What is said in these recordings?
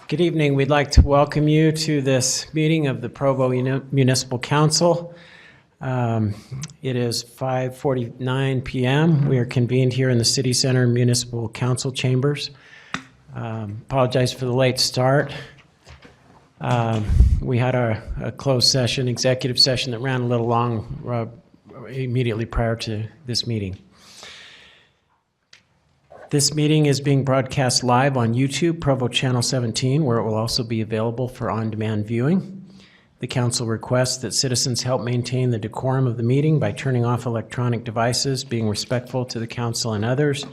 Good evening. We'd like to welcome you to this meeting of the Provo Municipal Council. It is 5:49 p.m. We are convened here in the City Center Municipal Council chambers. Apologize for the late start. We had a closed session, executive session that ran a little long immediately prior to this meeting. This meeting is being broadcast live on YouTube, Provo Channel 17, where it will also be available for on-demand viewing. The council requests that citizens help maintain the decorum of the meeting by turning off electronic devices, being respectful to the council and others,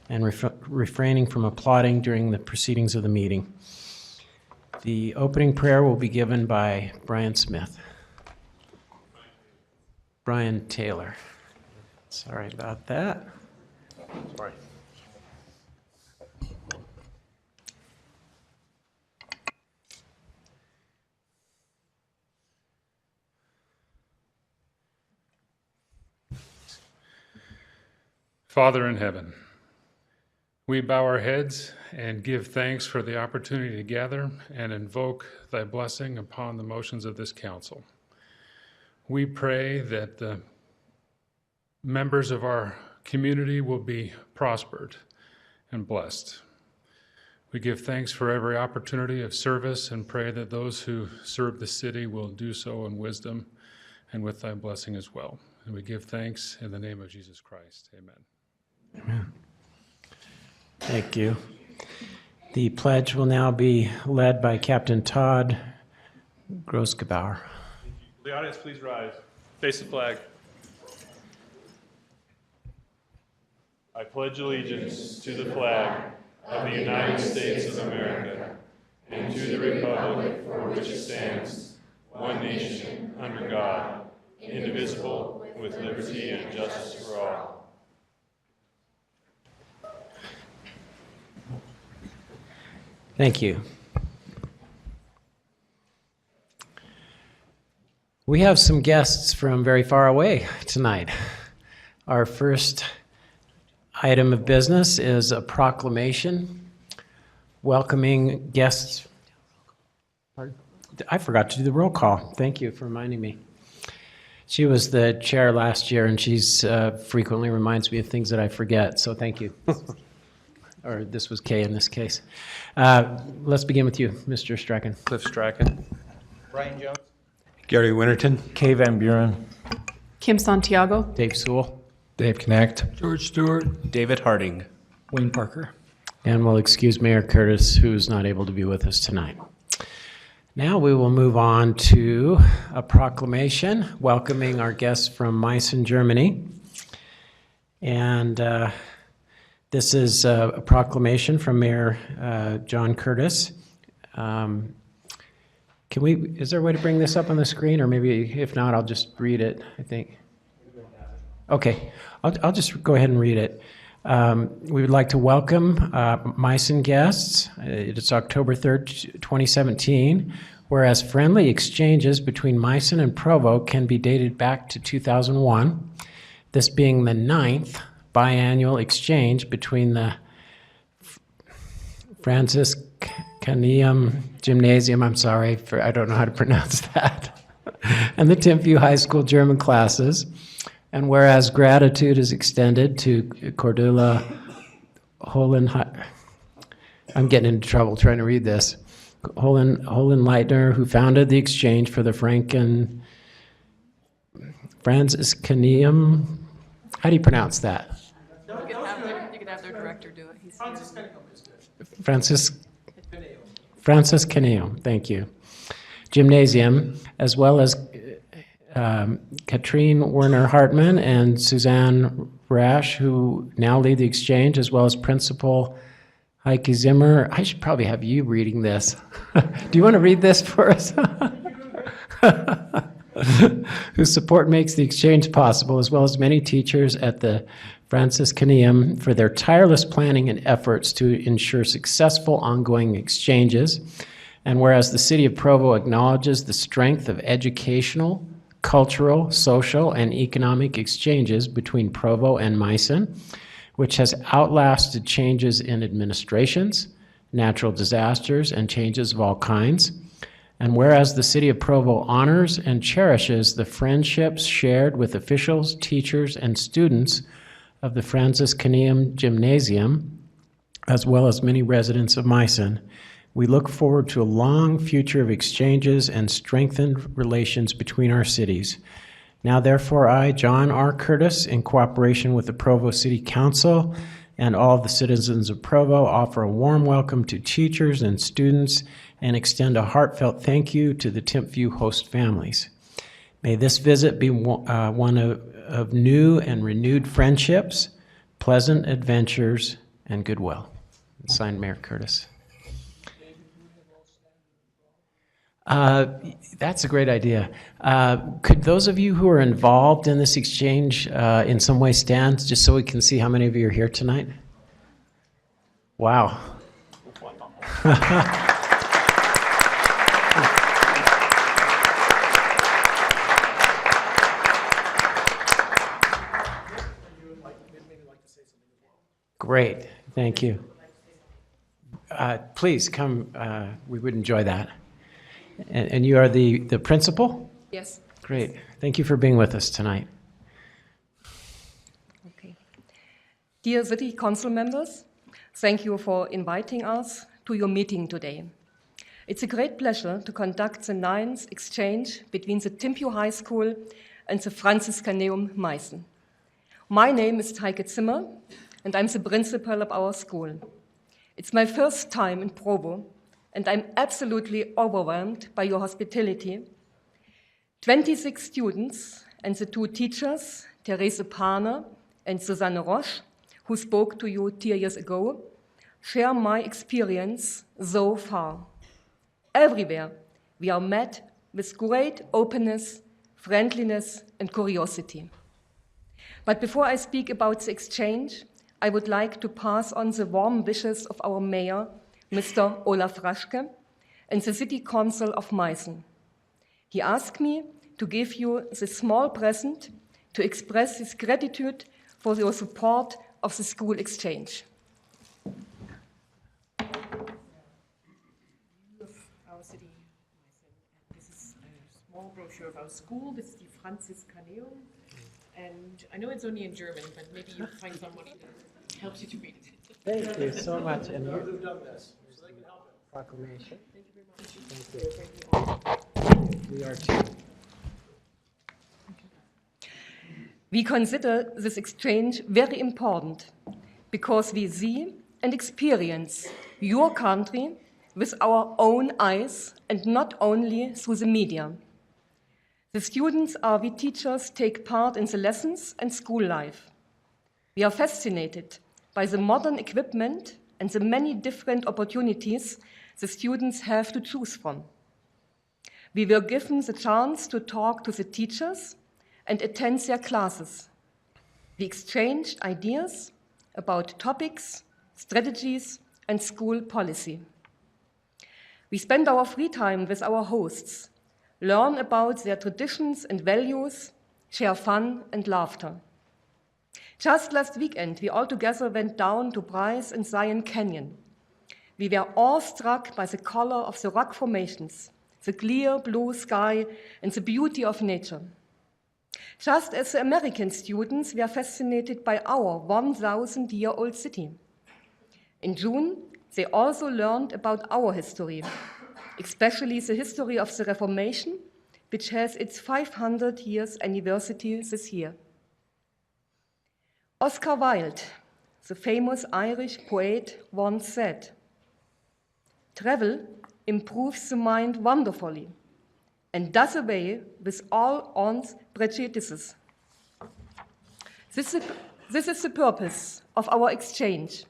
and refraining from applauding during the proceedings of the meeting. The opening prayer will be given by Brian Smith. Brian Taylor. Sorry about that. Sorry. Father in heaven, we bow our heads and give thanks for the opportunity to gather and invoke thy blessing upon the motions of this council. We pray that the members of our community will be prospered and blessed. We give thanks for every opportunity of service and pray that those who serve the city will do so in wisdom and with thy blessing as well. And we give thanks in the name of Jesus Christ. Amen. Amen. Thank you. The pledge will now be led by Captain Todd Groskebauer. Will the audience please rise? Face the flag. I pledge allegiance to the flag of the United States of America and to the republic for which it stands, one nation, under God, indivisible, with liberty and justice for all. Thank you. We have some guests from very far away tonight. Our first item of business is a proclamation welcoming guests. Pardon? I forgot to do the roll call. Thank you for reminding me. She was the chair last year, and she's frequently reminds me of things that I forget, so thank you. Or this was Kay in this case. Let's begin with you, Mr. Strachan. Cliff Strachan. Brian Jones. Gary Winterton. Kay Van Buren. Kim Santiago. Dave Sewell. Dave Knecht. George Stewart. David Harding. Wayne Parker. And we'll excuse Mayor Curtis, who's not able to be with us tonight. Now we will move on to a proclamation welcoming our guests from Meissen, Germany. And this is a proclamation from Mayor John Curtis. Is there a way to bring this up on the screen, or maybe if not, I'll just read it, I think. Okay, I'll just go ahead and read it. We would like to welcome Meissen guests. It's October 3rd, 2017, whereas friendly exchanges between Meissen and Provo can be dated back to 2001, this being the 9th biannual exchange between the Franciscaneum Gymnasium, I don't know how to pronounce that, and the Timpview High School German classes. And whereas gratitude is extended to Cordula I'm getting into trouble trying to read this. Hohenleitner, who founded the exchange for the Franciscaneum. How do you pronounce that? You could have their director do it. Franciscaneum, thank you. Gymnasium, as well as Katrine Werner-Hartmann and Suzanne Rasch, who now lead the exchange, as well as Principal Heike Zimmer. I should probably have you reading this. Do you want to read this for us? Whose support makes the exchange possible, as well as many teachers at the Franciscaneum for their tireless planning and efforts to ensure successful ongoing exchanges. And whereas the City of Provo acknowledges the strength of educational, cultural, social, and economic exchanges between Provo and Meissen, which has outlasted changes in administrations, natural disasters, and changes of all kinds. And whereas the City of Provo honors and cherishes the friendships shared with officials, teachers, and students of the Franciscaneum Gymnasium, as well as many residents of Meissen, we look forward to a long future of exchanges and strengthened relations between our cities. Now, therefore, I, John R. Curtis, in cooperation with the Provo City Council and all of the citizens of Provo, offer a warm welcome to teachers and students and extend a heartfelt thank you to the Timpview host families. May this visit be one of new and renewed friendships, pleasant adventures, and goodwill. Signed, Mayor Curtis. That's a great idea. Could those of you who are involved in this exchange in some way stand, just so we can see how many of you are here tonight? Wow. Great, thank you. Please come, we would enjoy that. And you are the principal? Yes. Great. Thank you for being with us tonight. Okay. Dear City Council members, thank you for inviting us to your meeting today. It's a great pleasure to conduct the 9th exchange between the Timpview High School and the Franciscaneum Meissen. My name is Heike Zimmer, and I'm the principal of our school. It's my first time in Provo, and I'm absolutely overwhelmed by your hospitality. 26 students and the 2 teachers, Therese Paner and Susanne Roche, who spoke to you 2 years ago, share my experience so far. Everywhere, we are met with great openness, friendliness, and curiosity. But before I speak about the exchange, I would like to pass on the warm wishes of our mayor, Mr. Olaf Raschke, and the City Council of Meissen. He asked me to give you this small present to express his gratitude for your support of the school exchange. Our city, this is a small brochure of our school. This is the Franciscaneum, and I know it's only in German, but maybe you find someone who helps you to read it. Thank you so much. And Who've done this, so they can help it. proclamation. Thank you very much. Thank you. We are too. We consider this exchange very important because we see and experience your country with our own eyes and not only through the media. The students we teachers take part in the lessons and school life. We are fascinated by the modern equipment and the many different opportunities the students have to choose from. We were given the chance to talk to the teachers and attend their classes. We exchanged ideas about topics, strategies, and school policy. We spend our free time with our hosts, learn about their traditions and values, share fun and laughter. Just last weekend, we all together went down to Bryce and Zion Canyon. We were awestruck by the color of the rock formations, the clear blue sky, and the beauty of nature. Just as the American students were fascinated by our 1,000-year-old city. In June, they also learned about our history, especially the history of the Reformation, which has its 500 years anniversary this year. Oscar Wilde, the famous Irish poet, once said, "Travel improves the mind wonderfully and does away with all one's prejudices." This is the purpose of our exchange,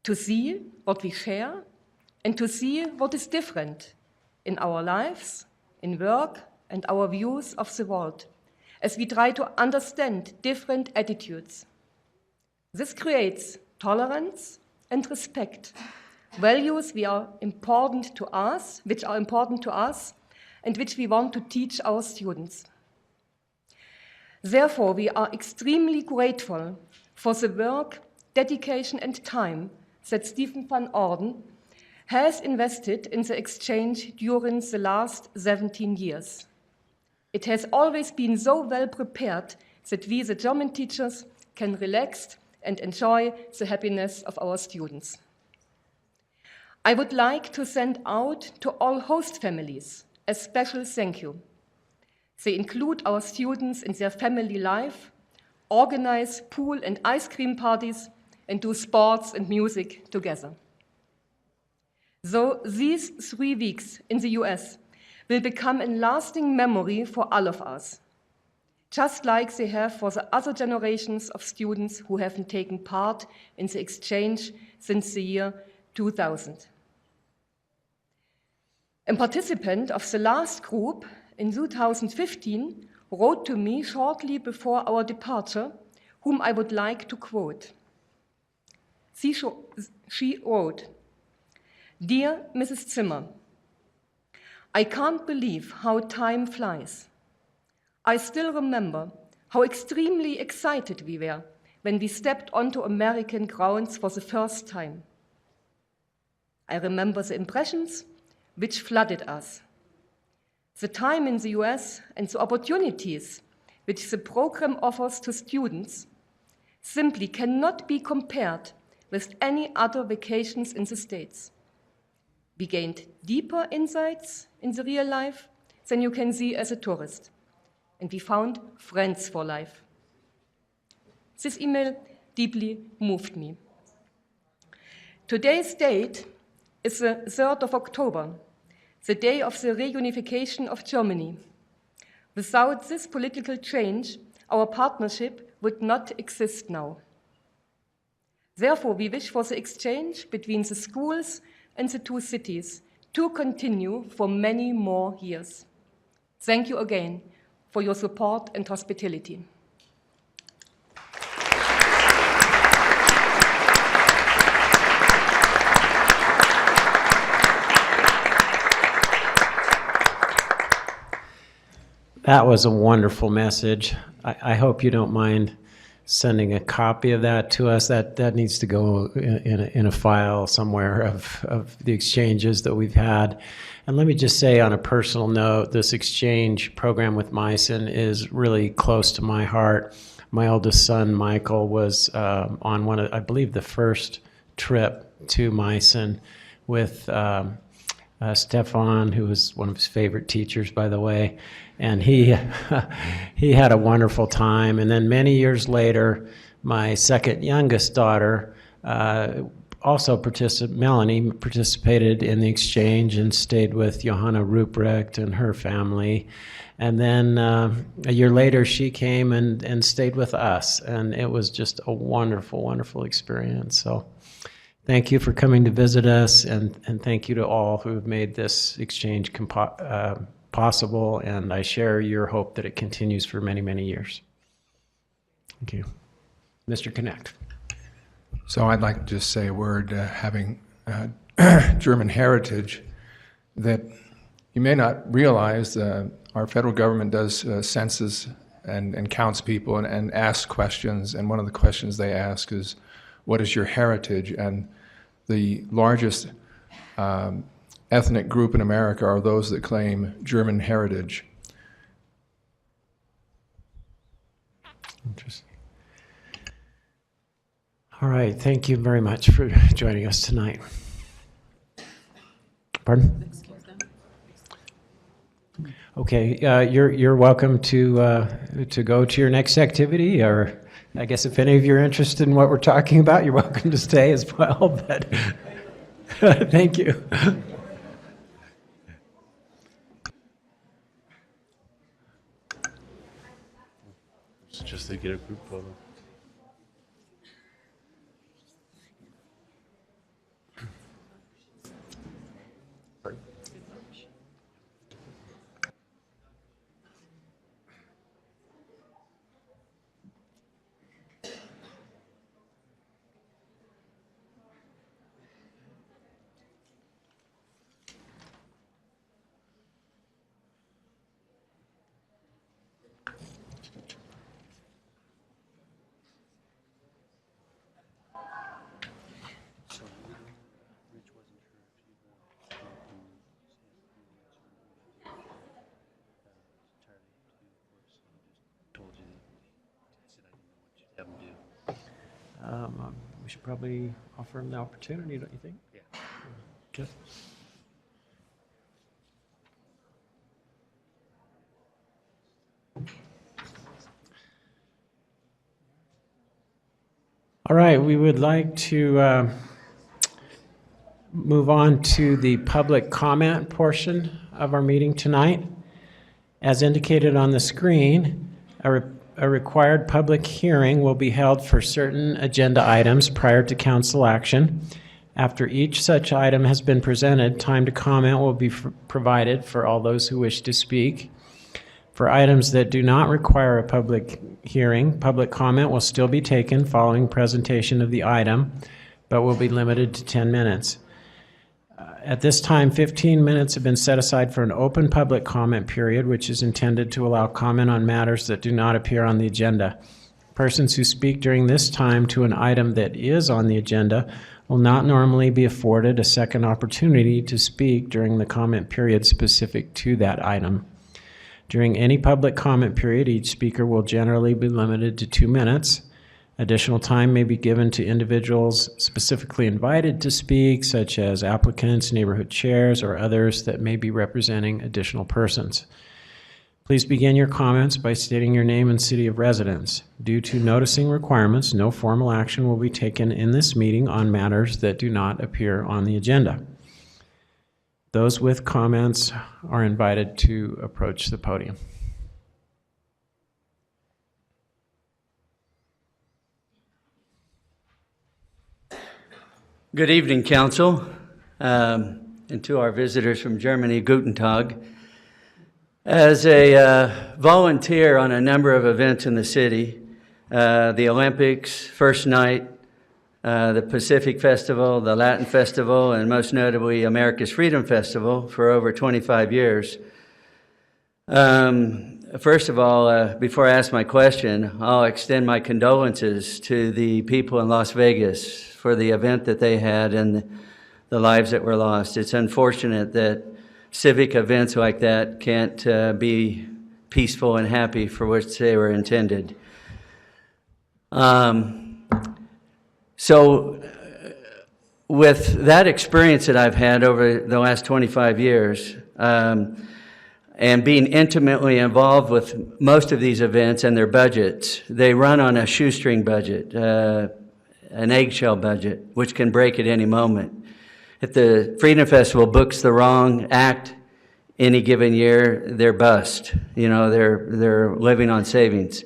to see what we share and to see what is different in our lives, in work, and our views of the world, as we try to understand different attitudes. This creates tolerance and respect, values which are important to us, and which we want to teach our students. Therefore, we are extremely grateful for the work, dedication, and time that Stephen van Orden has invested in the exchange during the last 17 years. It has always been so well prepared that we, the German teachers, can relax and enjoy the happiness of our students. I would like to send out to all host families a special thank you. They include our students in their family life, organize pool and ice cream parties, and do sports and music together. So these 3 weeks in the US will become a lasting memory for all of us, just like they have for the other generations of students who haven't taken part in the exchange since the year 2000. A participant of the last group in 2015 wrote to me shortly before our departure, whom I would like to quote. She wrote, "Dear Mrs. Zimmer, I can't believe how time flies. I still remember how extremely excited we were when we stepped onto American grounds for the first time. I remember the impressions which flooded us. The time in the US and the opportunities which the program offers to students simply cannot be compared with any other vacations in the States. We gained deeper insights in the real life than you can see as a tourist, and we found friends for life." This email deeply moved me. Today's date is the 3rd of October, the day of the reunification of Germany. Without this political change, our partnership would not exist now. Therefore, we wish for the exchange between the schools and the 2 cities to continue for many more years. Thank you again for your support and hospitality. That was a wonderful message. I hope you don't mind sending a copy of that to us. That needs to go in a file somewhere of the exchanges that we've had. And let me just say on a personal note, this exchange program with Meissen is really close to my heart. My oldest son, Michael, was on one of, I believe, the first trip to Meissen with Stefan, who was one of his favorite teachers, by the way. And he had a wonderful time. And then many years later, my second youngest daughter, Melanie, participated in the exchange and stayed with Johanna Ruprecht and her family. And then a year later, she came and stayed with us. And it was just a wonderful, wonderful experience. So thank you for coming to visit us. And thank you to all who have made this exchange possible, and I share your hope that it continues for many, many years. Thank you. Mr. Connect. So I'd like to just say a word, having German heritage, that you may not realize our federal government does census and counts people and asks questions, and one of the questions they ask is, what is your heritage? And the largest ethnic group in America are those that claim German heritage. Interesting. All right, thank you very much for joining us tonight. Pardon? Okay, you're welcome to go to your next activity, or I guess if any of you are interested in what we're talking about, you're welcome to stay as well. But thank you. Just to get a group photo. We should probably offer him the opportunity, don't you think? Yeah. Okay. All right, we would like to move on to the public comment portion of our meeting tonight. As indicated on the screen, a required public hearing will be held for certain agenda items prior to council action. After each such item has been presented, time to comment will be provided for all those who wish to speak. For items that do not require a public hearing, public comment will still be taken following presentation of the item, but will be limited to 10 minutes. At this time, 15 minutes have been set aside for an open public comment period, which is intended to allow comment on matters that do not appear on the agenda. Persons who speak during this time to an item that is on the agenda will not normally be afforded a second opportunity to speak during the comment period specific to that item. During any public comment period, each speaker will generally be limited to 2 minutes. Additional time may be given to individuals specifically invited to speak, such as applicants, neighborhood chairs, or others that may be representing additional persons. Please begin your comments by stating your name and city of residence. Due to noticing requirements, no formal action will be taken in this meeting on matters that do not appear on the agenda. Those with comments are invited to approach the podium. Good evening, Council, and to our visitors from Germany, Guten Tag. As a volunteer on a number of events in the city, the Olympics, First Night, the Pacific Festival, the Latin Festival, and most notably America's Freedom Festival for over 25 years. First of all, before I ask my question, I'll extend my condolences to the people in Las Vegas for the event that they had and the lives that were lost. It's unfortunate that civic events like that can't be peaceful and happy for which they were intended. So with that experience that I've had over the last 25 years, and being intimately involved with most of these events and their budgets, they run on a shoestring budget, an eggshell budget, which can break at any moment. If the Freedom Festival books the wrong act any given year, they're bust. You know, they're living on savings.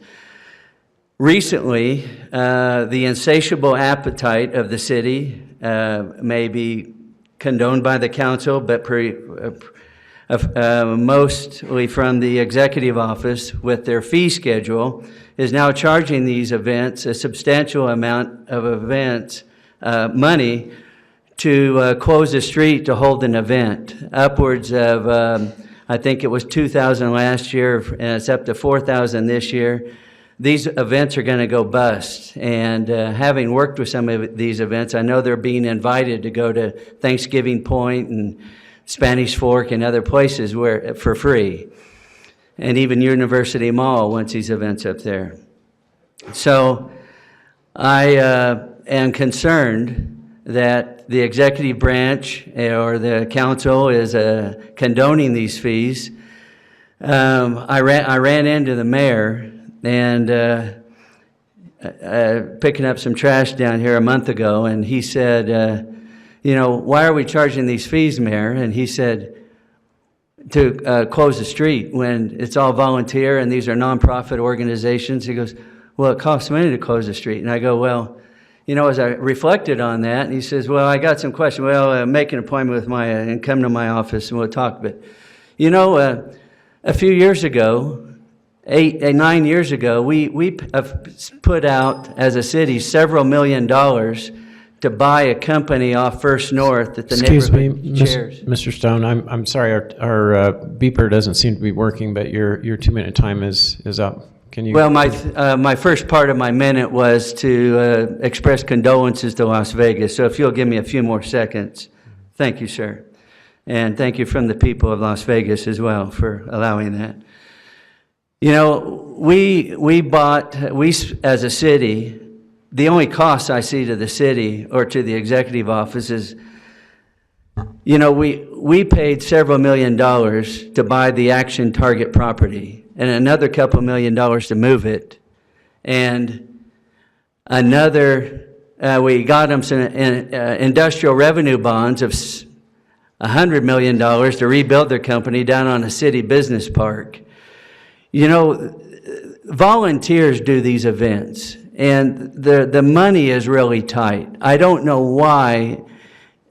Recently, the insatiable appetite of the city may be condoned by the council, but mostly from the executive office with their fee schedule, is now charging these events a substantial amount of events money to close the street to hold an event. Upwards of, I think it was $2,000 last year, and it's up to $4,000 this year. These events are going to go bust. And having worked with some of these events, I know they're being invited to go to Thanksgiving Point and Spanish Fork and other places where for free. And even University Mall wants these events up there. So I am concerned that the executive branch or the council is condoning these fees. I ran into the mayor and picking up some trash down here a month ago, and he said, you know, why are we charging these fees, Mayor? And he said, to close the street when it's all volunteer and these are nonprofit organizations. He goes, well, it costs money to close the street. And I go, well, you know, as I reflected on that, and he says, well, I got some questions. Well, make an appointment with and come to my office and we'll talk. But, you know, a few years ago, 9 years ago, we put out as a city several $1 million to buy a company off First North that the neighborhood shares. Mr. Stone, I'm sorry, our beeper doesn't seem to be working, but your 2-minute time is up. Can you? Well, my first part of my minute was to express condolences to Las Vegas. So if you'll give me a few more seconds, thank you, sir, and thank you from the people of Las Vegas as well for allowing that. You know, we as a city the only cost I see to the city or to the executive office is, you know, we paid several $1 million to buy the Action Target property and another couple $1 million to move it. And another, we got them some industrial revenue bonds of $100 million to rebuild their company down on a city business park. You know, volunteers do these events, and the money is really tight. I don't know why.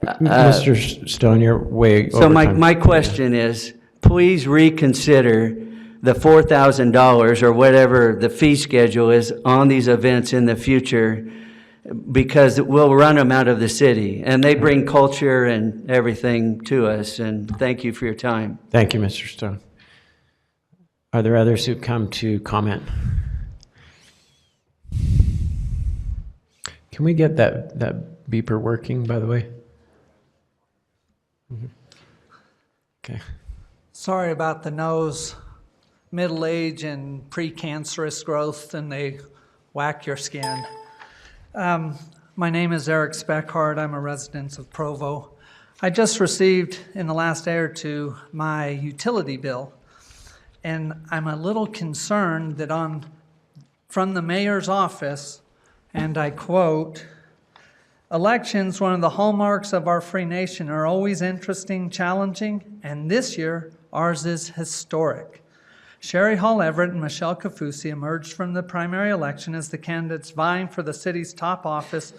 Mr. Stone, you're way So over time. my question is, please reconsider the $4,000 or whatever the fee schedule is on these events in the future, because we'll run them out of the city, and they bring culture and everything to us, and thank you for your time. Thank you, Mr. Stone. Are there others who come to comment? Can we get that beeper working, by the way? Okay. Sorry about the nose, middle age and precancerous growth, and they whack your skin. My name is Eric Speckhard. I'm a resident of Provo. I just received in the last day or two my utility bill, and I'm a little concerned that from the mayor's office, and I quote, "Elections, one of the hallmarks of our free nation, are always interesting, challenging, and this year ours is historic. Sherry Hall Everett and Michelle Kafusi emerged from the primary election as the candidates vying for the city's top office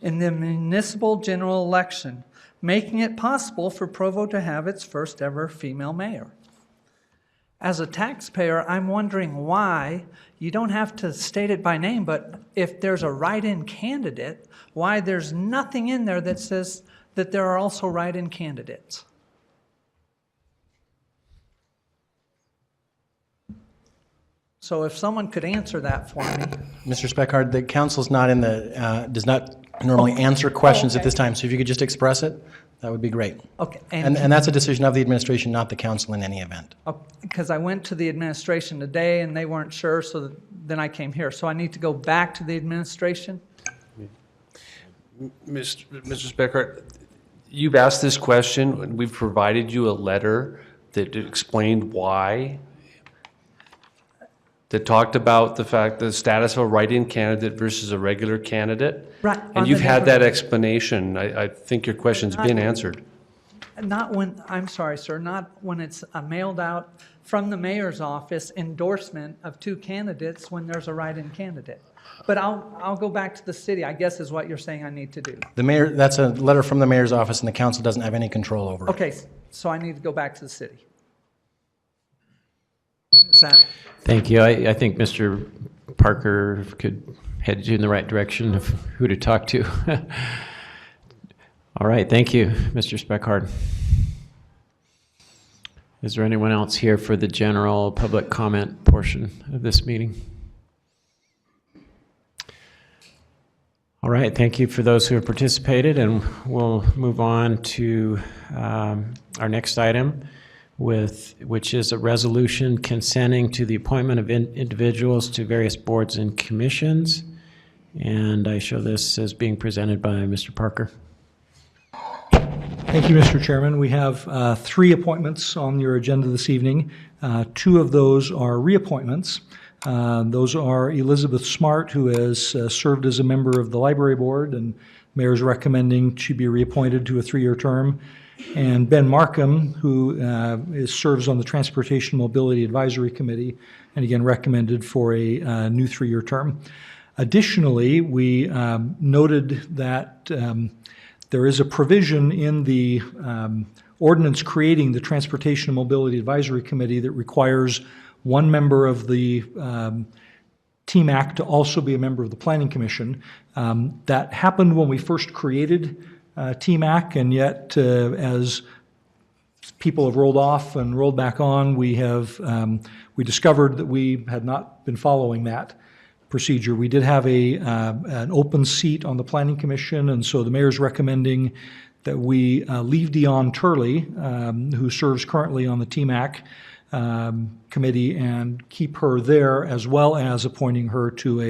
in the municipal general election, making it possible for Provo to have its first ever female mayor. As a taxpayer, I'm wondering why, you don't have to state it by name, but if there's a write-in candidate, why there's nothing in there that says that there are also write-in candidates." So if someone could answer that for me. Mr. Speckhard, the council's not in the, does not normally answer questions at this time, so if you could just express it, that would be great. Okay. And that's a decision of the administration, not the council in any event. Because I went to the administration today and they weren't sure, so then I came here. So I need to go back to the administration? Mr. Speckhard, you've asked this question, and we've provided you a letter that explained why, that talked about the fact, the status of a write-in candidate versus a regular candidate. Right. And you've had that explanation. I think your question's been answered. Not when, I'm sorry, sir, not when it's a mailed out from the mayor's office endorsement of two candidates when there's a write-in candidate. But I'll go back to the city, I guess is what you're saying I need to do. The mayor, that's a letter from the mayor's office, and the council doesn't have any control over it. Okay, so I need to go back to the city. Is that? Thank you. I think Mr. Parker could head you in the right direction of who to talk to. All right, thank you, Mr. Speckhard. Is there anyone else here for the general public comment portion of this meeting? All right, thank you for those who have participated, and we'll move on to our next item, which is a resolution consenting to the appointment of individuals to various boards and commissions. And I show this as being presented by Mr. Parker. Thank you, Mr. Chairman. We have 3 appointments on your agenda this evening. 2 of those are reappointments. Those are Elizabeth Smart, who has served as a member of the Library Board, and Mayor's recommending she be reappointed to a 3-year term, and Ben Markham, who serves on the Transportation Mobility Advisory Committee, and again recommended for a new 3-year term. Additionally, we noted that there is a provision in the ordinance creating the Transportation and Mobility Advisory Committee that requires one member of the TMAC to also be a member of the Planning Commission. That happened when we first created TMAC, and yet as people have rolled off and rolled back on, we discovered that we had not been following that procedure. We did have an open seat on the Planning Commission, and so the mayor's recommending that we leave Dion Turley, who serves currently on the TMAC committee, and keep her there, as well as appointing her to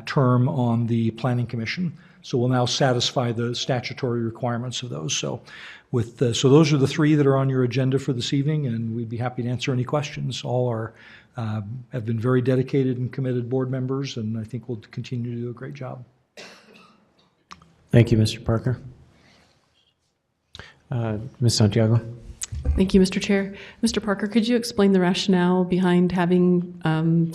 term on the Planning Commission. So we'll now satisfy the statutory requirements of those. So so those are the three that are on your agenda for this evening, and we'd be happy to answer any questions. All have been very dedicated and committed board members, and I think we'll continue to do a great job. Thank you, Mr. Parker. Ms. Santiago? Thank you, Mr. Chair. Mr. Parker, could you explain the rationale behind having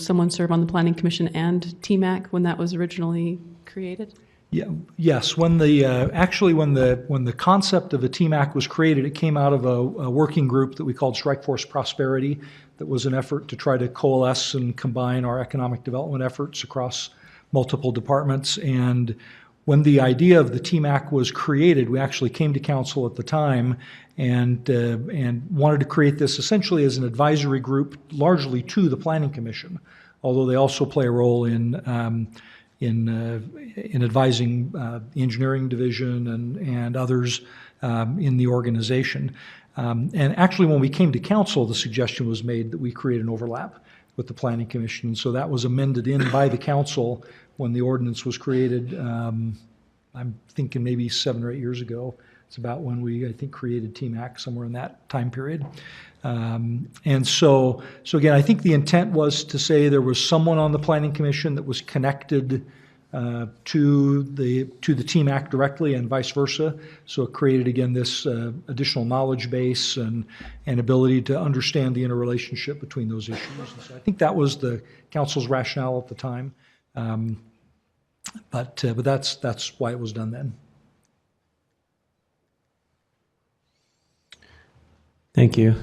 someone serve on the Planning Commission and TMAC when that was originally created? Yeah, yes. When the concept of a TMAC was created, it came out of a working group that we called Strikeforce Prosperity. That was an effort to try to coalesce and combine our economic development efforts across multiple departments. And when the idea of the TMAC was created, we actually came to council at the time and wanted to create this essentially as an advisory group, largely to the Planning Commission, although they also play a role in advising the engineering division and others in the organization. And actually, when we came to council, the suggestion was made that we create an overlap with the Planning Commission. So that was amended in by the council when the ordinance was created. I'm thinking maybe 7 or 8 years ago. It's about when we, I think, created TMAC, somewhere in that time period. And so again, I think the intent was to say there was someone on the Planning Commission that was connected to the TMAC directly and vice versa. So it created, again, this additional knowledge base and ability to understand the interrelationship between those issues. And so I think that was the council's rationale at the time. But that's why it was done then. Thank you.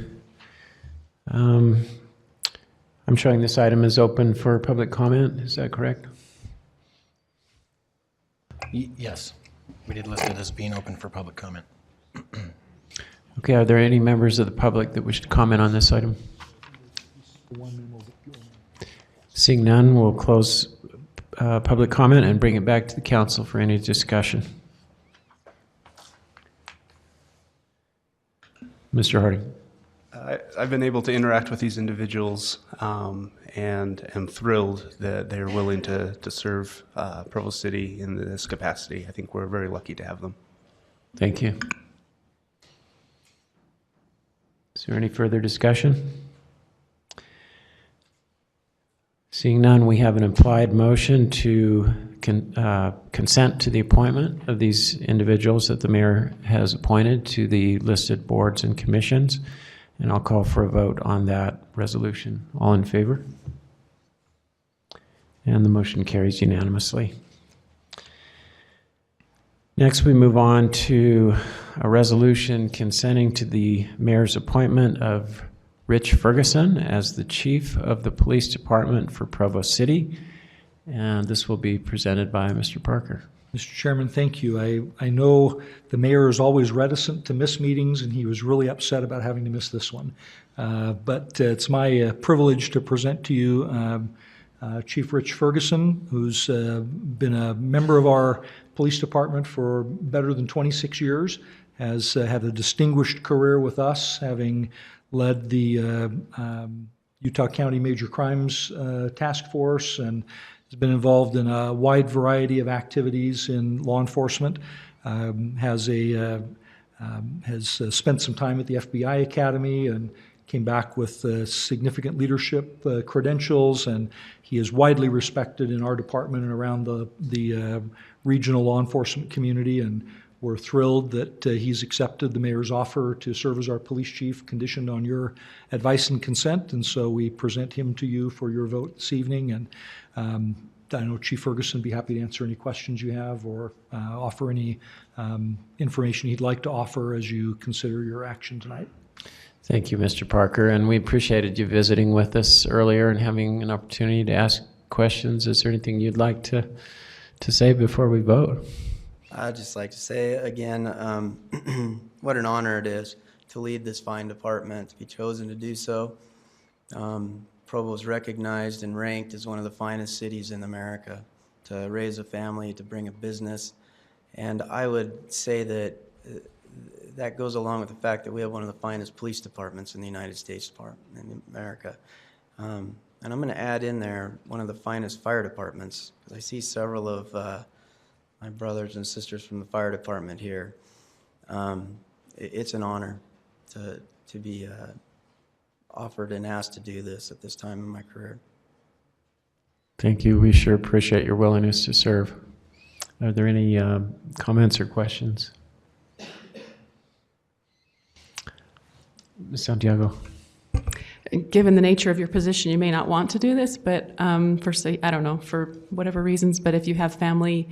I'm showing this item is open for public comment. Is that correct? Yes, we did list it as being open for public comment. Okay, are there any members of the public that wish to comment on this item? Seeing none, we'll close public comment and bring it back to the council for any discussion. Mr. Harding. I've been able to interact with these individuals and am thrilled that they're willing to serve Provo City in this capacity. I think we're very lucky to have them. Thank you. Is there any further discussion? Seeing none, we have an implied motion to consent to the appointment of these individuals that the mayor has appointed to the listed boards and commissions. And I'll call for a vote on that resolution. All in favor? And the motion carries unanimously. Next, we move on to a resolution consenting to the mayor's appointment of Rich Ferguson as the chief of the police department for Provo City. And this will be presented by Mr. Parker. Mr. Chairman, thank you. I know the mayor is always reticent to miss meetings, and he was really upset about having to miss this one. But it's my privilege to present to you Chief Rich Ferguson, who's been a member of our police department for better than 26 years, has had a distinguished career with us, having led the Utah County Major Crimes Task Force and has been involved in a wide variety of activities in law enforcement, has spent some time at the FBI Academy and came back with significant leadership credentials, and he is widely respected in our department and around the regional law enforcement community, and we're thrilled that he's accepted the mayor's offer to serve as our police chief, conditioned on your advice and consent, and so we present him to you for your vote this evening. And I know Chief Ferguson would be happy to answer any questions you have or offer any information he'd like to offer as you consider your action tonight. Thank you, Mr. Parker, and we appreciated you visiting with us earlier and having an opportunity to ask questions. Is there anything you'd like to say before we vote? I'd just like to say again, what an honor it is to lead this fine department, to be chosen to do so. Provo is recognized and ranked as one of the finest cities in America to raise a family, to bring a business. And I would say that that goes along with the fact that we have one of the finest police departments in the United States in America. And And I'm going to add in there one of the finest fire departments, because I see several of my brothers and sisters from the fire department here. It's an honor to be offered and asked to do this at this time in my career. Thank you. We sure appreciate your willingness to serve. Are there any comments or questions? Ms. Santiago. Given the nature of your position, you may not want to do this, but for, say, I don't know, for whatever reasons, but if you have family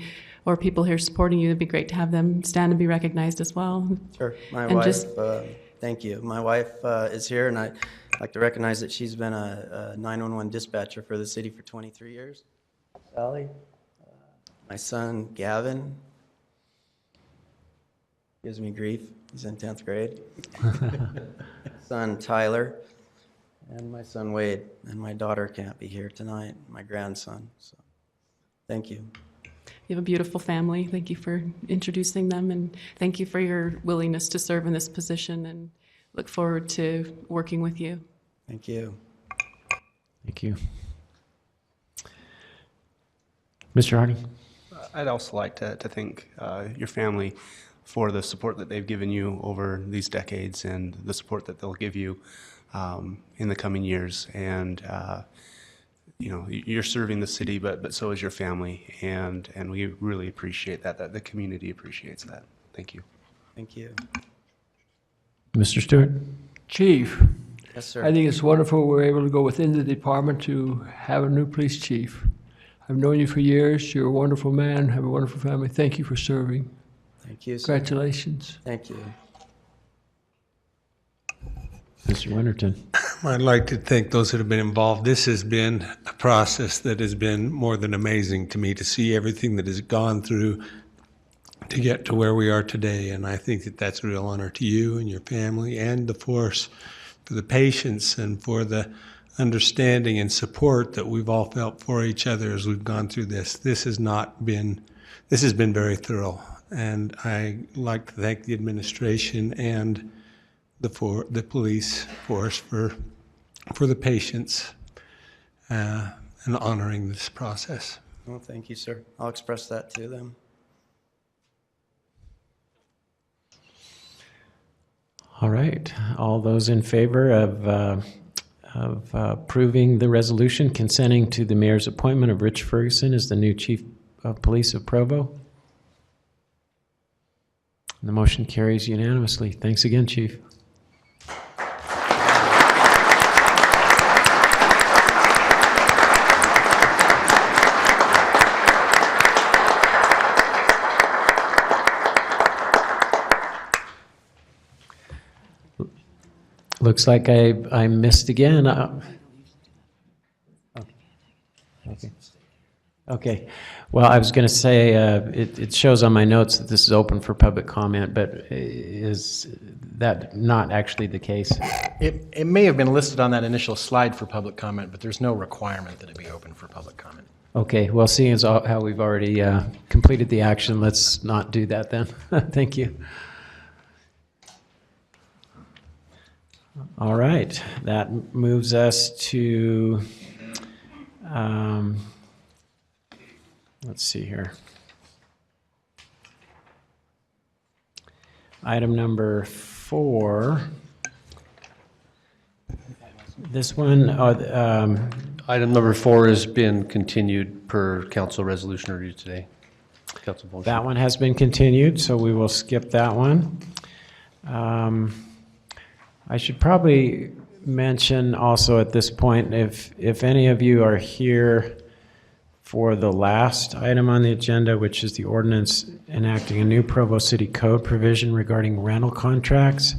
or people here supporting you, it'd be great to have them stand and be recognized as well. Sure. My And wife, just- thank you. My wife is here, and I'd like to recognize that she's been a 911 dispatcher for the city for 23 years. Sally. My son, Gavin, gives me grief. He's in 10th grade. Son, Tyler, and my son, Wade. And my daughter can't be here tonight, my grandson. So, thank you. You have a beautiful family. Thank you for introducing them, and thank you for your willingness to serve in this position, and look forward to working with you. Thank you. Thank you. Mr. Harding. I'd also like to thank your family for the support that they've given you over these decades and the support that they'll give you in the coming years. And you know, you're serving the city, but so is your family, and we really appreciate that. That the community appreciates that. Thank you. Thank you. Mr. Stewart. Chief, Yes, sir. I think it's wonderful we're able to go within the department to have a new police chief. I've known you for years. You're a wonderful man, have a wonderful family. Thank you for serving. Thank you, sir. Congratulations. Thank you. Mr. Winterton. I'd like to thank those that have been involved. This has been a process that has been more than amazing to me, to see everything that has gone through to get to where we are today. And I think that that's a real honor to you and your family and the force, for the patience and for the understanding and support that we've all felt for each other as we've gone through this. This has been very thorough. And I like to thank the administration and the police force for the patience and honoring this process. Well, thank you, sir. I'll express that to them. All right. All those in favor of approving the resolution consenting to the mayor's appointment of Rich Ferguson as the new chief of police of Provo? The motion carries unanimously. Thanks again, Chief. Looks like I missed again. Okay. Okay. Well, I was going to say, it shows on my notes that this is open for public comment, but is that not actually the case? It may have been listed on that initial slide for public comment, but there's no requirement that it be open for public comment. Okay. Well, seeing as how we've already completed the action, let's not do that then. Thank you. All right. That moves us to... let's see here. Item number 4. This one, Item number 4 has been continued per council resolution reviewed today. Council motion. that one has been continued, so we will skip that one. I should probably mention also at this point, if any of you are here for the last item on the agenda, which is the ordinance enacting a new Provo City Code provision regarding rental contracts.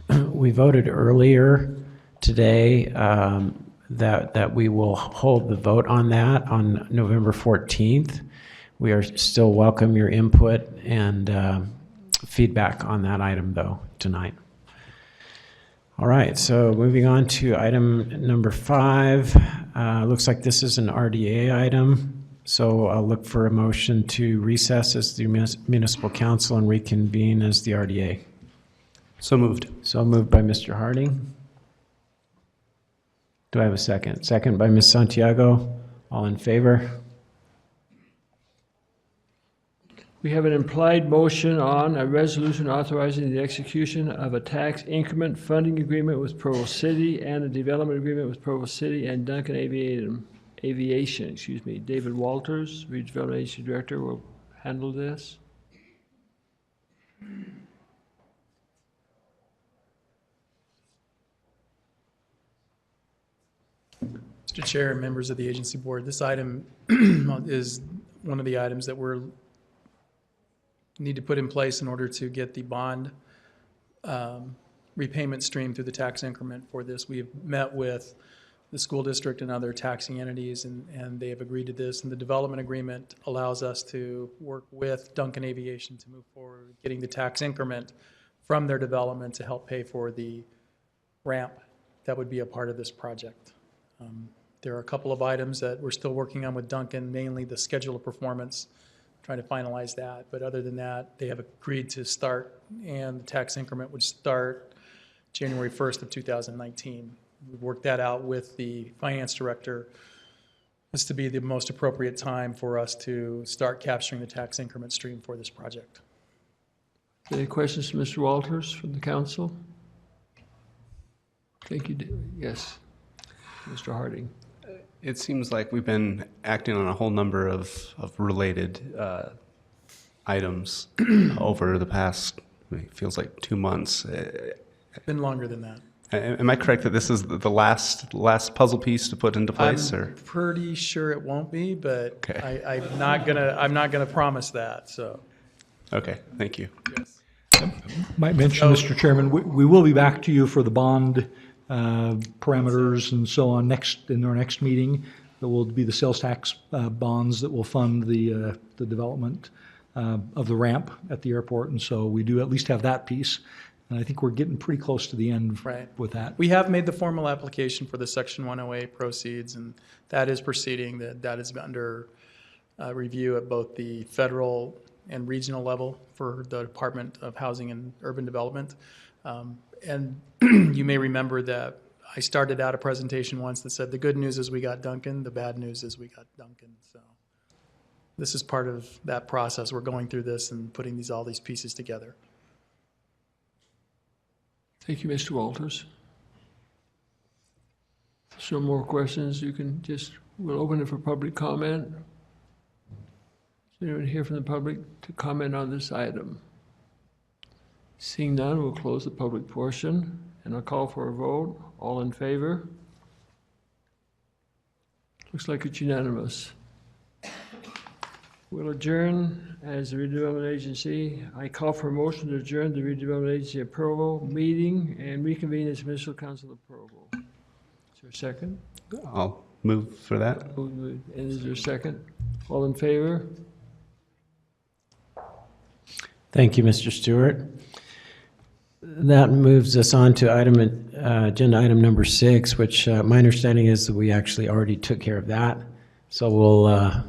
We voted earlier today that we will hold the vote on that on November 14th. We are still welcome your input and feedback on that item though tonight. All right, so moving on to item number 5. Looks like this is an RDA item. So I'll look for a motion to recess as the municipal council and reconvene as the RDA. So moved. So moved by Mr. Harding. Do Do I have a second? Second by Ms. Santiago. All in favor? We have an implied motion on a resolution authorizing the execution of a tax increment funding agreement with Provo City and a development agreement with Provo City and Duncan Aviation. David Walters, Redevelopment Agency Director, will handle this. Mr. Chair and members of the agency board, this item is one of the items that we're need to put in place in order to get the bond repayment stream through the tax increment for this. We've met with the school district and other taxing entities, and they have agreed to this. And the development agreement allows us to work with Duncan Aviation to move forward, getting the tax increment from their development to help pay for the ramp that would be a part of this project. There are a couple of items that we're still working on with Duncan, mainly the schedule of performance, trying to finalize that. But other than that, they have agreed to start, and the tax increment would start January 1st of 2019. We've worked that out with the finance director as to be the most appropriate time for us to start capturing the tax increment stream for this project. Any questions to Mr. Walters from the council? Thank you. Yes, Mr. Harding. It seems like we've been acting on a whole number of related items over the past, it feels like 2 months. Been longer than that. Am I correct that this is the last puzzle piece to put into place? I'm pretty sure it won't be, but okay. I'm not gonna promise that. So. Okay, thank you. Yes. Might mention, Mr. Chairman, we will be back to you for the bond parameters and so on in our next meeting. There will be the sales tax bonds that will fund the development of the ramp at the airport, and so we do at least have that piece. And I think we're getting pretty close to the end with that. We have made the formal application for the Section 108 proceeds, and that is proceeding. That is under review at both the federal and regional level for the Department of Housing and Urban Development. And you may remember that I started out a presentation once that said the good news is we got Duncan, the bad news is we got Duncan. So this is part of that process. We're going through this and putting all these pieces together. Thank you, Mr. Walters. If there's no more questions, we'll open it for public comment. Is anyone here from the public to comment on this item? Seeing none, we'll close the public portion, and I'll call for a vote. All in favor? Looks like it's unanimous. We'll adjourn as the Redevelopment Agency. I call for a motion to adjourn the Redevelopment Agency of Provo meeting and reconvene as Municipal Council of Provo. Is there a second? I'll move for that. And is there a second? All in favor? Thank you, Mr. Stewart. That moves us on to agenda item number 6, which my understanding is that we actually already took care of that. So we'll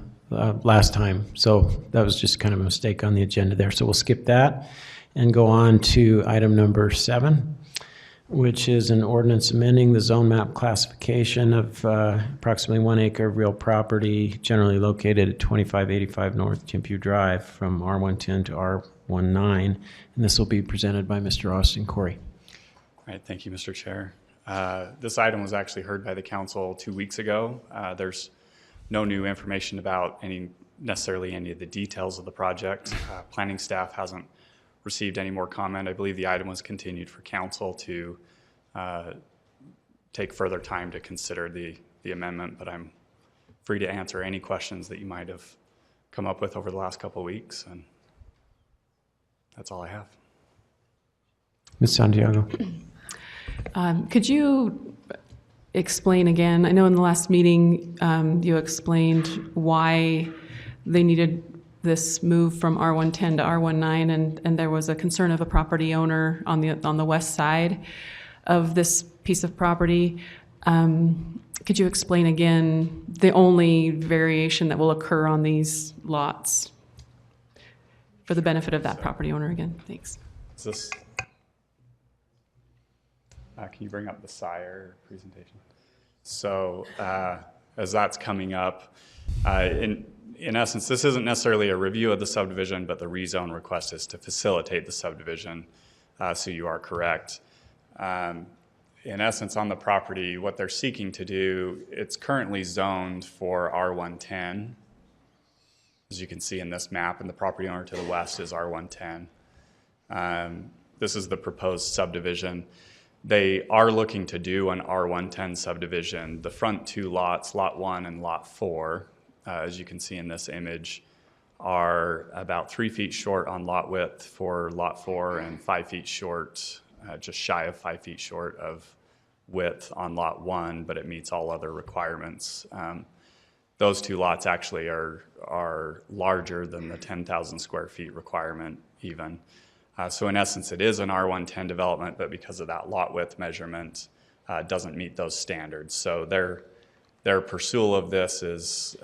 last time. So that was just kind of a mistake on the agenda there. So we'll skip that and go on to item number 7, which is an ordinance amending the zone map classification of approximately 1 acre of real property generally located at 2585 North Timpview Drive from R110 to R19. And this will be presented by Mr. Austin Corey. All right, thank you, Mr. Chair. This item was actually heard by the council 2 weeks ago. There's no new information about necessarily any of the details of the project. Planning staff hasn't received any more comment. I believe the item was continued for council to take further time to consider the amendment, but I'm free to answer any questions that you might have come up with over the last couple of weeks, and that's all I have. Ms. Santiago. Could you explain again, I know in the last meeting you explained why they needed this move from R110 to R19, and there was a concern of a property owner on the west side of this piece of property. Could you explain again the only variation that will occur on these lots for the benefit of that property owner again? Thanks. Is this, can you bring up the SIRE presentation? So as that's coming up, in essence, this isn't necessarily a review of the subdivision, but the rezone request is to facilitate the subdivision. So you are correct. In essence, on the property, what they're seeking to do, it's currently zoned for R110. As you can see in this map, and the property owner to the west is R110. This is the proposed subdivision. They are looking to do an R110 subdivision. The front two lots, Lot 1 and Lot 4, as you can see in this image, are about 3 feet short on lot width for Lot 4 and 5 feet short, just shy of 5 feet short of width on Lot 1, but it meets all other requirements. Those two lots actually are larger than the 10,000 square feet requirement even. So in essence, it is an R110 development, but because of that lot width measurement, doesn't meet those standards. So their pursuit of this is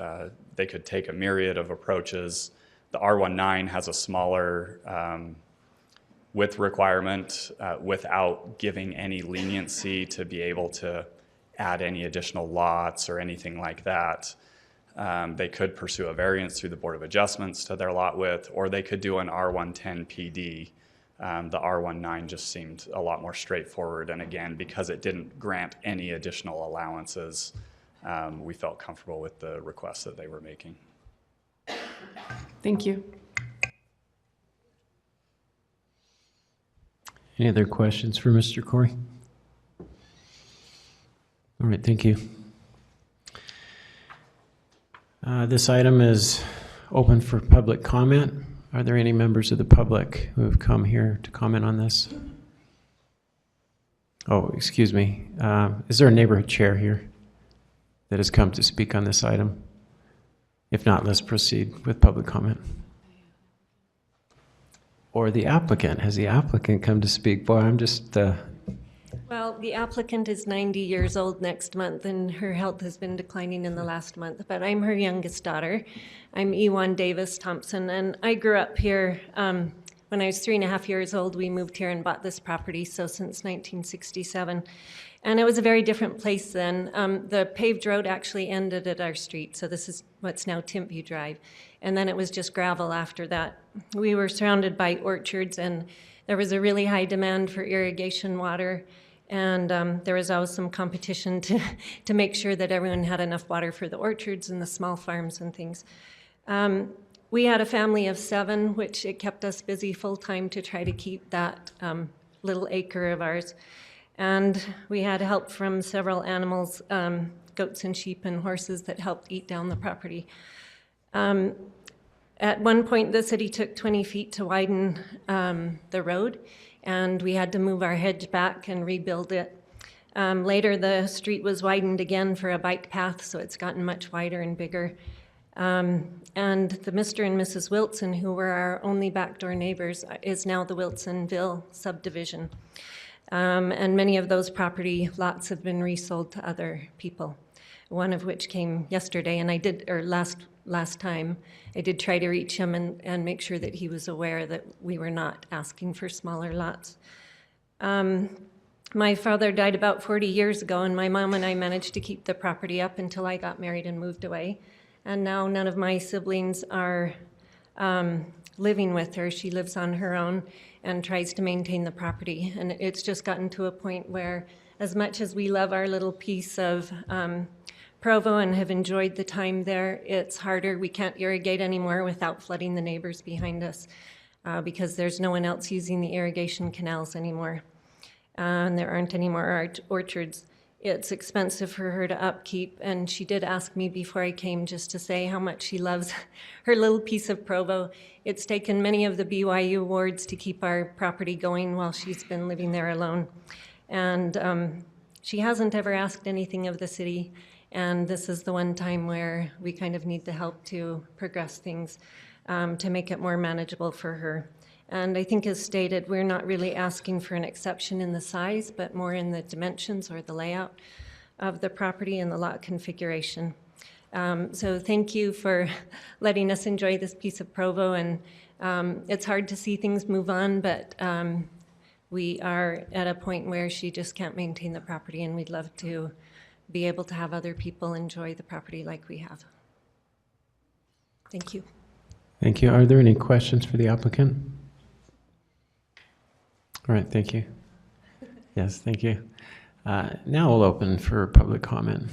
they could take a myriad of approaches. The R19 has a smaller width requirement without giving any leniency to be able to add any additional lots or anything like that. They could pursue a variance through the Board of Adjustments to their lot width, or they could do an R110 PD. The R19 just seemed a lot more straightforward, and again, because it didn't grant any additional allowances, we felt comfortable with the request that they were making. Thank you. Any other questions for Mr. Corey? All right, thank you. This item is open for public comment. Are there any members of the public who have come here to comment on this? Oh, excuse me. Is there a neighborhood chair here that has come to speak on this item? If not, let's proceed with public comment. Or the applicant. Has the applicant come to speak? Boy, I'm just... Well, the applicant is 90 years old next month, and her health has been declining in the last month, but I'm her youngest daughter. I'm Ewan Davis Thompson, and I grew up here. When I was 3.5 years old, we moved here and bought this property, so since 1967. And it was a very different place then. The paved road actually ended at our street, so this is what's now Timpview Drive. And then it was just gravel after that. We were surrounded by orchards, and there was a really high demand for irrigation water. And there was always some competition to make sure that everyone had enough water for the orchards and the small farms and things. We had a family of 7, which it kept us busy full-time to try to keep that little acre of ours. And we had help from several animals, goats and sheep and horses that helped eat down the property. At one point, the city took 20 feet to widen the road, and we had to move our hedge back and rebuild it. Later, the street was widened again for a bike path, so it's gotten much wider and bigger. And the Mr. and Mrs. Wilson, who were our only backdoor neighbors, is now the Wilsonville subdivision. And many of those property lots have been resold to other people, one of which came yesterday, and I did, or last time, I did try to reach him and make sure that he was aware that we were not asking for smaller lots. My father died about 40 years ago, and my mom and I managed to keep the property up until I got married and moved away. And now none of my siblings are living with her. She lives on her own and tries to maintain the property. And it's just gotten to a point where, as much as we love our little piece of Provo and have enjoyed the time there, it's harder. We can't irrigate anymore without flooding the neighbors behind us because there's no one else using the irrigation canals anymore. And there aren't any more orchards. It's expensive for her to upkeep, and she did ask me before I came just to say how much she loves her little piece of Provo. It's taken many of the BYU awards to keep our property going while she's been living there alone. And she hasn't ever asked anything of the city, and this is the one time where we kind of need the help to progress things to make it more manageable for her. And I think, as stated, we're not really asking for an exception in the size, but more in the dimensions or the layout of the property and the lot configuration. So thank you for letting us enjoy this piece of Provo. And it's hard to see things move on, but we are at a point where she just can't maintain the property, and we'd love to be able to have other people enjoy the property like we have. Thank you. Thank you. Are there any questions for the applicant? All right, thank you. Yes, thank you. Now we'll open for public comment.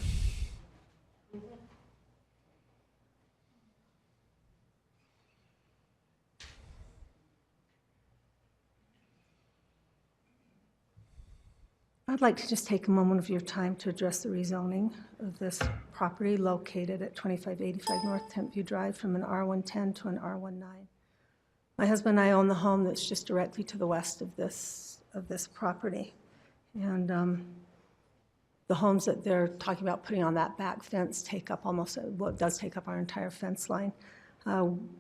I'd like to just take a moment of your time to address the rezoning of this property located at 2585 North Tentview Drive from an R110 to an R19. My husband and I own the home that's just directly to the west of this property. And the homes that they're talking about putting on that back fence take up almost, well, it does take up our entire fence line.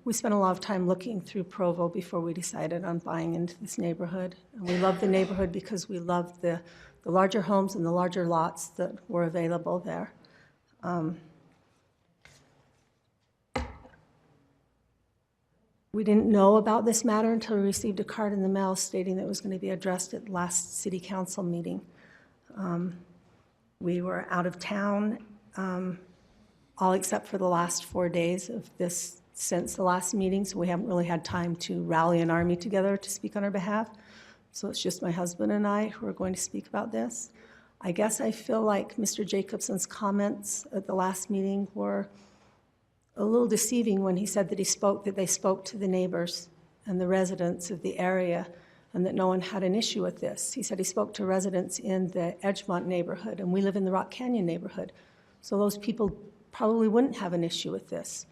We spent a lot of time looking through Provo before we decided on buying into this neighborhood. And we love the neighborhood because we love the larger homes and the larger lots that were available there. We didn't know about this matter until we received a card in the mail stating that it was going to be addressed at last city council meeting. We were out of town, all except for the last 4 days of this since the last meeting, so we haven't really had time to rally an army together to speak on our behalf. So it's just my husband and I who are going to speak about this. I guess I feel like Mr. Jacobson's comments at the last meeting were a little deceiving when he said that they spoke to the neighbors and the residents of the area and that no one had an issue with this. He said he spoke to residents in the Edgemont neighborhood, and we live in the Rock Canyon neighborhood. So those people probably wouldn't have an issue with this.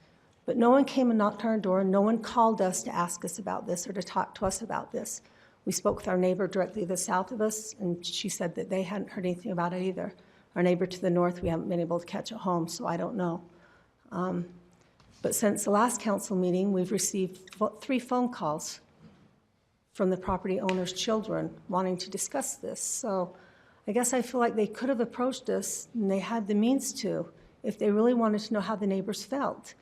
But no one came and knocked on our door, and no one called us to ask us about this or to talk to us about this. We spoke with our neighbor directly to the south of us, and she said that they hadn't heard anything about it either. Our neighbor to the north, we haven't been able to catch at home, so I don't know. But since the last council meeting, we've received 3 phone calls from the property owner's children wanting to discuss this. So I guess I feel like they could have approached us, and they had the means to, if they really wanted to know how the neighbors felt.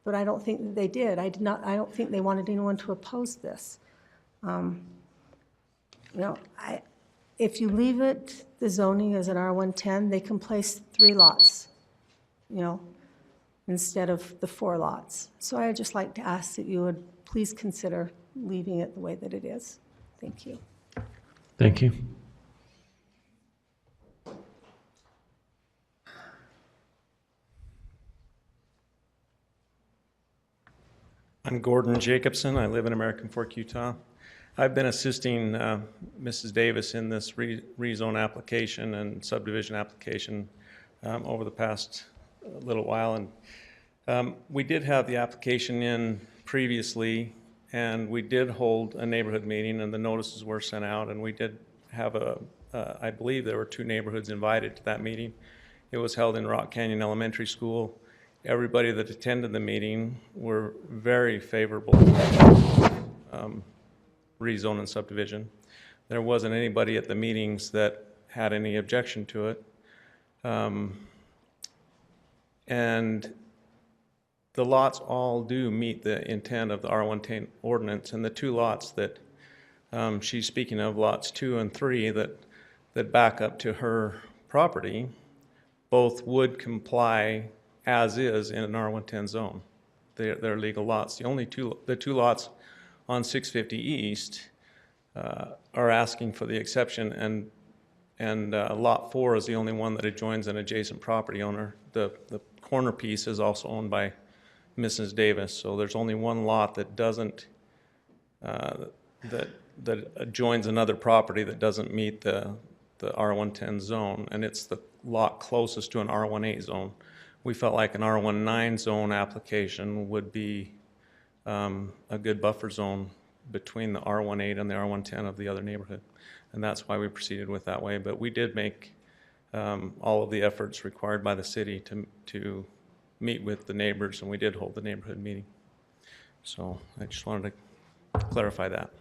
But I don't think that they did. I don't think they wanted anyone to oppose this. If you leave it, the zoning as an R110, they can place 3 lots, instead of the 4 lots. So I'd just like to ask that you would please consider leaving it the way that it is. Thank you. Thank you. I'm Gordon Jacobson. I live in American Fork, Utah. I've been assisting Mrs. Davis in this rezone application and subdivision application over the past little while. And we did have the application in previously, and we did hold a neighborhood meeting, and the notices were sent out, and we did have I believe there were 2 neighborhoods invited to that meeting. It was held in Rock Canyon Elementary School. Everybody that attended the meeting were very favorable rezone and subdivision. There wasn't anybody at the meetings that had any objection to it. And the lots all do meet the intent of the R110 ordinance, and the 2 lots that she's speaking of, lots 2 and 3 that back up to her property, both would comply as is in an R110 zone. They're legal lots. The two lots on 650 East are asking for the exception, and lot 4 is the only one that adjoins an adjacent property owner. The corner piece is also owned by Mrs. Davis, so there's only 1 lot that doesn't that adjoins another property that doesn't meet the R110 zone, and it's the lot closest to an R18 zone. We felt like an R19 zone application would be a good buffer zone between the R18 and the R110 of the other neighborhood, and that's why we proceeded with that way. But we did make all of the efforts required by the city to meet with the neighbors, and we did hold the neighborhood meeting. So I just wanted to clarify that.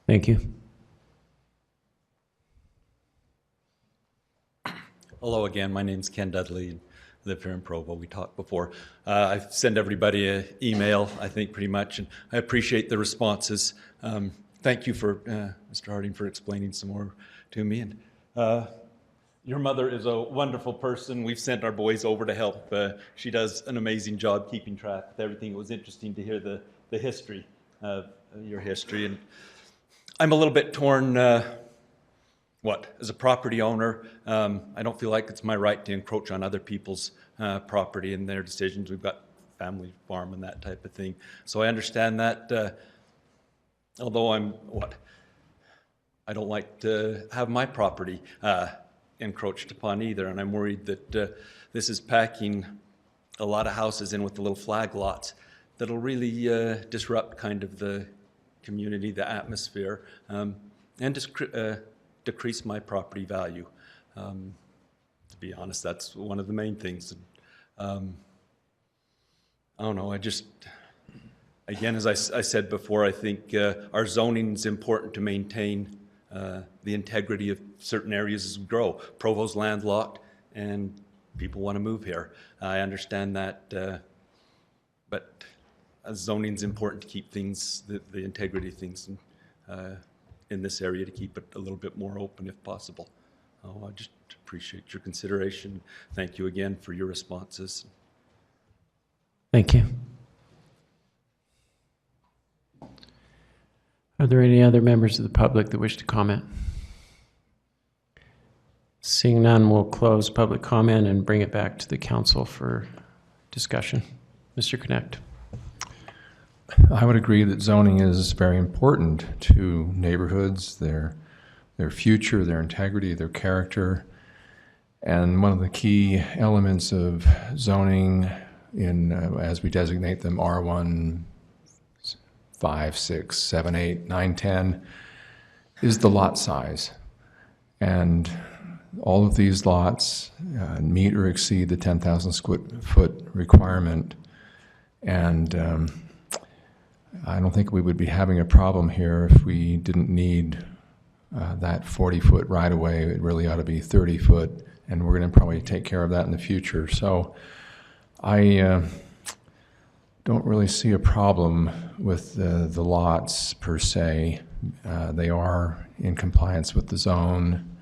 Thank you. Hello again, my name's Ken Dudley. I live here in Provo. We talked before. I send everybody an email, I think, pretty much, and I appreciate the responses. Thank you for Mr. Harding for explaining some more to me. And your mother is a wonderful person. We've sent our boys over to help. She does an amazing job keeping track of everything. It was interesting to hear the history of your history. And I'm a little bit torn, as a property owner, I don't feel like it's my right to encroach on other people's property and their decisions. We've got family farm and that type of thing. So I understand that, although I don't like to have my property encroached upon either, and I'm worried that this is packing a lot of houses in with the little flag lots that'll really disrupt kind of the community, the atmosphere, and decrease my property value. To be honest, that's one of the main things. I don't know, again, as I said before, I think our zoning is important to maintain the integrity of certain areas as we grow. Provo's landlocked and people want to move here. I understand that, but zoning is important to keep things, the integrity of things in this area, to keep it a little bit more open if possible. I just appreciate your consideration. Thank you again for your responses. Thank you. Are there any other members of the public that wish to comment? Seeing none, we'll close public comment and bring it back to the council for discussion. Mr. Connect. I would agree that zoning is very important to neighborhoods, their future, their integrity, their character. And one of the key elements of zoning as we designate them, R1, 5, 6, 7, 8, 9, 10, is the lot size. And all of these lots meet or exceed the 10,000 square foot requirement. And I don't think we would be having a problem here if we didn't need that 40-foot right-of-way. It really ought to be 30-foot, and we're going to probably take care of that in the future. So I don't really see a problem with the lots per se. They are in compliance with the zone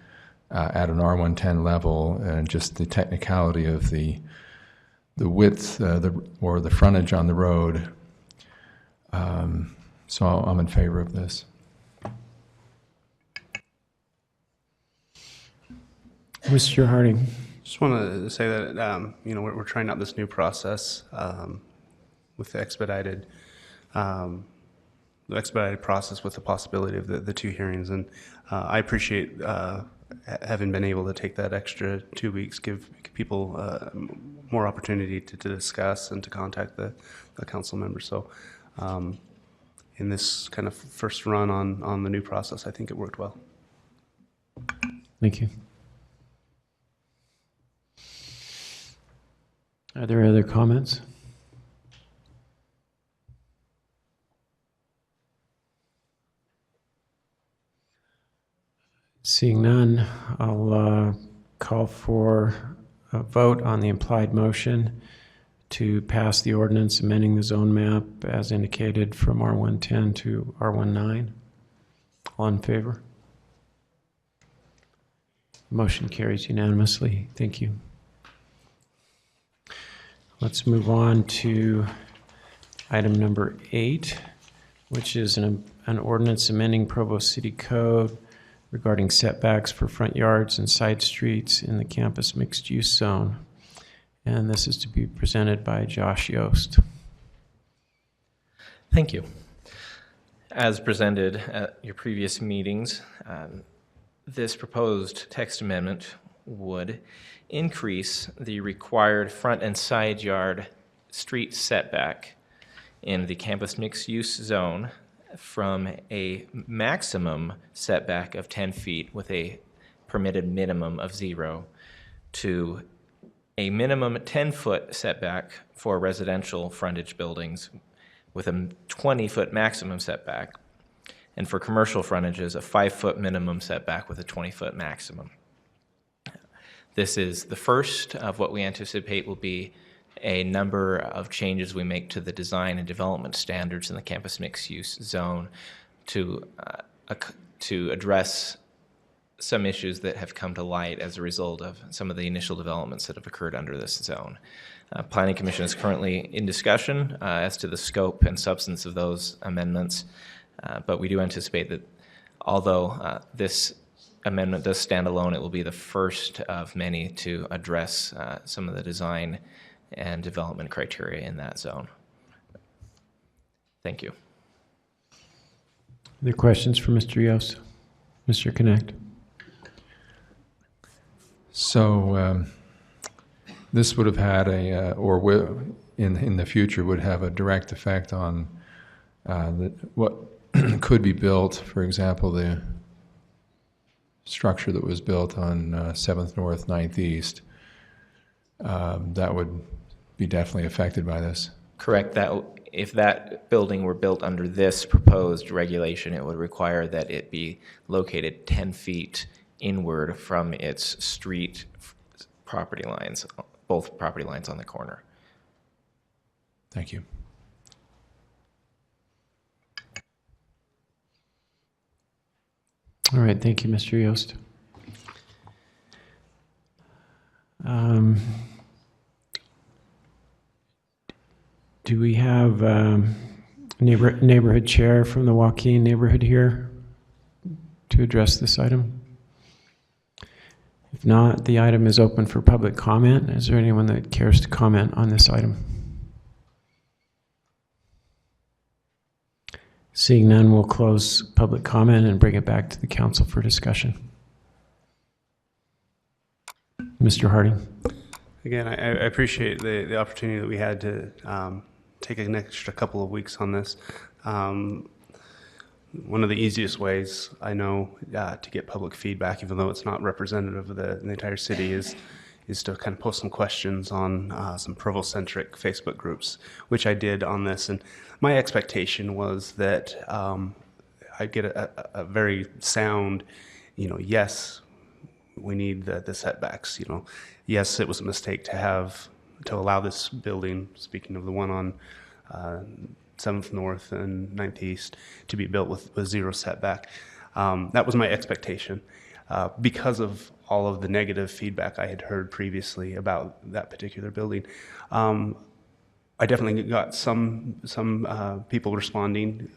at an R110 level, and just the technicality of the width or the frontage on the road. So I'm in favor of this. Mr. Harding. Just want to say that we're trying out this new process with the expedited process with the possibility of the two hearings, and I appreciate having been able to take that extra 2 weeks, give people more opportunity to discuss and to contact the council members. So in this kind of first run on the new process, I think it worked well. Thank you. Are there other comments? Seeing none, I'll call for a vote on the implied motion to pass the ordinance amending the zone map as indicated from R110 to R19. All in favor? Motion carries unanimously. Thank you. Let's move on to item number 8, which is an ordinance amending Provo City Code regarding setbacks for front yards and side streets in the campus mixed-use zone. And this is to be presented by Josh Yost. Thank you. As presented at your previous meetings, this proposed text amendment would increase the required front and side yard street setback in the campus mixed-use zone from a maximum setback of 10 feet with a permitted minimum of 0 to a minimum 10-foot setback for residential frontage buildings with a 20-foot maximum setback, and for commercial frontages, a 5-foot minimum setback with a 20-foot maximum. This is the first of what we anticipate will be a number of changes we make to the design and development standards in the campus mixed-use zone to address some issues that have come to light as a result of some of the initial developments that have occurred under this zone. Planning Commission is currently in discussion as to the scope and substance of those amendments, but we do anticipate that although this amendment does stand alone, it will be the first of many to address some of the design and development criteria in that zone. Thank you. Other questions for Mr. Yost? Mr. Connect? So this would have had in the future would have a direct effect on what could be built. For example, the structure that was built on 7th North, 9th East, that would be definitely affected by this. Correct. That if that building were built under this proposed regulation, it would require that it be located 10 feet inward from its street property lines, both property lines on the corner. Thank you. All right, thank you, Mr. Yost. Do we have neighborhood chair from the Joaquin neighborhood here to address this item? If not, the item is open for public comment. Is there anyone that cares to comment on this item? Seeing none, we'll close public comment and bring it back to the council for discussion. Mr. Harding. Again, I appreciate the opportunity that we had to take an extra couple of weeks on this. One of the easiest ways I know to get public feedback, even though it's not representative of the entire city, is to kind of post some questions on some Provo-centric Facebook groups, which I did on this. And my expectation was that I'd get a very sound, yes, we need the setbacks. Yes, it was a mistake to allow this building, speaking of the one on 7th North and 9th East, to be built with zero setback. That was my expectation. Because of all of the negative feedback I had heard previously about that particular building, I definitely got some people responding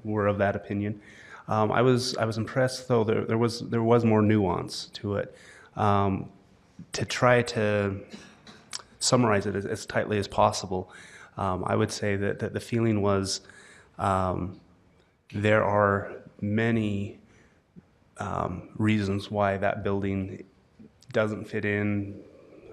were of that opinion. I was impressed, though. There was more nuance to it. To try to summarize it as tightly as possible, I would say that the feeling was there are many reasons why that building doesn't fit in,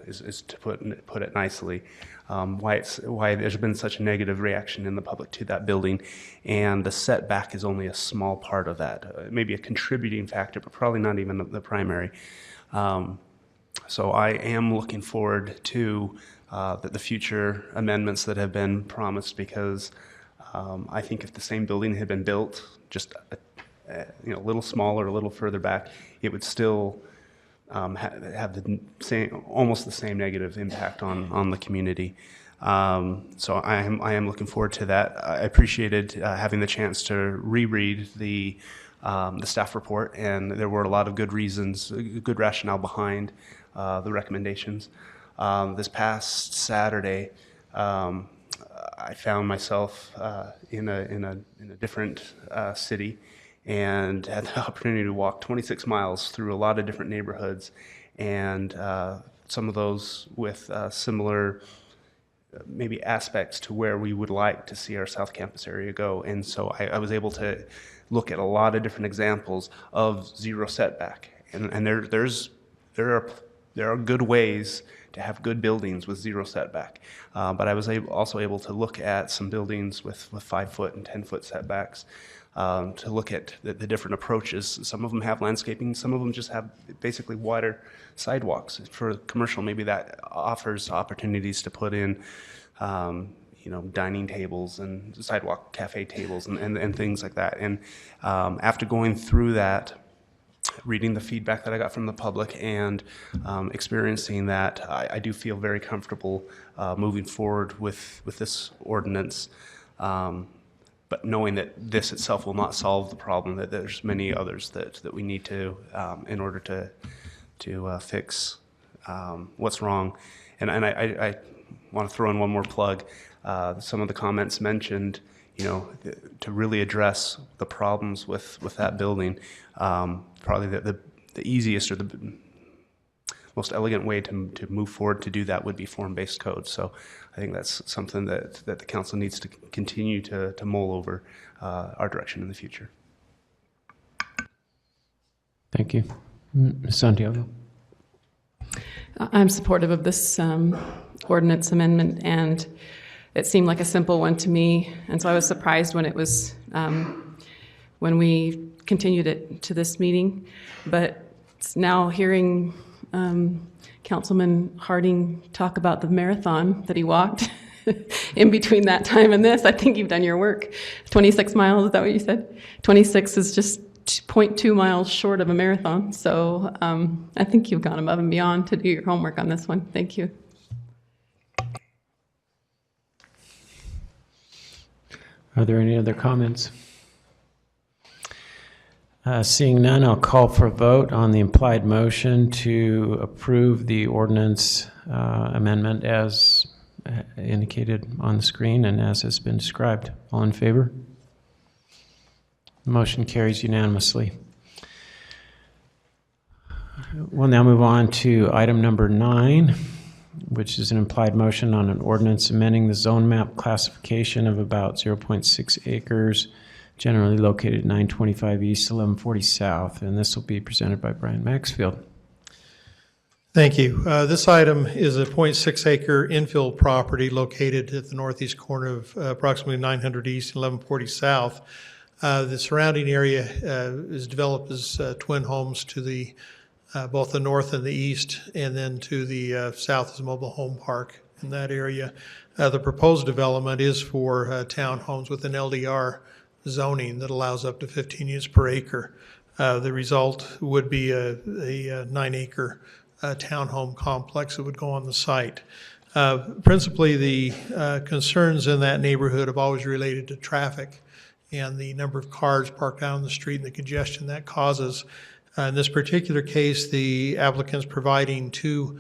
is to put it nicely. Why there's been such a negative reaction in the public to that building, and the setback is only a small part of that. Maybe a contributing factor, but probably not even the primary. So I am looking forward to the future amendments that have been promised, because I think if the same building had been built just a little smaller, a little further back, it would still have the same, almost the same negative impact on the community. So I am looking forward to that. I appreciated having the chance to reread the staff report, and there were a lot of good reasons, good rationale behind the recommendations. This past Saturday, I found myself in a different city, and had the opportunity to walk 26 miles through a lot of different neighborhoods, and some of those with similar maybe aspects to where we would like to see our South Campus area go. And so I was able to look at a lot of different examples of zero setback, and there are good ways to have good buildings with zero setback. But I was also able to look at some buildings with 5-foot and 10-foot setbacks, to look at the different approaches. Some of them have landscaping, some of them just have basically wider sidewalks. For commercial, maybe that offers opportunities to put in dining tables and sidewalk cafe tables and things like that. And after going through that, reading the feedback that I got from the public, and experiencing that, I do feel very comfortable moving forward with this ordinance. but knowing that this itself will not solve the problem, that there's many others that we need to, in order to fix what's wrong. And I want to throw in one more plug. Some of the comments mentioned, to really address the problems with that building, probably the easiest or the most elegant way to move forward to do that would be form-based code. So I think that's something that the council needs to continue to mull over our direction in the future. Thank you. Ms. Santiago. I'm supportive of this ordinance amendment, and it seemed like a simple one to me. And so I was surprised when it was, when we continued it to this meeting. But now hearing Councilman Harding talk about the marathon that he walked in between that time and this, I think you've done your work. 26 miles, is that what you said? 26 is just 0.2 miles short of a marathon. So I think you've gone above and beyond to do your homework on this one. Thank you. Are there any other comments? Seeing none, I'll call for a vote on the implied motion to approve the ordinance amendment as indicated on the screen and as has been described. All in favor? The motion carries unanimously. We'll now move on to item number 9, which is an implied motion on an ordinance amending the zone map classification of about 0.6 acres, generally located at 925 East, 1140 South. And this will be presented by Brian Maxfield. Thank you. This item is a 0.6 acre infill property located at the northeast corner of approximately 900 East, 1140 South. The surrounding area is developed as twin homes to the both the north and the east, and then to the south is a mobile home park in that area. The proposed development is for townhomes with an LDR zoning that allows up to 15 units per acre. The result would be a 9-acre townhome complex that would go on the site. Principally, the concerns in that neighborhood have always related to traffic and the number of cars parked down the street and the congestion that causes. In this particular case, the applicant's providing 2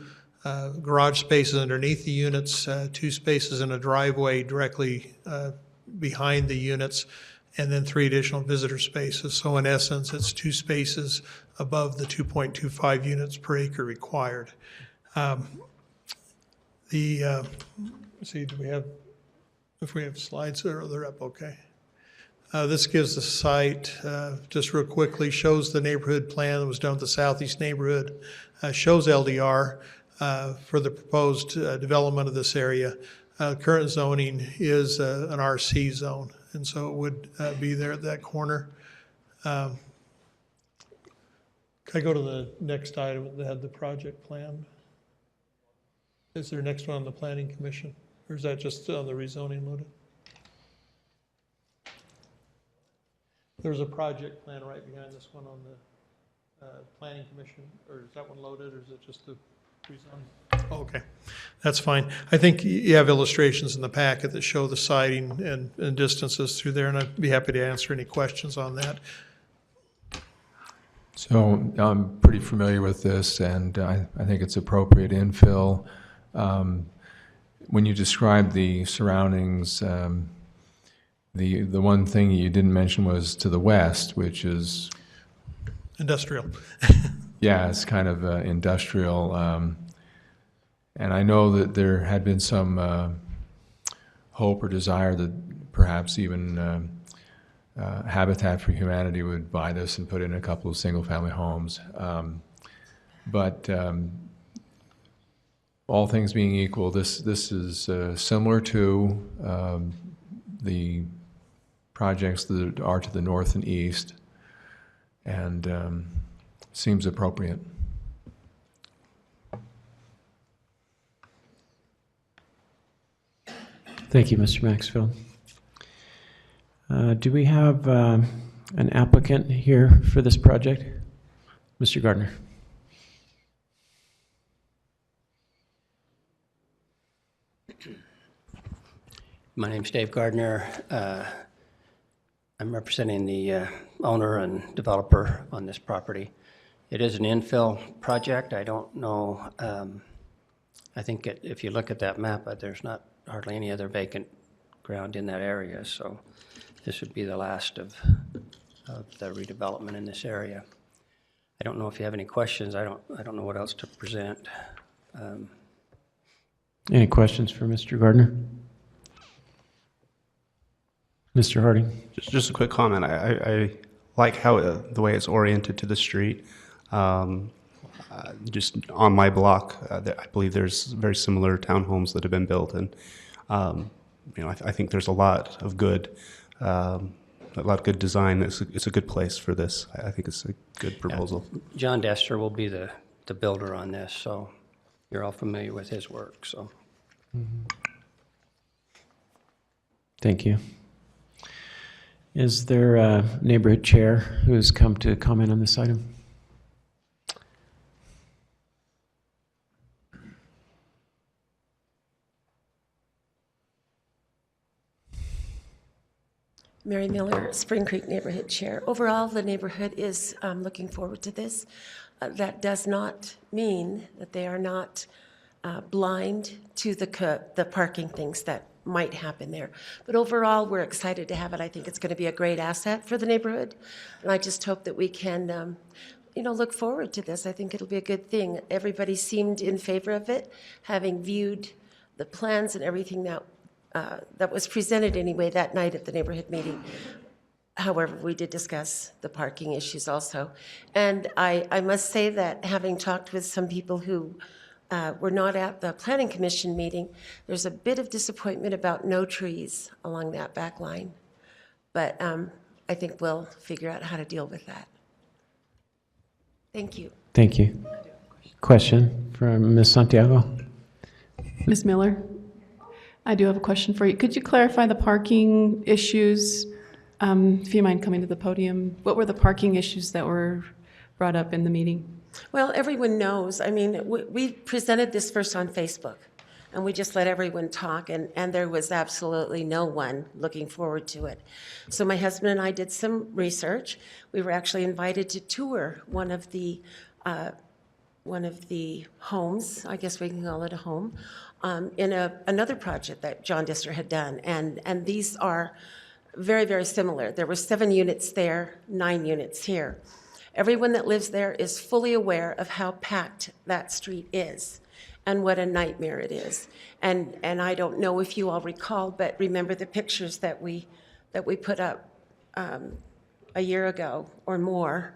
garage spaces underneath the units, 2 spaces in a driveway directly behind the units, and then 3 additional visitor spaces. So in essence, it's 2 spaces above the 2.25 units per acre required. Let's see, if we have slides there, they're up okay. This gives the site, just real quickly, shows the neighborhood plan that was done with the southeast neighborhood, shows LDR for the proposed development of this area. Current zoning is an RC zone, and so it would be there at that corner. Can I go to the next item that had the project plan? Is there a next one on the Planning Commission, or is that just on the rezoning loaded? There's a project plan right behind this one on the Planning Commission, or is that one loaded, or is it just the rezone? Oh, okay, that's fine. I think you have illustrations in the packet that show the siding and distances through there, and I'd be happy to answer any questions on that. So I'm pretty familiar with this, and I think it's appropriate infill. When you describe the surroundings, the one thing you didn't mention was to the west, which is industrial. Yeah, it's kind of industrial, and I know that there had been some hope or desire that perhaps even Habitat for Humanity would buy this and put in a couple of single-family homes. But all things being equal, this is similar to the projects that are to the north and east, and seems appropriate. Thank you, Mr. Maxfield. Do we have an applicant here for this project? Mr. Gardner. My name's Dave Gardner. I'm representing the owner and developer on this property. It is an infill project. I don't know, I think if you look at that map, there's not hardly any other vacant ground in that area, so this would be the last of the redevelopment in this area. I don't know if you have any questions. I don't know what else to present. Any questions for Mr. Gardner? Mr. Harding? Just a quick comment. I like how the way it's oriented to the street. Just on my block, I believe there's very similar townhomes that have been built, and I think there's a lot of good design. It's a good place for this. I think it's a good proposal. Yeah. John Dester will be the builder on this, so you're all familiar with his work. So, Thank you. Is there a neighborhood chair who's come to comment on this item? Mary Miller, Spring Creek Neighborhood Chair. Overall, the neighborhood is looking forward to this. That does not mean that they are not blind to the parking things that might happen there. But overall, we're excited to have it. I think it's going to be a great asset for the neighborhood. And I just hope that we can, look forward to this. I think it'll be a good thing. Everybody seemed in favor of it, having viewed the plans and everything that was presented anyway that night at the neighborhood meeting. However, we did discuss the parking issues also. And I must say that having talked with some people who were not at the Planning Commission meeting, there's a bit of disappointment about no trees along that back line. But I think we'll figure out how to deal with that. Thank you. Thank you. Question from Ms. Santiago. Ms. Miller, I do have a question for you. Could you clarify the parking issues? If you mind coming to the podium, what were the parking issues that were brought up in the meeting? Well, everyone knows. I mean, we presented this first on Facebook, and we just let everyone talk, and there was absolutely no one looking forward to it. So my husband and I did some research. We were actually invited to tour one of the homes, I guess we can call it a home, in another project that John Dister had done, and these are very, very similar. There were 7 units there, 9 units here. Everyone that lives there is fully aware of how packed that street is and what a nightmare it is. And I don't know if you all recall, but remember the pictures that we put up a year ago or more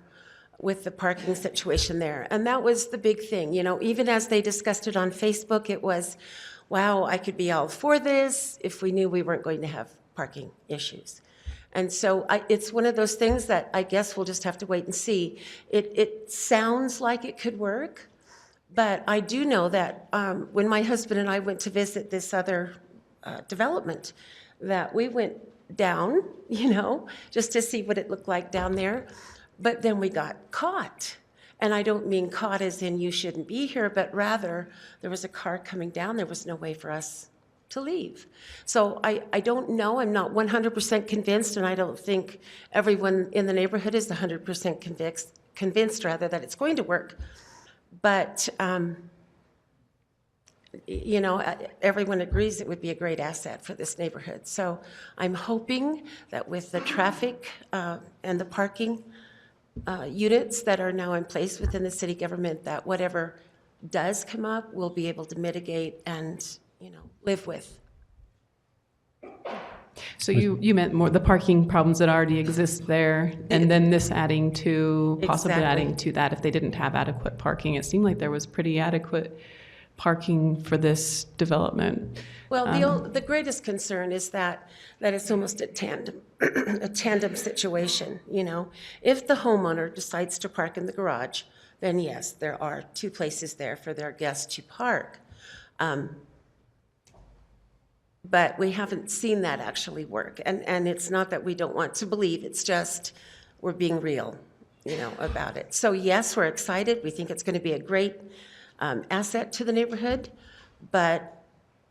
with the parking situation there. And that was the big thing. Even as they discussed it on Facebook, it was, wow, I could be all for this if we knew we weren't going to have parking issues. And so it's one of those things that I guess we'll just have to wait and see. It sounds like it could work, but I do know that when my husband and I went to visit this other development, that we went down, just to see what it looked like down there, but then we got caught. And I don't mean caught as in you shouldn't be here, but rather there was a car coming down. There was no way for us to leave. So I don't know. I'm not 100% convinced, and I don't think everyone in the neighborhood is 100% convinced rather that it's going to work. But, everyone agrees it would be a great asset for this neighborhood. So I'm hoping that with the traffic and the parking units that are now in place within the city government, that whatever does come up, we'll be able to mitigate and live with. So you meant more the parking problems that already exist there, and then this adding to, possibly adding to that if they didn't have adequate parking. It seemed like there was pretty adequate parking for this development. Well, the greatest concern is that it's almost a tandem situation, If the homeowner decides to park in the garage, then yes, there are 2 places there for their guests to park. But we haven't seen that actually work. And it's not that we don't want to believe, it's just we're being real, about it. So yes, we're excited. We think it's going to be a great asset to the neighborhood, but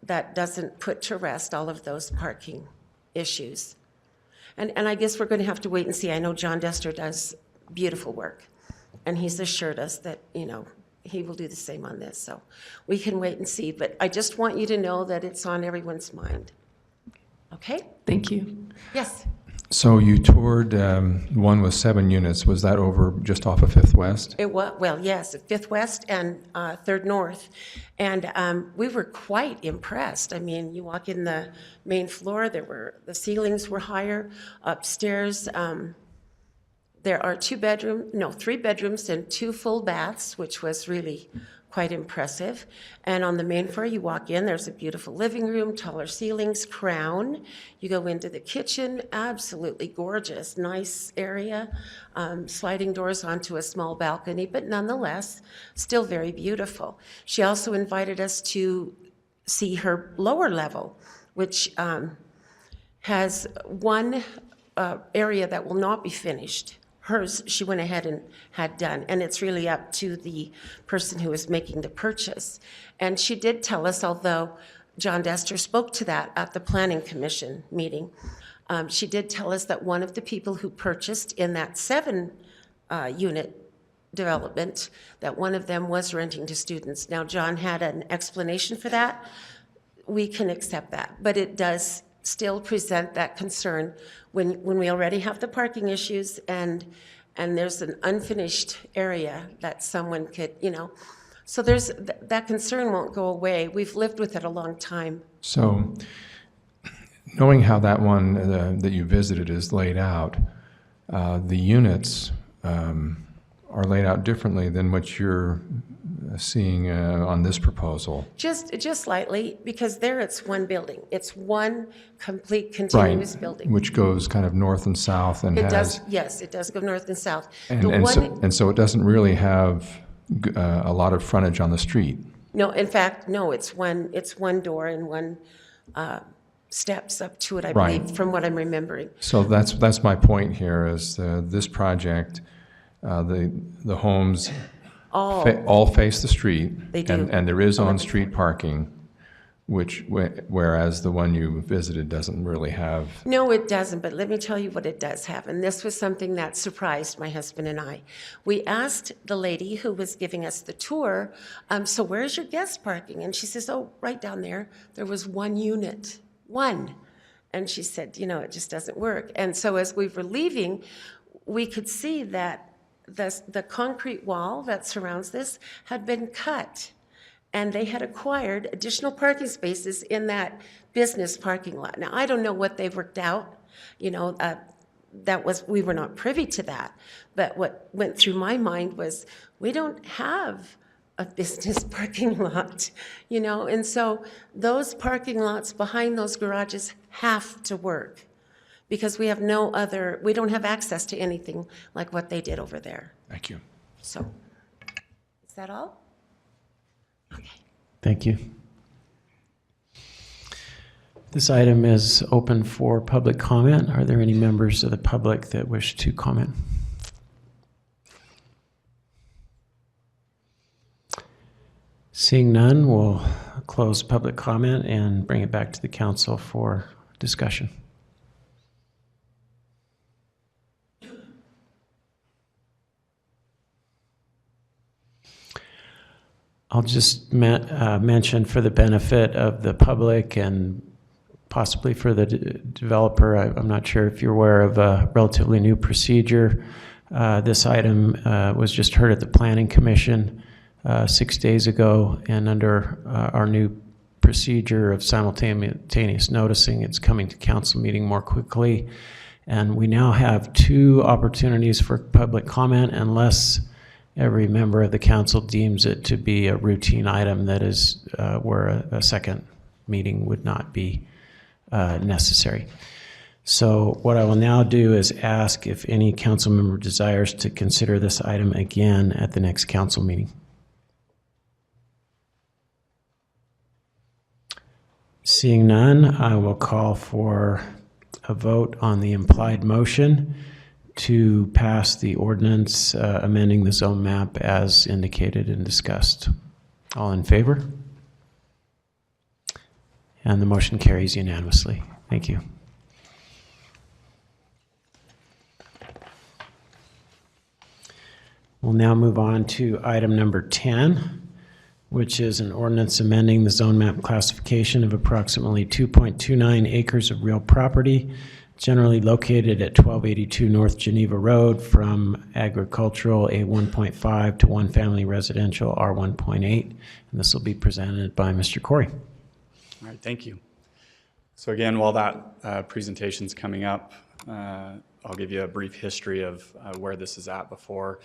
that doesn't put to rest all of those parking issues. And I guess we're going to have to wait and see. I know John Dester does beautiful work, and he's assured us that, you know, he will do the same on this. So we can wait and see. But I just want you to know that it's on everyone's mind. Okay? Thank you. Yes. So you toured one with 7 units. Was that over just off of 5th West? It was, well, yes, 5th West and 3rd North. And we were quite impressed. I mean, you walk in the main floor, the ceilings were higher. Upstairs, there are 3 bedrooms and 2 full baths, which was really quite impressive. And on the main floor, you walk in, there's a beautiful living room, taller ceilings, crown. You go into the kitchen, absolutely gorgeous, nice area, sliding doors onto a small balcony, but nonetheless, still very beautiful. She also invited us to see her lower level, which has one area that will not be finished. Hers, she went ahead and had done, and it's really up to the person who is making the purchase. And she did tell us, although John Dester spoke to that at the Planning Commission meeting, she did tell us that one of the people who purchased in that 7-unit development, that one of them was renting to students. Now, John had an explanation for that. We can accept that, but it does still present that concern when we already have the parking issues and there's an unfinished area that someone could, you know, so there's that concern won't go away. We've lived with it a long time. So knowing how that one that you visited is laid out, the units are laid out differently than what you're seeing on this proposal. Just slightly, because there it's one building. It's one complete continuous building. Which goes kind of north and south and It has... does, yes, it does go north and south. And so it doesn't really have a lot of frontage on the street. No, in fact, no, it's one door and one steps up to it, I believe, from what I'm remembering. So that's my point here is this project, the homes all face the street. They do. And there is on-street parking, whereas the one you visited doesn't really have. No, it doesn't, but let me tell you what it does have. And this was something that surprised my husband and I. We asked the lady who was giving us the tour, so where's your guest parking? And she says, oh, right down there. There was 1 unit, 1. And she said, you know, it just doesn't work. And so as we were leaving, we could see that the concrete wall that surrounds this had been cut, and they had acquired additional parking spaces in that business parking lot. Now, I don't know what they've worked out, you know, we were not privy to that, but what went through my mind was, we don't have a business parking lot, you know, and so those parking lots behind those garages have to work, because we have we don't have access to anything like what they did over there. Thank you. So, is that all? Okay. Thank you. This item is open for public comment. Are there any members of the public that wish to comment? Seeing none, we'll close public comment and bring it back to the council for discussion. I'll just mention for the benefit of the public and possibly for the developer, I'm not sure if you're aware of a relatively new procedure. This item was just heard at the Planning Commission 6 days ago, and under our new procedure of simultaneous noticing, it's coming to council meeting more quickly. And we now have 2 opportunities for public comment, unless every member of the council deems it to be a routine item that is where a second meeting would not be necessary. So what I will now do is ask if any council member desires to consider this item again at the next council meeting. Seeing none, I will call for a vote on the implied motion to pass the ordinance amending the zone map as indicated and discussed. All in favor? And the motion carries unanimously. Thank you. We'll now move on to item number 10, which is an ordinance amending the zone map classification of approximately 2.29 acres of real property generally located at 1282 North Geneva Road from agricultural A1.5 to one-family residential R1.8. And this will be presented by Mr. Corey. All right, thank you. So again, while that presentation's coming up, I'll give you a brief history of where this is at before.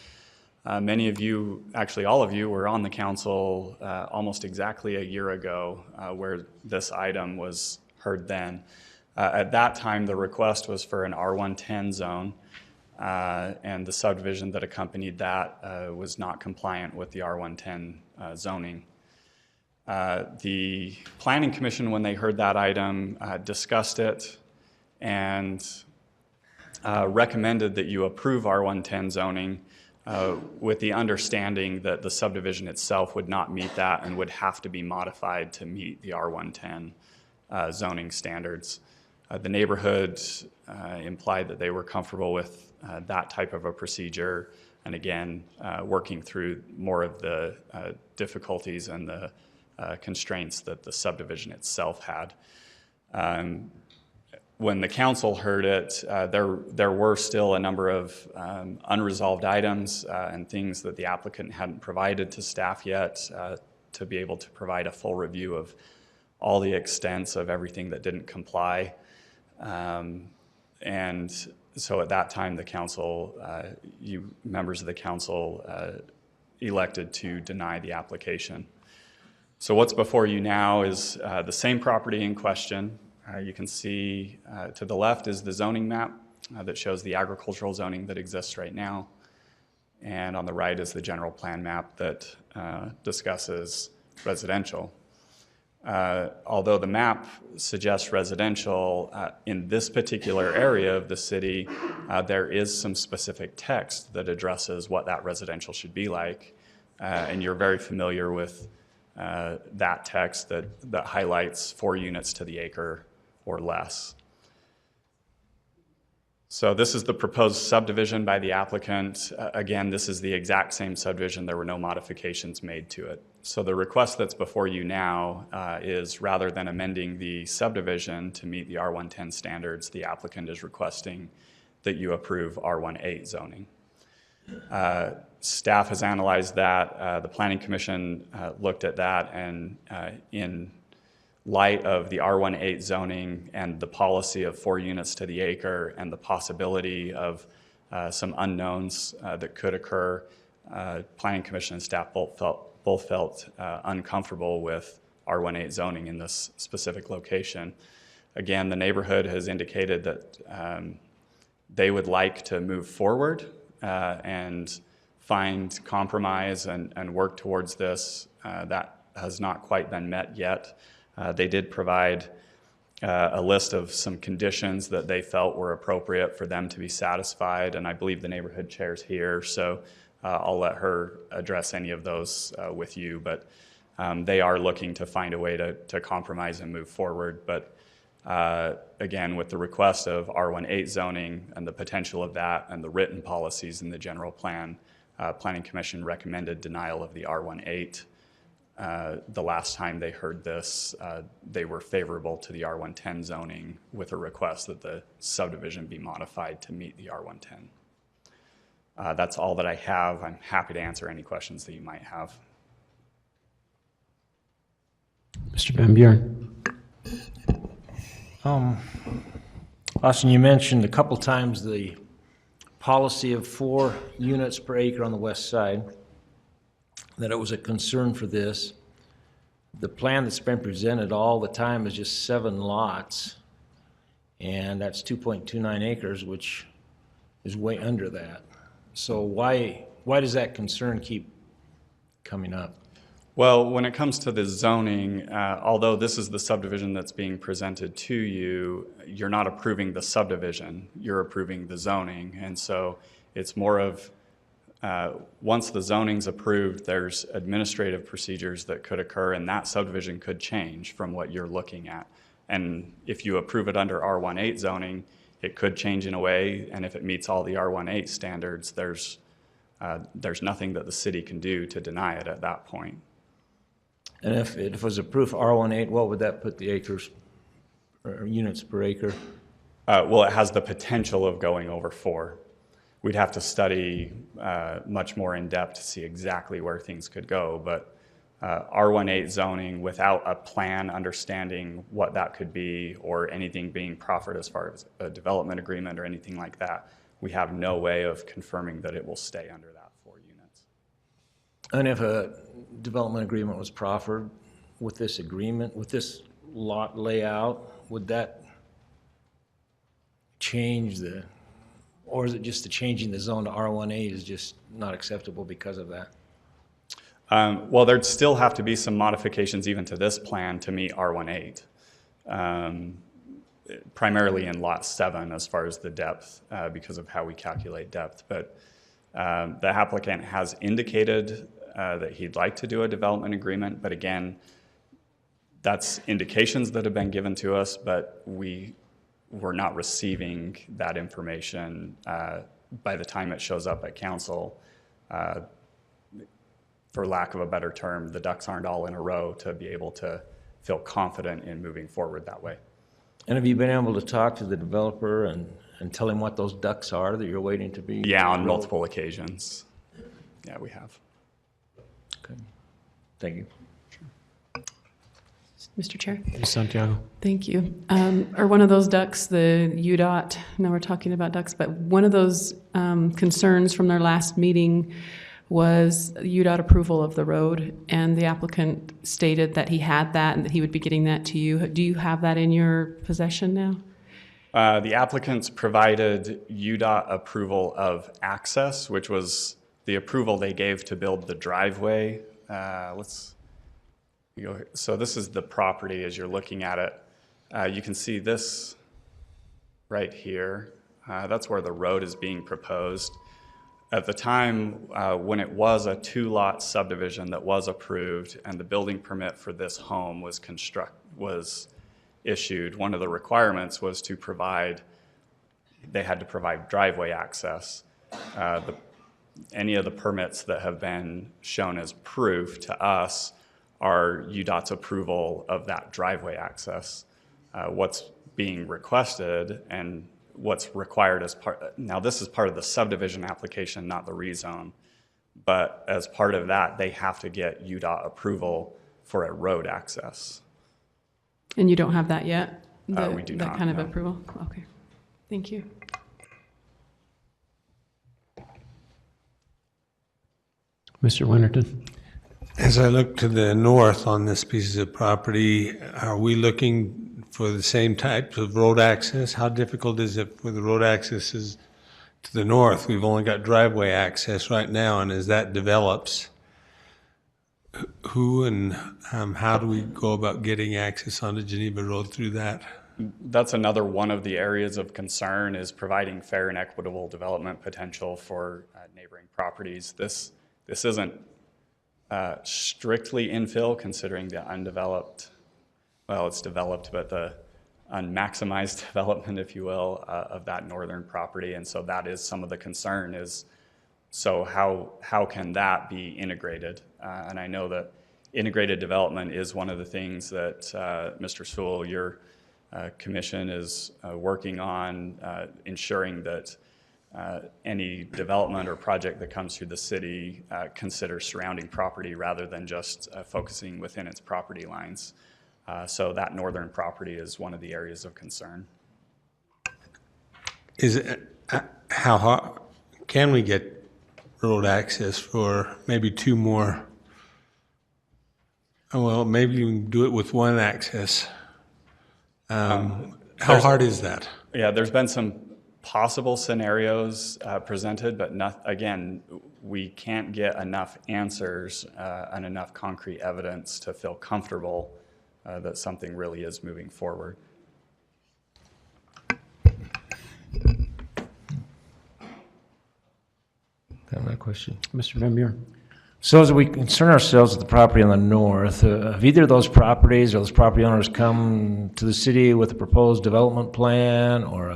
Many of you, actually all of you, were on the council almost exactly a year ago where this item was heard then. At that time, the request was for an R110 zone, and the subdivision that accompanied that was not compliant with the R110 zoning. The Planning Commission, when they heard that item, discussed it and recommended that you approve R110 zoning with the understanding that the subdivision itself would not meet that and would have to be modified to meet the R110 zoning standards. The neighborhood implied that they were comfortable with that type of a procedure, and again, working through more of the difficulties and the constraints that the subdivision itself had. When the council heard it, there were still a number of unresolved items and things that the applicant hadn't provided to staff yet to be able to provide a full review of all the extents of everything that didn't comply. And so at that time, the council, you members of the council elected to deny the application. So what's before you now is the same property in question. You can see to the left is the zoning map that shows the agricultural zoning that exists right now. And on the right is the general plan map that discusses residential. Although the map suggests residential, in this particular area of the city, there is some specific text that addresses what that residential should be like. And you're very familiar with that text that highlights 4 units to the acre or less. So this is the proposed subdivision by the applicant. Again, this is the exact same subdivision. There were no modifications made to it. So the request that's before you now is, rather than amending the subdivision to meet the R110 standards, the applicant is requesting that you approve R18 zoning. Staff has analyzed that. The Planning Commission looked at that, and in light of the R18 zoning and the policy of 4 units to the acre and the possibility of some unknowns that could occur, Planning Commission and staff both felt uncomfortable with R18 zoning in this specific location. Again, the neighborhood has indicated that they would like to move forward and find compromise and work towards this. That has not quite been met yet. They did provide a list of some conditions that they felt were appropriate for them to be satisfied, and I believe the neighborhood chair's here, so I'll let her address any of those with you, but they are looking to find a way to compromise and move forward. But again, with the request of R18 zoning and the potential of that and the written policies in the general plan, Planning Commission recommended denial of the R18. The last time they heard this, they were favorable to the R110 zoning with a request that the subdivision be modified to meet the R110. That's all that I have. I'm happy to answer any questions that you might have. Mr. Van Buren. Austin, you mentioned a couple times the policy of 4 units per acre on the west side, that it was a concern for this. The plan that's been presented all the time is just 7 lots, and that's 2.29 acres, which is way under that. So why does that concern keep coming up? Well, when it comes to the zoning, although this is the subdivision that's being presented to you, you're not approving the subdivision, you're approving the zoning. And so it's more of, once the zoning's approved, there's administrative procedures that could occur, and that subdivision could change from what you're looking at. And if you approve it under R18 zoning, it could change in a way, and if it meets all the R18 standards, there's there's nothing that the city can do to deny it at that point. And if it was approved for R18, what would that put the acres, or units per acre? Well, it has the potential of going over 4. We'd have to study much more in depth to see exactly where things could go, but R18 zoning without a plan understanding what that could be or anything being proffered as far as a development agreement or anything like that, we have no way of confirming that it will stay under that 4 units. And if a development agreement was proffered with this agreement, with this lot layout, would that change the, or is it just the changing the zone to R18 is just not acceptable because of that? Well, there'd still have to be some modifications even to this plan to meet R18, primarily in lot 7 as far as the depth, because of how we calculate depth. But the applicant has indicated that he'd like to do a development agreement, but again, that's indications that have been given to us, but we're not receiving that information by the time it shows up at council. For lack of a better term, the ducks aren't all in a row to be able to feel confident in moving forward that way. And have you been able to talk to the developer and tell him what those ducks are that you're waiting to be? Yeah, on multiple occasions. Yeah, we have. Okay. Thank you. Mr. Chair? Santiago. Thank you. Are one of those ducks the UDOT, now we're talking about ducks, but one of those concerns from their last meeting was UDOT approval of the road, and the applicant stated that he had that and that he would be getting that to you. Do you have that in your possession now? The applicants provided UDOT approval of access, which was the approval they gave to build the driveway. So this is the property as you're looking at it. You can see this right here. That's where the road is being proposed. At the time when it was a 2-lot subdivision that was approved and the building permit for this home was issued, one of the requirements was to they had to provide driveway access. Any of the permits that have been shown as proof to us are UDOT's approval of that driveway access. What's being requested and what's required as part, now this is part of the subdivision application, not the rezone, but as part of that, they have to get UDOT approval for a road access. And you don't have that yet? We do not, that kind of no. approval? Okay. Thank you. Mr. Winterton. As I look to the north on this piece of property, are we looking for the same types of road access? How difficult is it for the road accesses to the north? We've only got driveway access right now, and as that develops, who and how do we go about getting access onto Geneva Road through that? That's another one of the areas of concern, is providing fair and equitable development potential for neighboring properties. This isn't strictly infill, considering the undeveloped, well, it's developed, but the unmaximized development, if you will, of that northern property. And so that is some of the concern, is so how can that be integrated? And I know that integrated development is one of the things that Mr. Sewell, your commission is working on, ensuring that any development or project that comes through the city considers surrounding property rather than just focusing within its property lines. So that northern property is one of the areas of concern. Is it, how hard can we get road access for maybe 2 more? Well, maybe you can do it with 1 access. How hard is that? Yeah, there's been some possible scenarios presented, but again, we can't get enough answers and enough concrete evidence to feel comfortable that something really is moving forward. Got my question. Mr. Van Buren. So as we concern ourselves with the property on the north, have either of those properties or those property owners come to the city with a proposed development plan or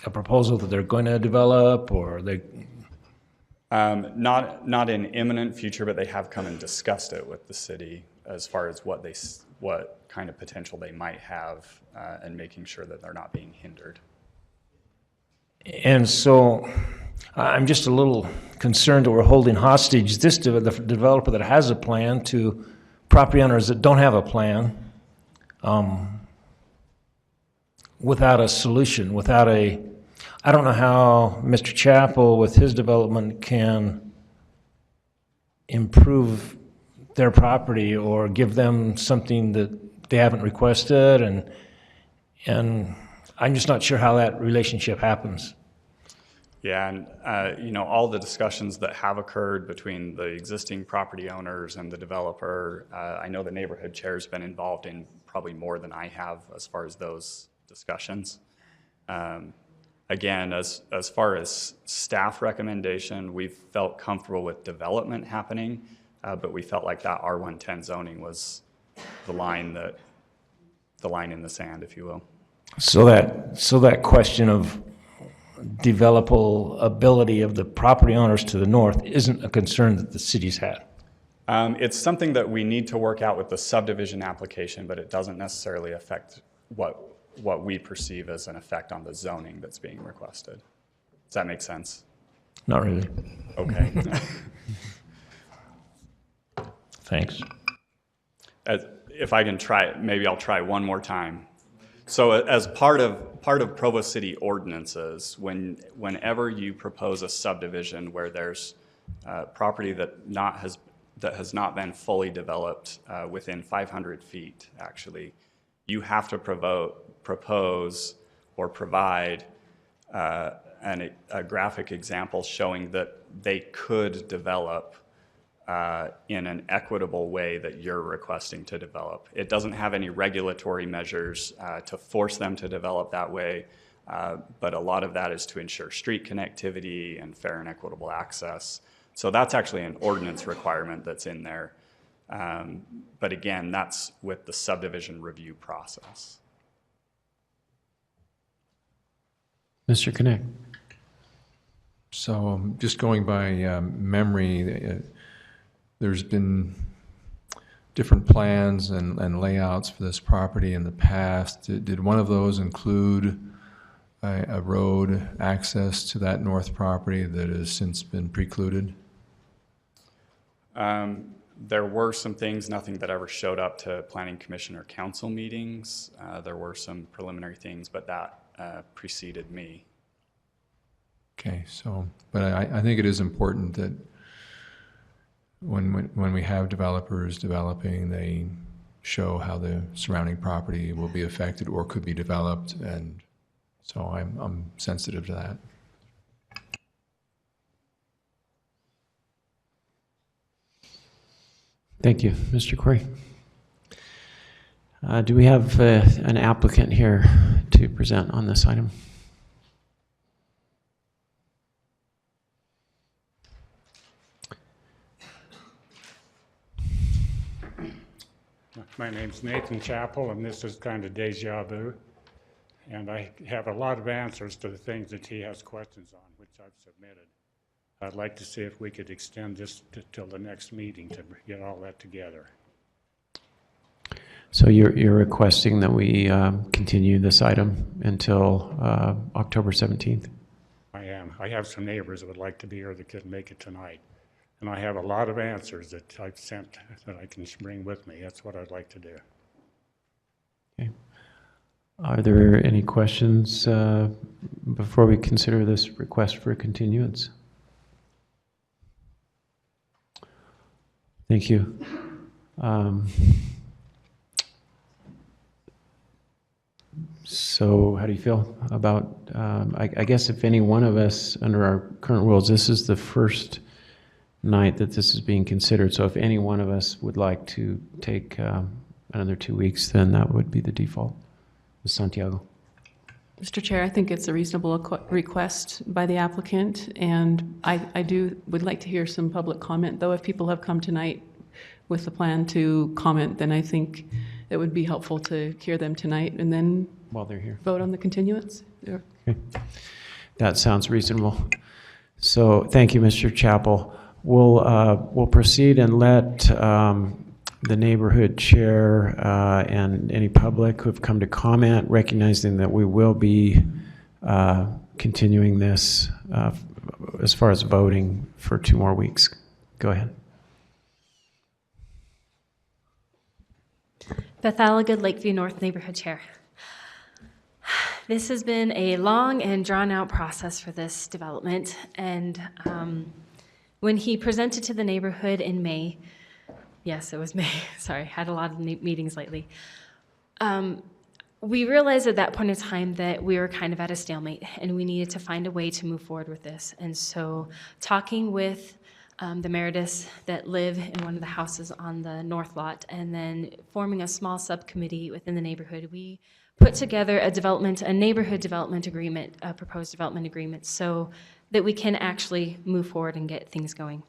a proposal that they're going to develop, or they? Not in imminent future, but they have come and discussed it with the city as far as what kind of potential they might have, and making sure that they're not being hindered. And so I'm just a little concerned that we're holding hostage the developer that has a plan to property owners that don't have a plan, without a solution, I don't know how Mr. Chappell with his development can improve their property or give them something that they haven't requested, and I'm just not sure how that relationship happens. Yeah, and all the discussions that have occurred between the existing property owners and the developer, I know the neighborhood chair's been involved in probably more than I have as far as those discussions. Again, as far as staff recommendation, we've felt comfortable with development happening, but we felt like that R110 zoning was the line in the sand, if you will. So that question of developability of the property owners to the north isn't a concern that the city's had? It's something that we need to work out with the subdivision application, but it doesn't necessarily affect what we perceive as an effect on the zoning that's being requested. Does that make sense? Not really. Okay. Thanks. If I can try, maybe I'll try one more time. So as part of Provo City ordinances, whenever you propose a subdivision where there's property that has not been fully developed within 500 feet, actually, you have to propose or provide a graphic example showing that they could develop in an equitable way that you're requesting to develop. It doesn't have any regulatory measures to force them to develop that way, but a lot of that is to ensure street connectivity and fair and equitable access. So that's actually an ordinance requirement that's in there. But again, that's with the subdivision review process. Mr. Connect. So just going by memory, there's been different plans and layouts for this property in the past. Did one of those include a road access to that north property that has since been precluded? There were some things, nothing that ever showed up to Planning Commission or Council meetings. There were some preliminary things, but that preceded me. Okay, so, but I think it is important that when we have developers developing, they show how the surrounding property will be affected or could be developed, and so I'm sensitive to that. Thank you. Mr. Corey. Do we have an applicant here to present on this item? My name's Nathan Chappell, and this is kind of deja vu. And I have a lot of answers to the things that he has questions on, which I've submitted. I'd like to see if we could extend this till the next meeting to get all that together. So you're requesting that we continue this item until October 17th? I am. I have some neighbors that would like to be here that couldn't make it tonight. And I have a lot of answers that I've sent that I can bring with me. That's what I'd like to do. Okay. Are there any questions before we consider this request for a continuance? Thank you. So how do you feel about, I guess if any one of us, under our current rules, this is the first night that this is being considered. So if any one of us would like to take another 2 weeks, then that would be the default. Ms. Santiago. Mr. Chair, I think it's a reasonable request by the applicant, and I would like to hear some public comment, though if people have come tonight with a plan to comment, then I think it would be helpful to hear them tonight and then while they're here vote on the continuance. That sounds reasonable. So thank you, Mr. Chappell. We'll proceed and let the neighborhood chair and any public who have come to comment, recognizing that we will be continuing this as far as voting for 2 more weeks. Go ahead. Beth Alligood, Lakeview North Neighborhood Chair. This has been a long and drawn-out process for this development, and when he presented to the neighborhood in May, yes, it was May, sorry, had a lot of meetings lately, we realized at that point in time that we were kind of at a stalemate, and we needed to find a way to move forward with this. And so talking with the Merediths that live in one of the houses on the north lot, and then forming a small subcommittee within the neighborhood, we put together a neighborhood development agreement, a proposed development agreement, so that we can actually move forward and get things going.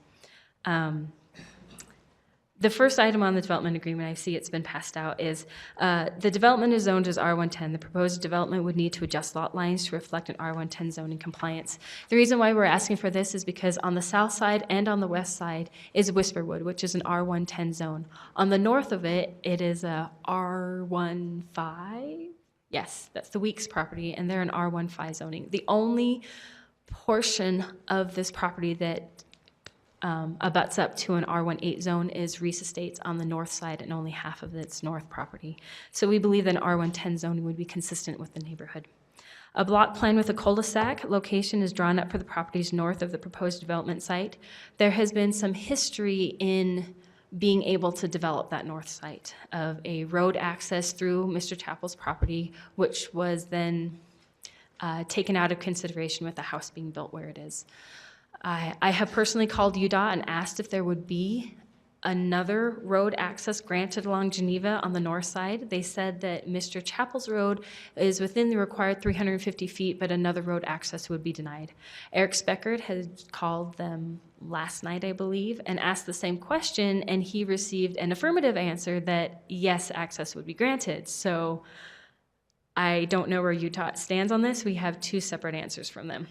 The first item on the development agreement, I see it's been passed out, is the development is zoned as R110. The proposed development would need to adjust lot lines to reflect an R110 zoning compliance. The reason why we're asking for this is because on the south side and on the west side is Whisperwood, which is an R110 zone. On the north of it, it is a R15. Yes, that's the Weeks property, and they're an R15 zoning. The only portion of this property that abuts up to an R18 zone is Reese Estates on the north side, and only half of its north property. So we believe that an R110 zoning would be consistent with the neighborhood. A block plan with a cul-de-sac location is drawn up for the properties north of the proposed development site. There has been some history in being able to develop that north site of a road access through Mr. Chappell's property, which was then taken out of consideration with the house being built where it is. I have personally called UDOT and asked if there would be another road access granted along Geneva on the north side. They said that Mr. Chappell's road is within the required 350 feet, but another road access would be denied. Eric Speckert had called them last night, I believe, and asked the same question, and he received an affirmative answer that yes, access would be granted. So I don't know where UDOT stands on this. We have 2 separate answers from them.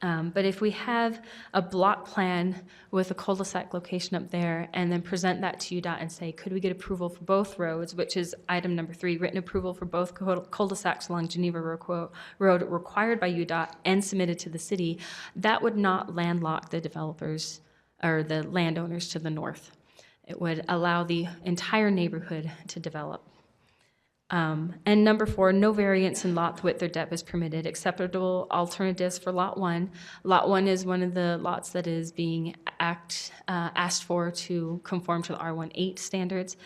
But if we have a block plan with a cul-de-sac location up there and then present that to UDOT and say, could we get approval for both roads, which is item number 3, written approval for both cul-de-sacs along Geneva Road required by UDOT and submitted to the city, that would not landlock the developers or the landowners to the north. It would allow the entire neighborhood to develop. And number 4, no variance in lot width or depth is permitted. Acceptable alternatives for lot 1. Lot 1 is one of the lots that is being asked for to conform to the R18 standards.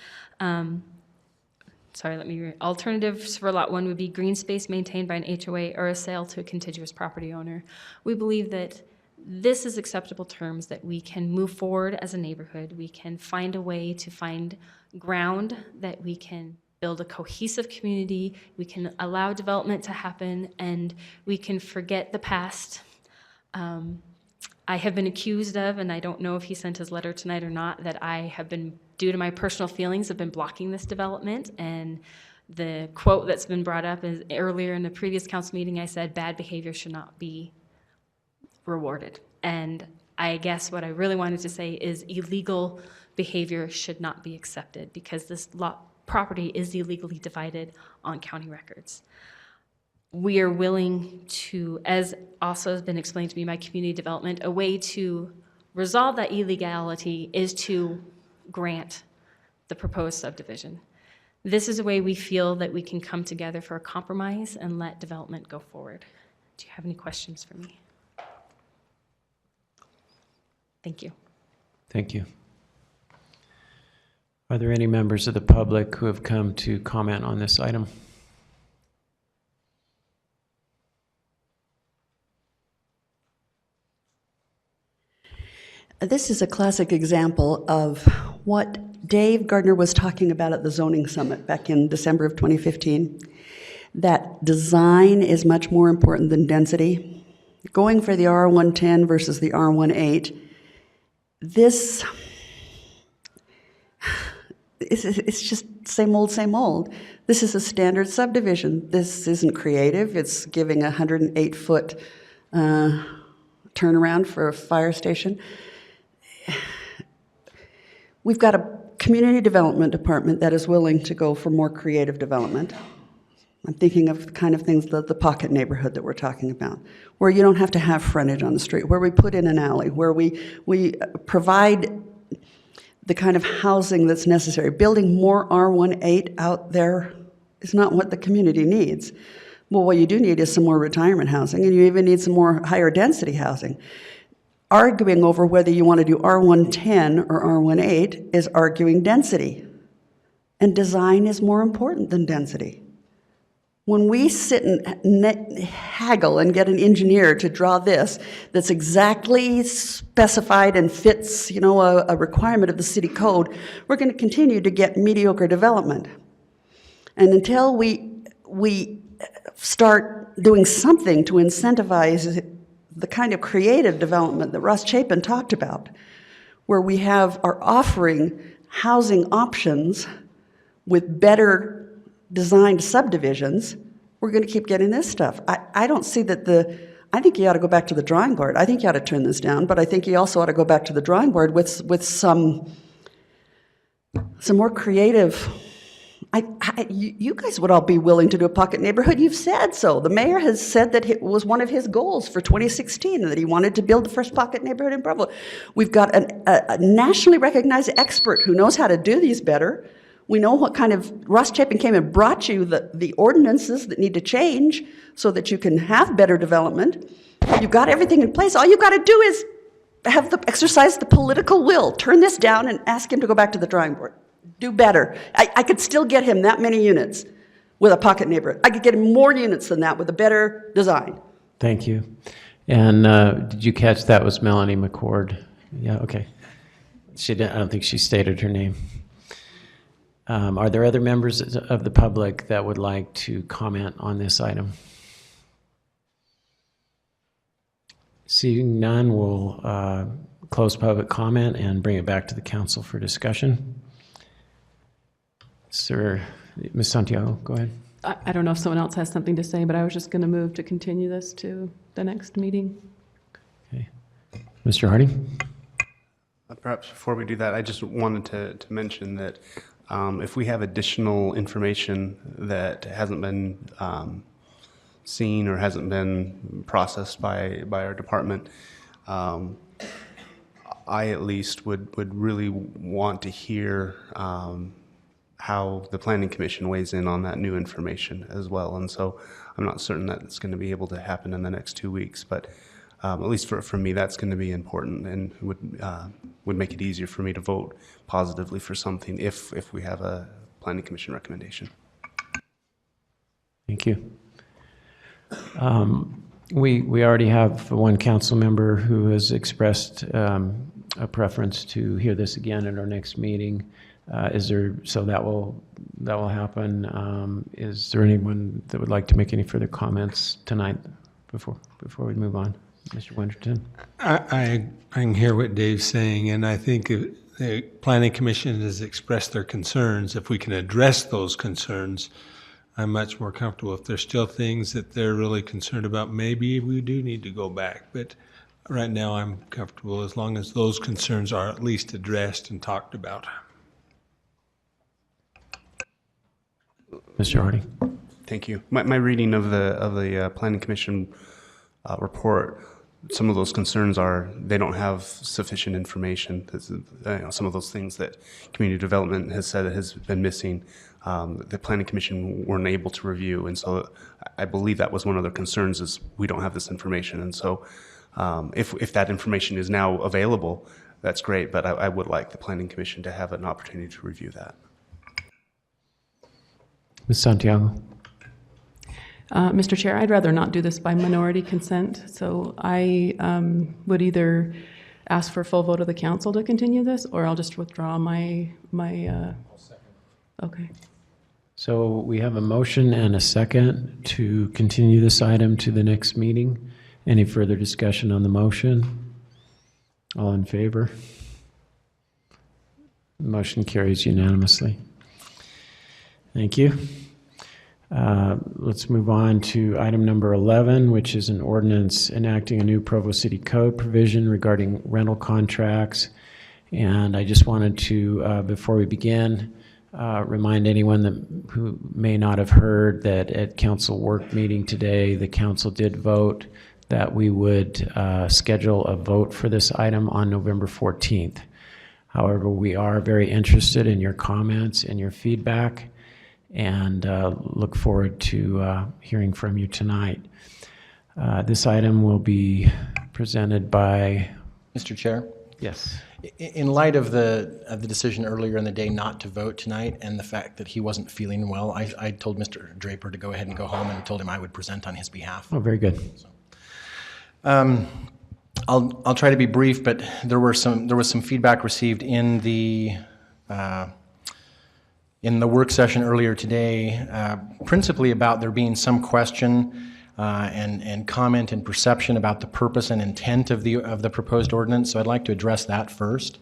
Alternatives for lot 1 would be green space maintained by an HOA or a sale to a contiguous property owner. We believe that this is acceptable terms that we can move forward as a neighborhood. We can find a way to find ground that we can build a cohesive community, we can allow development to happen, and we can forget the past. I have been accused of, and I don't know if he sent his letter tonight or not, that I have been, due to my personal feelings, have been blocking this development. And the quote that's been brought up is earlier in the previous council meeting, I said bad behavior should not be rewarded. And I guess what I really wanted to say is illegal behavior should not be accepted, because this property is illegally divided on county records. We are willing to, as also has been explained to me by community development, a way to resolve that illegality is to grant the proposed subdivision. This is a way we feel that we can come together for a compromise and let development go forward. Do you have any questions for me? Thank you. Thank you. Are there any members of the public who have come to comment on this item? This is a classic example of what Dave Gardner was talking about at the zoning summit back in December of 2015, that design is much more important than density. Going for the R110 versus the R18, it's just same old, same old. This is a standard subdivision. This isn't creative. It's giving a 108-foot turnaround for a fire station. We've got a community development department that is willing to go for more creative development. I'm thinking of the kind of things, the pocket neighborhood that we're talking about, where you don't have to have frontage on the street, where we put in an alley, where we provide the kind of housing that's necessary. Building more R18 out there is not what the community needs. Well, what you do need is some more retirement housing, and you even need some more higher density housing. Arguing over whether you want to do R110 or R18 is arguing density. And design is more important than density. When we sit and haggle and get an engineer to draw this that's exactly specified and fits, a requirement of the city code, we're going to continue to get mediocre development. And until we start doing something to incentivize the kind of creative development that Russ Chapin talked about, where we are offering housing options with better designed subdivisions, we're going to keep getting this stuff. I don't see that I think you ought to go back to the drawing board. I think you ought to turn this down, but I think you also ought to go back to the drawing board with some more creative. You guys would all be willing to do a pocket neighborhood. You've said so. The mayor has said that it was one of his goals for 2016, that he wanted to build the first pocket neighborhood in Provo. We've got a nationally recognized expert who knows how to do these better. We know what kind of, Russ Chapin came and brought you the ordinances that need to change so that you can have better development. You've got everything in place. All you've got to do is exercise the political will. Turn this down and ask him to go back to the drawing board. Do better. I could still get him that many units with a pocket neighborhood. I could get him more units than that with a better design. Thank you. And did you catch that was Melanie McCord? Yeah, okay. I don't think she stated her name. Are there other members of the public that would like to comment on this item? Seeing none, we'll close public comment and bring it back to the council for discussion. Sir, Ms. Santiago, go ahead. I don't know if someone else has something to say, but I was just going to move to continue this to the next meeting. Okay. Mr. Harding? Perhaps before we do that, I just wanted to mention that if we have additional information that hasn't been seen or hasn't been processed by our department, I at least would really want to hear how the Planning Commission weighs in on that new information as well. And so I'm not certain that it's going to be able to happen in the next 2 weeks, but at least for me, that's going to be important and would make it easier for me to vote positively for something if we have a Planning Commission recommendation. Thank you. We already have one council member who has expressed a preference to hear this again at our next meeting. So that will happen. Is there anyone that would like to make any further comments tonight before we move on? Mr. Winterton? I can hear what Dave's saying, and I think if the Planning Commission has expressed their concerns. If we can address those concerns, I'm much more comfortable. If there's still things that they're really concerned about, maybe we do need to go back. But right now, I'm comfortable as long as those concerns are at least addressed and talked about. Mr. Harding? Thank you. My reading of the Planning Commission report, some of those concerns are they don't have sufficient information. Some of those things that community development has said has been missing, the Planning Commission weren't able to review. And so I believe that was one of their concerns, is we don't have this information. And so if that information is now available, that's great, but I would like the Planning Commission to have an opportunity to review that. Ms. Santiago? Mr. Chair, I'd rather not do this by minority consent, so I would either ask for a full vote of the council to continue this, or I'll just withdraw my okay. So we have a motion and a second to continue this item to the next meeting. Any further discussion on the motion? All in favor? Motion carries unanimously. Thank you. Let's move on to item number 11, which is an ordinance enacting a new Provo City Code provision regarding rental contracts. And I just wanted to, before we begin, remind anyone who may not have heard that at council work meeting today, the council did vote that we would schedule a vote for this item on November 14th. However, we are very interested in your comments and your feedback, and look forward to hearing from you tonight. This item will be presented by... Mr. Chair? Yes. In light of the decision earlier in the day not to vote tonight and the fact that he wasn't feeling well, I told Mr. Draper to go ahead and go home, and told him I would present on his behalf. Oh, very good. So, I'll try to be brief, but there was some feedback received in the work session earlier today, principally about there being some question and comment and perception about the purpose and intent of the proposed ordinance. So I'd like to address that first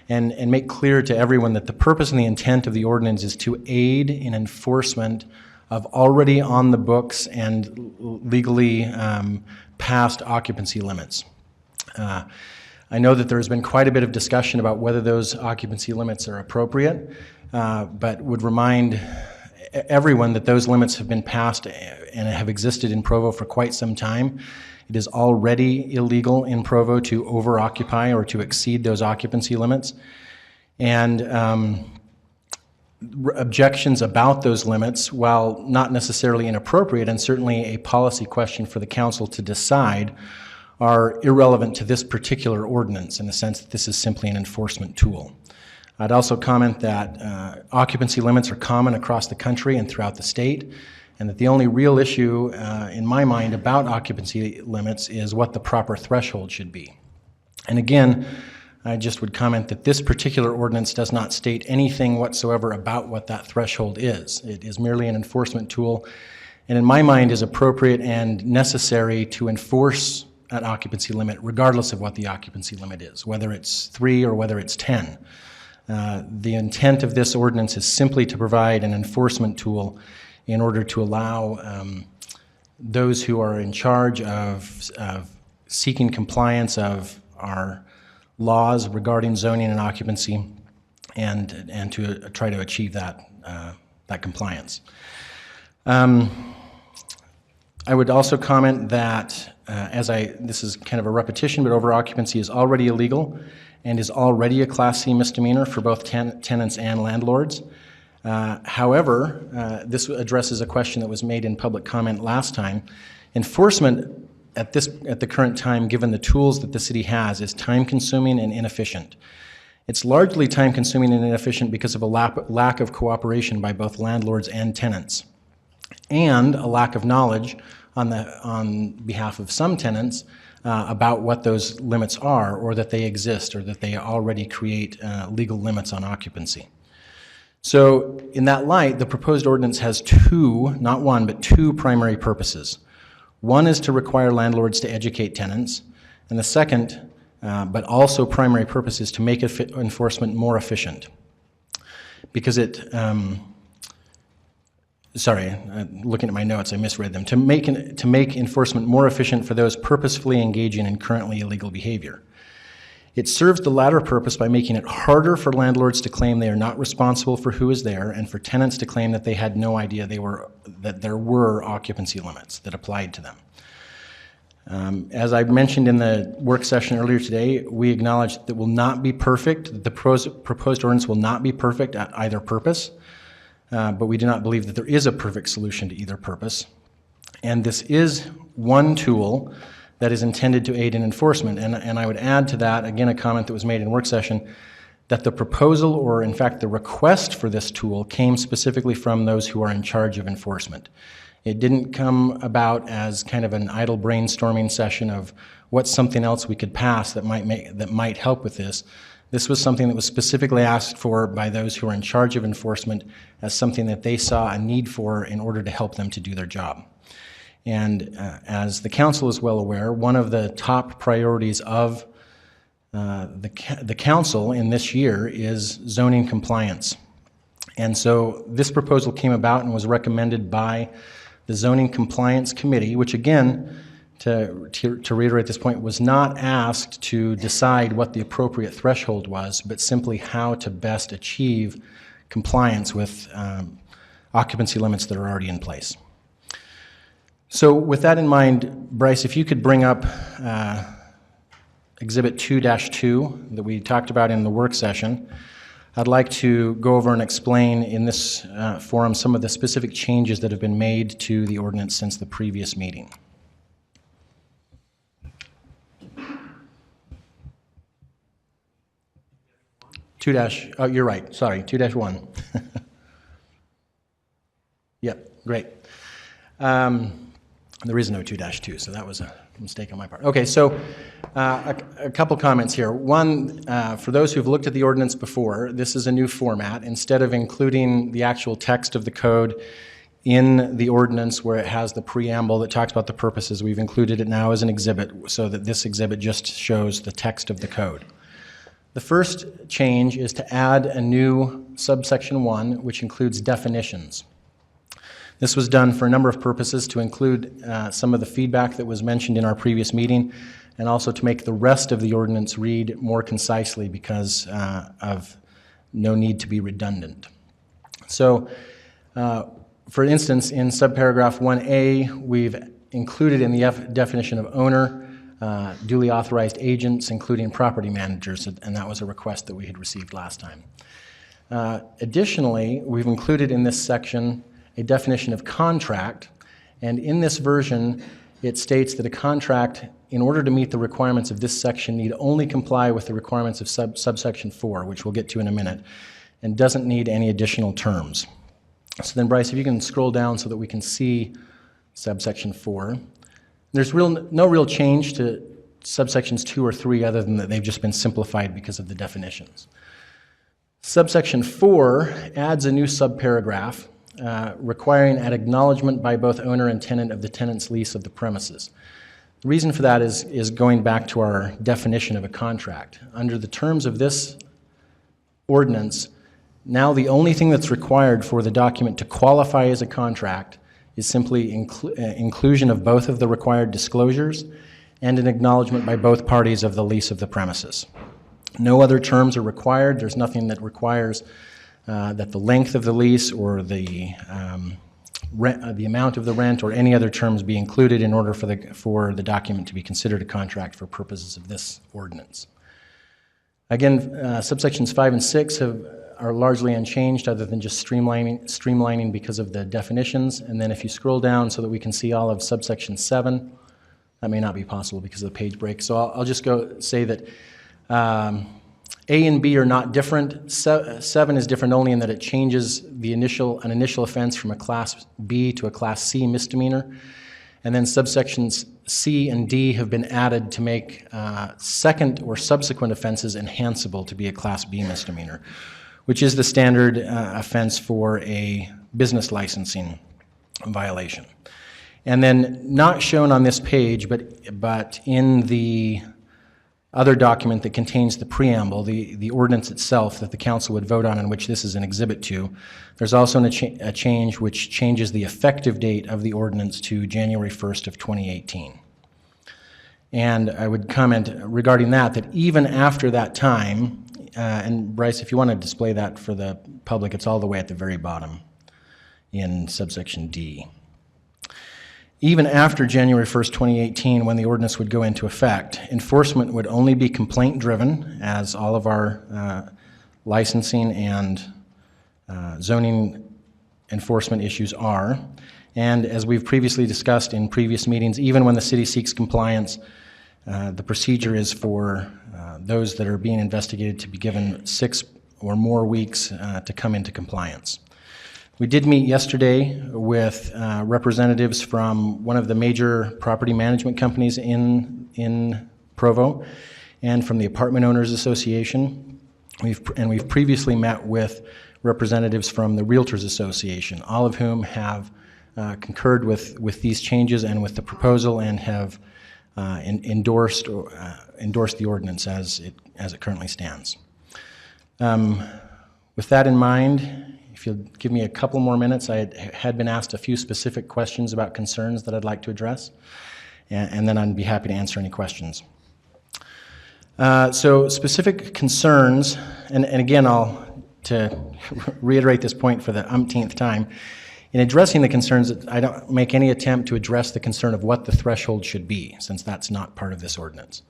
and make clear to everyone that the purpose and the intent of the ordinance is to aid in enforcement of already on the books and legally passed occupancy limits. I know that there has been quite a bit of discussion about whether those occupancy limits are appropriate, but would remind everyone that those limits have been passed and have existed in Provo for quite some time. It is already illegal in Provo to over-occupy or to exceed those occupancy limits. And objections about those limits, while not necessarily inappropriate and certainly a policy question for the council to decide, are irrelevant to this particular ordinance in the sense that this is simply an enforcement tool. I'd also comment that occupancy limits are common across the country and throughout the state, and that the only real issue in my mind about occupancy limits is what the proper threshold should be. And again, I just would comment that this particular ordinance does not state anything whatsoever about what that threshold is. It is merely an enforcement tool, and in my mind is appropriate and necessary to enforce an occupancy limit regardless of what the occupancy limit is, whether it's 3 or whether it's 10. The intent of this ordinance is simply to provide an enforcement tool in order to allow those who are in charge of seeking compliance of our laws regarding zoning and occupancy and to try to achieve that compliance. I would also comment that this is kind of a repetition, but over-occupancy is already illegal and is already a Class C misdemeanor for both tenants and landlords. However, this addresses a question that was made in public comment last time. Enforcement at the current time, given the tools that the city has, is time-consuming and inefficient. It's largely time-consuming and inefficient because of a lack of cooperation by both landlords and tenants, and a lack of knowledge on behalf of some tenants about what those limits are, or that they exist, or that they already create legal limits on occupancy. So in that light, the proposed ordinance has two, not one, but two primary purposes. One is to require landlords to educate tenants, and the second, but also primary purpose, is to make enforcement more efficient. Because looking at my notes, I misread them. To make enforcement more efficient for those purposefully engaging in currently illegal behavior. It serves the latter purpose by making it harder for landlords to claim they are not responsible for who is there, and for tenants to claim that they had no idea that there were occupancy limits that applied to them. As I mentioned in the work session earlier today, we acknowledge that it will not be perfect, that the proposed ordinance will not be perfect at either purpose, but we do not believe that there is a perfect solution to either purpose. And this is one tool that is intended to aid in enforcement. And I would add to that, again, a comment that was made in work session, that the proposal, or in fact the request for this tool, came specifically from those who are in charge of enforcement. It didn't come about as kind of an idle brainstorming session of what's something else we could pass that might help with this. This was something that was specifically asked for by those who are in charge of enforcement as something that they saw a need for in order to help them to do their job. And as the council is well aware, one of the top priorities of the council in this year is zoning compliance. And so this proposal came about and was recommended by the Zoning Compliance Committee, which again, to reiterate this point, was not asked to decide what the appropriate threshold was, but simply how to best achieve compliance with occupancy limits that are already in place. So with that in mind, Bryce, if you could bring up Exhibit 2-2 that we talked about in the work session, I'd like to go over and explain in this forum some of the specific changes that have been made to the ordinance since the previous meeting. Oh, you're right, sorry, 2-1. Yep, great. There is no 2-2, so that was a mistake on my part. Okay, so a couple comments here. One, for those who've looked at the ordinance before, this is a new format. Instead of including the actual text of the code in the ordinance where it has the preamble that talks about the purposes, we've included it now as an exhibit so that this exhibit just shows the text of the code. The first change is to add a new subsection 1, which includes definitions. This was done for a number of purposes, to include some of the feedback that was mentioned in our previous meeting, and also to make the rest of the ordinance read more concisely because of no need to be redundant. So, for instance, in subparagraph 1A, we've included in the definition of owner duly authorized agents, including property managers, and that was a request that we had received last time. Additionally, we've included in this section a definition of contract, and in this version, it states that a contract, in order to meet the requirements of this section, need only comply with the requirements of subsection 4, which we'll get to in a minute, and doesn't need any additional terms. So then, Bryce, if you can scroll down so that we can see subsection 4. There's no real change to subsections 2 or 3 other than that they've just been simplified because of the definitions. Subsection 4 adds a new subparagraph requiring an acknowledgement by both owner and tenant of the tenant's lease of the premises. The reason for that is going back to our definition of a contract. Under the terms of this ordinance, now the only thing that's required for the document to qualify as a contract is simply inclusion of both of the required disclosures and an acknowledgement by both parties of the lease of the premises. No other terms are required. There's nothing that requires that the length of the lease or the amount of the rent or any other terms be included in order for the document to be considered a contract for purposes of this ordinance. Again, subsections 5 and 6 are largely unchanged other than just streamlining because of the definitions. And then if you scroll down so that we can see all of subsection 7, that may not be possible because of the page break. So I'll just go say that A and B are not different. 7 is different only in that it changes an initial offense from a Class B to a Class C misdemeanor. And then subsections C and D have been added to make second or subsequent offenses enhanceable to be a Class B misdemeanor, which is the standard offense for a business licensing violation. And then not shown on this page, but in the other document that contains the preamble, the ordinance itself that the council would vote on, in which this is an exhibit to, there's also a change which changes the effective date of the ordinance to January 1st of 2018. And I would comment regarding that even after that time, and Bryce, if you want to display that for the public, it's all the way at the very bottom in subsection D. Even after January 1st, 2018, when the ordinance would go into effect, enforcement would only be complaint-driven, as all of our licensing and zoning enforcement issues are. And as we've previously discussed in previous meetings, even when the city seeks compliance, the procedure is for those that are being investigated to be given 6 or more weeks to come into compliance. We did meet yesterday with representatives from one of the major property management companies in Provo and from the Apartment Owners Association. We've previously met with representatives from the Realtors Association, all of whom have concurred with these changes and with the proposal and have endorsed the ordinance as it currently stands. With that in mind, if you'll give me a couple more minutes, I had been asked a few specific questions about concerns that I'd like to address, and then I'd be happy to answer any questions. So specific concerns, and again, to reiterate this point for the umpteenth time, in addressing the concerns, I don't make any attempt to address the concern of what the threshold should be, since that's not part of this ordinance.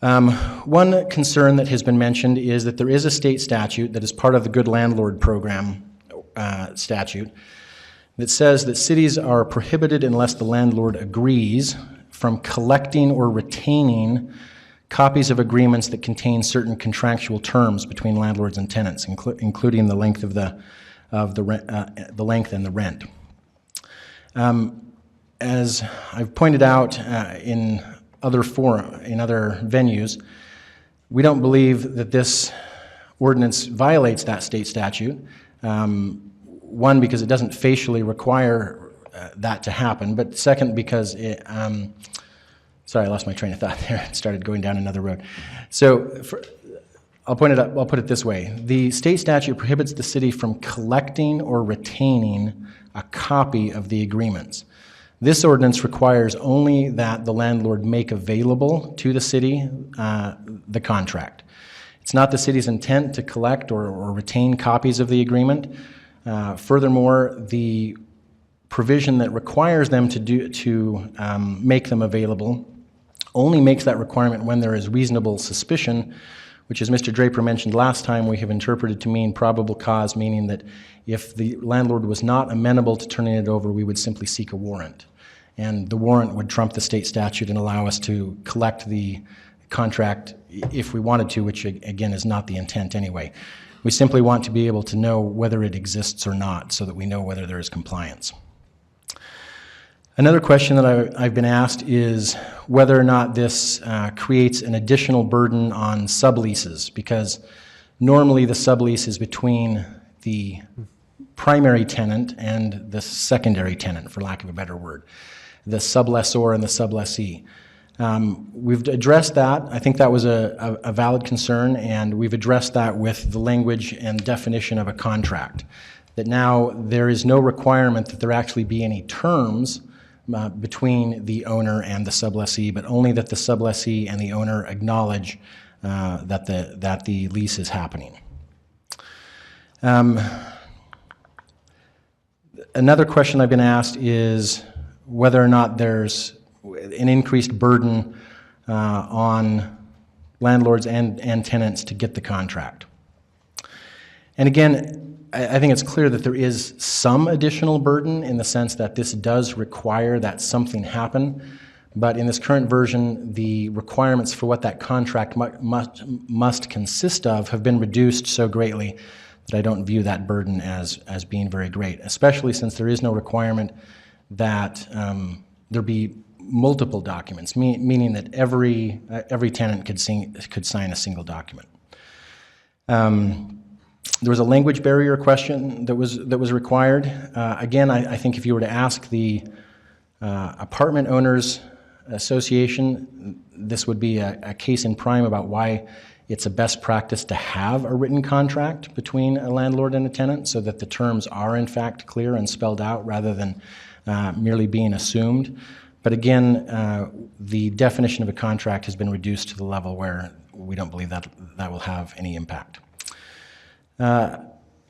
One concern that has been mentioned is that there is a state statute that is part of the Good Landlord Program statute that says that cities are prohibited unless the landlord agrees from collecting or retaining copies of agreements that contain certain contractual terms between landlords and tenants, including the length of the length and the rent. As I've pointed out in other venues, we don't believe that this ordinance violates that state statute. One, because it doesn't facially require that to happen, but second, because it, sorry, I lost my train of thought there. It started going down another road. So I'll put it this way. The state statute prohibits the city from collecting or retaining a copy of the agreements. This ordinance requires only that the landlord make available to the city the contract. It's not the city's intent to collect or retain copies of the agreement. Furthermore, the provision that requires them to make them available only makes that requirement when there is reasonable suspicion, which, as Mr. Draper mentioned last time, we have interpreted to mean probable cause, meaning that if the landlord was not amenable to turning it over, we would simply seek a warrant. And the warrant would trump the state statute and allow us to collect the contract if we wanted to, which again is not the intent anyway. We simply want to be able to know whether it exists or not so that we know whether there is compliance. Another question that I've been asked is whether or not this creates an additional burden on subleases, because normally the sublease is between the primary tenant and the secondary tenant, for lack of a better word, the sublessor and the sublessee. We've addressed that. I think that was a valid concern, and we've addressed that with the language and definition of a contract, that now there is no requirement that there actually be any terms between the owner and the sublessee, but only that the sublessee and the owner acknowledge that the lease is happening. Another question I've been asked is whether or not there's an increased burden on landlords and tenants to get the contract. And again, I think it's clear that there is some additional burden in the sense that this does require that something happen, but in this current version, the requirements for what that contract must consist of have been reduced so greatly that I don't view that burden as being very great, especially since there is no requirement that there be multiple documents, meaning that every tenant could sign a single document. There was a language barrier question that was required. Again, I think if you were to ask the Apartment Owners Association, this would be a case in prime about why it's a best practice to have a written contract between a landlord and a tenant so that the terms are in fact clear and spelled out rather than merely being assumed. But again, the definition of a contract has been reduced to the level where we don't believe that will have any impact.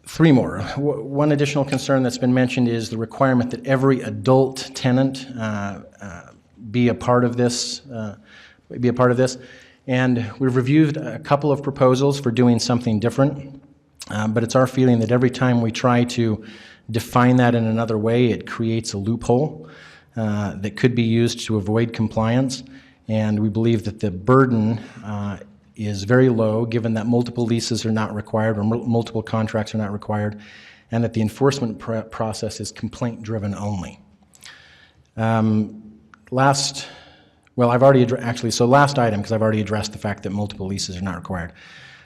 Three more. One additional concern that's been mentioned is the requirement that every adult tenant be a part of this. And we've reviewed a couple of proposals for doing something different, but it's our feeling that every time we try to define that in another way, it creates a loophole that could be used to avoid compliance. And we believe that the burden is very low, given that multiple leases are not required or multiple contracts are not required, and that the enforcement process is complaint-driven only. Last item, because I've already addressed the fact that multiple leases are not required.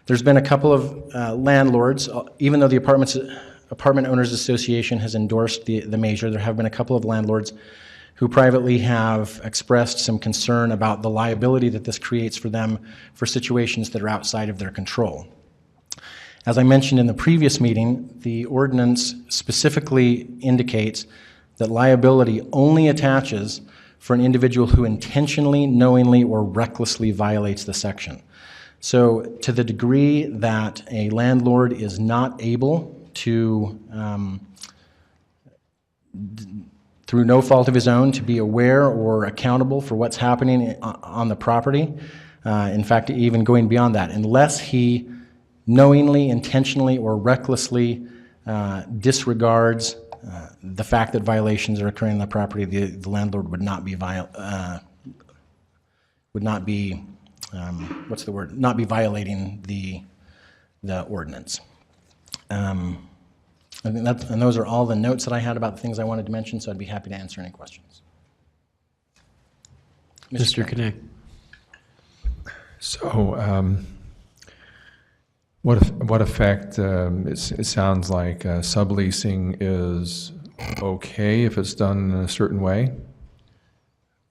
There's been a couple of landlords, even though the Apartment Owners Association has endorsed the measure, there have been a couple of landlords who privately have expressed some concern about the liability that this creates for them for situations that are outside of their control. As I mentioned in the previous meeting, the ordinance specifically indicates that liability only attaches for an individual who intentionally, knowingly, or recklessly violates the section. So to the degree that a landlord is not able to, through no fault of his own, to be aware or accountable for what's happening on the property, in fact, even going beyond that, unless he knowingly, intentionally, or recklessly disregards the fact that violations are occurring on the property, the landlord would not be not be violating the ordinance. I think and those are all the notes that I had about the things I wanted to mention, so I'd be happy to answer any questions. Mr. Connect. So, what effect, it sounds like subleasing is okay if it's done in a certain way?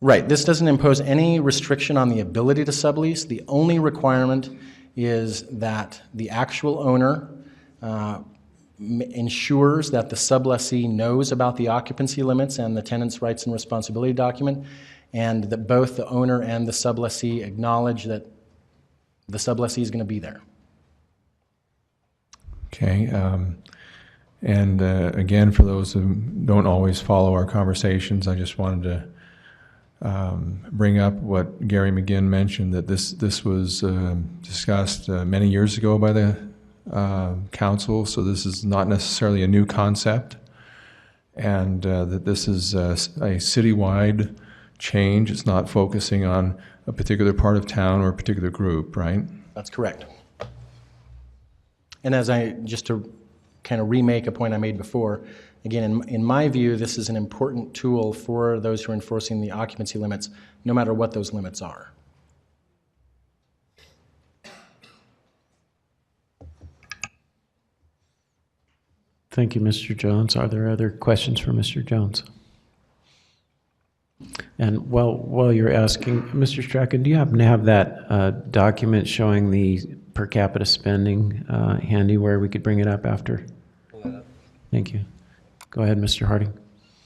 Right. This doesn't impose any restriction on the ability to sublease. The only requirement is that the actual owner ensures that the sublessee knows about the occupancy limits and the tenant's rights and responsibility document, and that both the owner and the sublessee acknowledge that the sublessee is going to be there. Okay. And again, for those who don't always follow our conversations, I just wanted to bring up what Gary McGinn mentioned, that this was discussed many years ago by the council, so this is not necessarily a new concept, and that this is a citywide change. It's not focusing on a particular part of town or a particular group, right? That's correct. And just to kind of remake a point I made before, again, in my view, this is an important tool for those who are enforcing the occupancy limits, no matter what those limits are. Thank you, Mr. Jones. Are there other questions for Mr. Jones? And while you're asking, Mr. Strachan, do you happen to have that document showing the per capita spending handy where we could bring it up after? Thank you. Go ahead, Mr. Harding.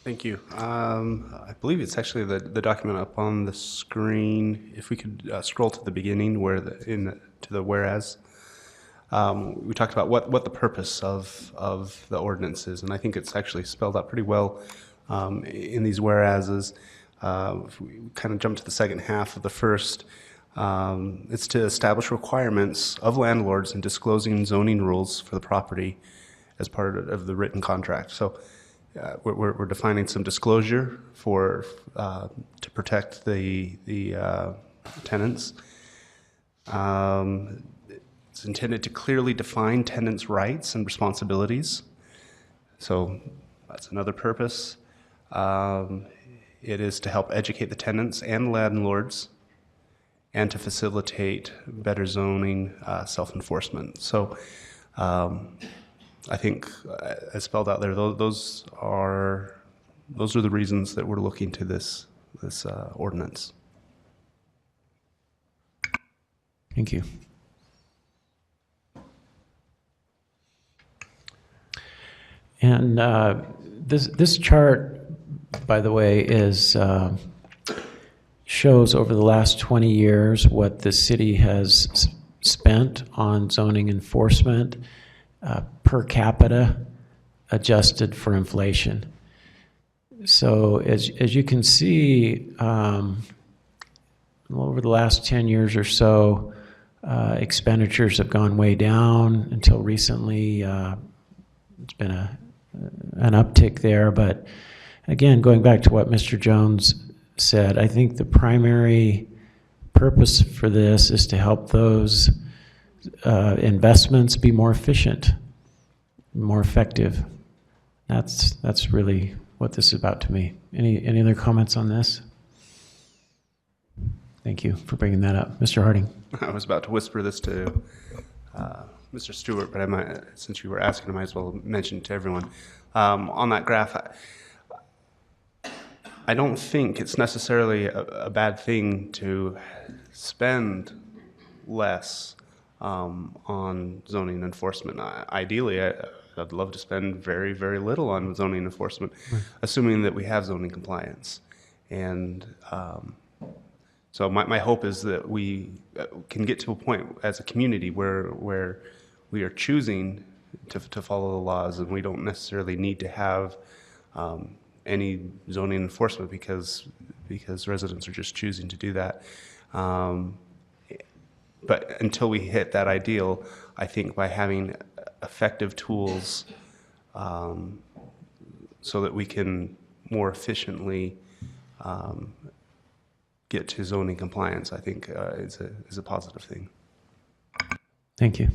Thank you. I believe it's actually the document up on the screen. If we could scroll to the beginning to the whereas. We talked about what the purpose of the ordinance is, and I think it's actually spelled out pretty well in these whereases. If we kind of jump to the second half of the first, it's to establish requirements of landlords in disclosing zoning rules for the property as part of the written contract. So we're defining some disclosure to protect the tenants. It's intended to clearly define tenants' rights and responsibilities. So that's another purpose. It is to help educate the tenants and landlords and to facilitate better zoning self-enforcement. So I think, as spelled out there, those are the reasons that we're looking to this ordinance. Thank you. And this chart, by the way, shows over the last 20 years what the city has spent on zoning enforcement per capita, adjusted for inflation. So as you can see, over the last 10 years or so, expenditures have gone way down until recently. It's been an uptick there, but again, going back to what Mr. Jones said, I think the primary purpose for this is to help those investments be more efficient, more effective. That's really what this is about to me. Any other comments on this? Thank you for bringing that up. Mr. Harding. I was about to whisper this to Mr. Stewart, but since you were asking, I might as well mention to everyone. On that graph, I don't think it's necessarily a bad thing to spend less on zoning enforcement. Ideally, I'd love to spend very, very little on zoning enforcement, assuming that we have zoning compliance. And so my hope is that we can get to a point as a community where we are choosing to follow the laws, and we don't necessarily need to have any zoning enforcement because residents are just choosing to do that. But until we hit that ideal, I think by having effective tools so that we can more efficiently get to zoning compliance, I think is a positive thing. Thank you.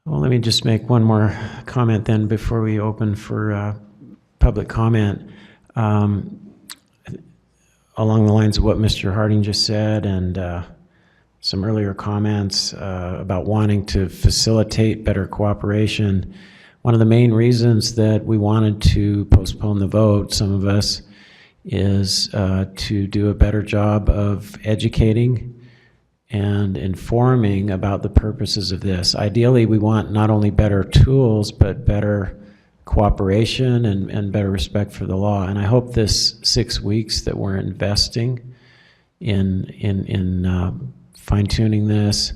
Well, let me just make one more comment then before we open for public comment. Along the lines of what Mr. Harding just said and some earlier comments about wanting to facilitate better cooperation, one of the main reasons that we wanted to postpone the vote, some of us, is to do a better job of educating and informing about the purposes of this. Ideally, we want not only better tools, but better cooperation and better respect for the law. And I hope this 6 weeks that we're investing in fine-tuning this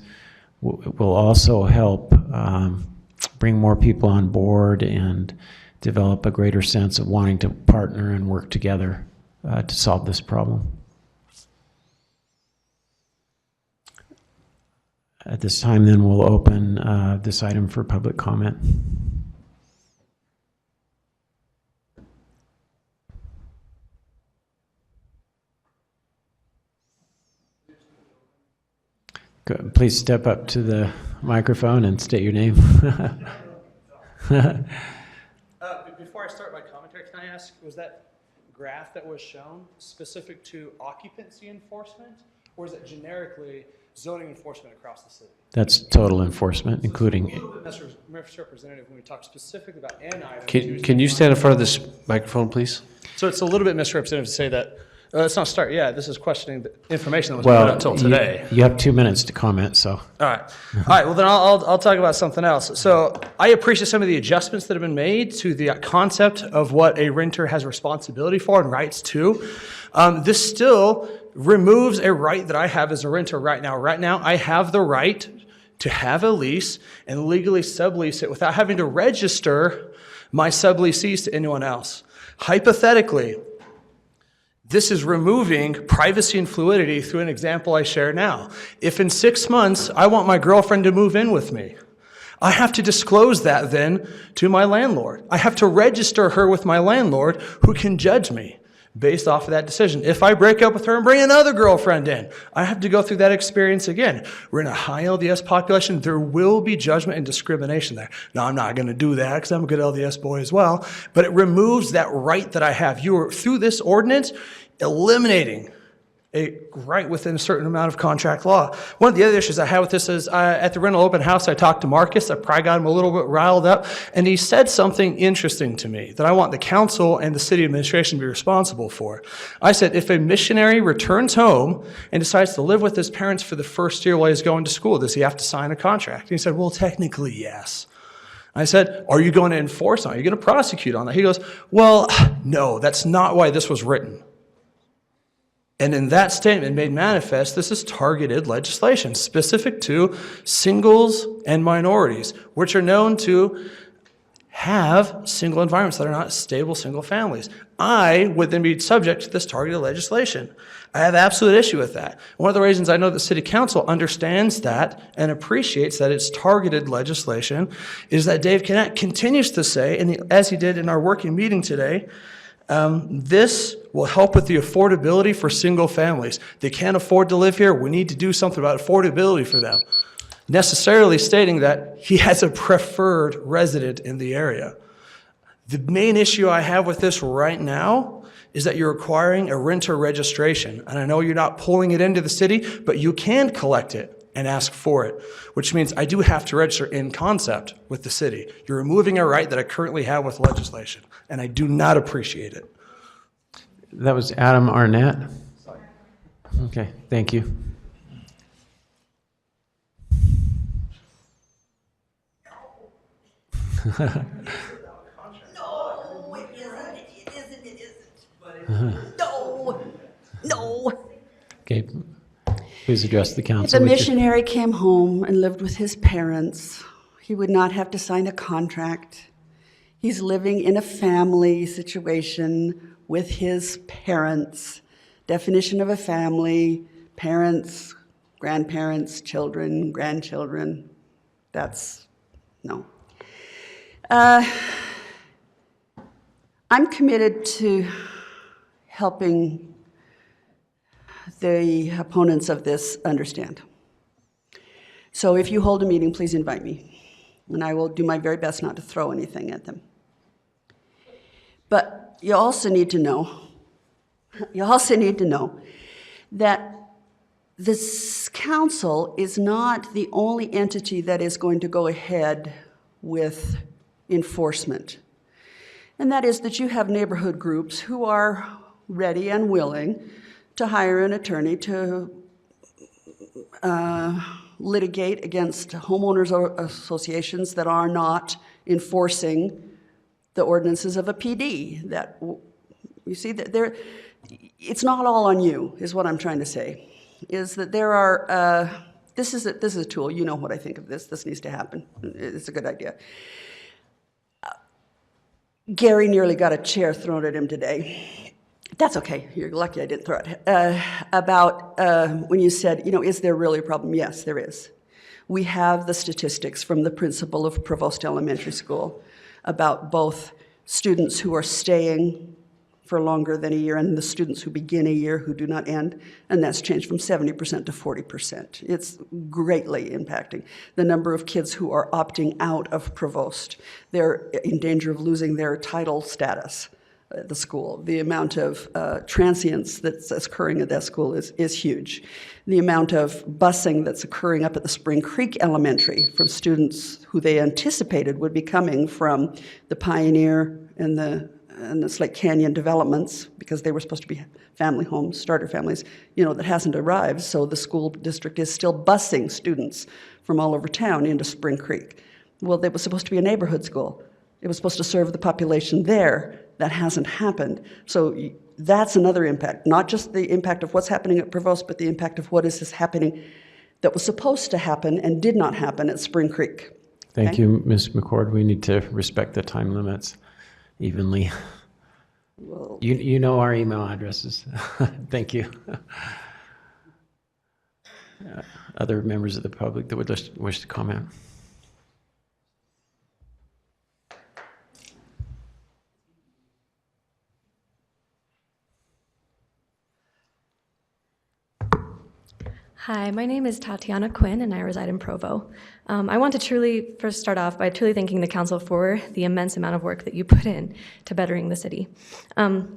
will also help bring more people on board and develop a greater sense of wanting to partner and work together to solve this problem. At this time, then, we'll open this item for public comment. Please step up to the microphone and state your name. Before I start my commentary, can I ask, was that graph that was shown specific to occupancy enforcement, or is it generically zoning enforcement across the city? That's total enforcement, including... It's a little bit misrepresentative when we talk specifically about an item. Can you stand in front of this microphone, please? So it's a little bit misrepresentative to say that, let's not start yet. This is questioning the information that was put out until today. You have 2 minutes to comment, so... All right. All right, well, then I'll talk about something else. So I appreciate some of the adjustments that have been made to the concept of what a renter has responsibility for and rights to. This still removes a right that I have as a renter right now. Right now, I have the right to have a lease and legally sublease it without having to register my subleasees to anyone else. Hypothetically, this is removing privacy and fluidity through an example I share now. If in 6 months I want my girlfriend to move in with me, I have to disclose that then to my landlord. I have to register her with my landlord, who can judge me based off of that decision. If I break up with her and bring another girlfriend in, I have to go through that experience again. We're in a high LDS population. There will be judgment and discrimination there. Now, I'm not going to do that because I'm a good LDS boy as well, but it removes that right that I have. You are, through this ordinance, eliminating a right within a certain amount of contract law. One of the other issues I have with this is at the rental open house, I talked to Marcus. I probably got him a little bit riled up, and he said something interesting to me that I want the council and the city administration to be responsible for. I said, if a missionary returns home and decides to live with his parents for the first year while he's going to school, does he have to sign a contract? And he said, well, technically, yes. I said, are you going to enforce on it? Are you going to prosecute on that? He goes, well, no, that's not why this was written. And in that statement made manifest, this is targeted legislation specific to singles and minorities, which are known to have single environments that are not stable single families. I would then be subject to this targeted legislation. I have absolute issue with that. One of the reasons I know the City Council understands that and appreciates that it's targeted legislation is that Dave Cannett continues to say, and as he did in our working meeting today, this will help with the affordability for single families. They can't afford to live here. We need to do something about affordability for them. Necessarily stating that he has a preferred resident in the area. The main issue I have with this right now is that you're requiring a renter registration. And I know you're not pulling it into the city, but you can collect it and ask for it, which means I do have to register in concept with the city. You're removing a right that I currently have with legislation, and I do not appreciate it. That was Adam Arnett. Okay, thank you. No. Okay, please address the If council. a with your- missionary came home and lived with his parents, he would not have to sign a contract. He's living in a family situation with his parents. Definition of a family: parents, grandparents, children, grandchildren. That's no. I'm committed to helping the opponents of this understand. So if you hold a meeting, please invite me, and I will do my very best not to throw anything at them. But you also need to know that this council is not the only entity that is going to go ahead with enforcement. And that is that you have neighborhood groups who are ready and willing to hire an attorney to litigate against homeowners associations that are not enforcing the ordinances of a PD. That, you see, that it's not all on you, is what I'm trying to say. Is that there are, this is a tool. You know what I think of this. This needs to happen. It's a good idea. Gary nearly got a chair thrown at him today. That's okay. You're lucky I didn't throw it. About when you said, is there really a problem? Yes, there is. We have the statistics from the principal of Provost Elementary School about both students who are staying for longer than a year and the students who begin a year who do not end, and that's changed from 70% to 40%. It's greatly impacting the number of kids who are opting out of Provost. They're in danger of losing their title status at the school. The amount of transience that's occurring at that school is huge. The amount of busing that's occurring up at the Spring Creek Elementary from students who they anticipated would be coming from the Pioneer and the Slate Canyon developments, because they were supposed to be family homes, starter families, that hasn't arrived. So the school district is still busing students from all over town into Spring Creek. Well, it was supposed to be a neighborhood school. It was supposed to serve the population there. That hasn't happened. So that's another impact, not just the impact of what's happening at Provost, but the impact of what is happening that was supposed to happen and did not happen at Spring Creek. Thank Okay? you, Ms. McCord. We need to respect the time limits evenly. Well, You know our email addresses. Thank you. Other members of the public that would wish to comment? Hi, my name is Tatiana Quinn, and I reside in Provo. I want to truly first start off by truly thanking the council for the immense amount of work that you put in to bettering the city. I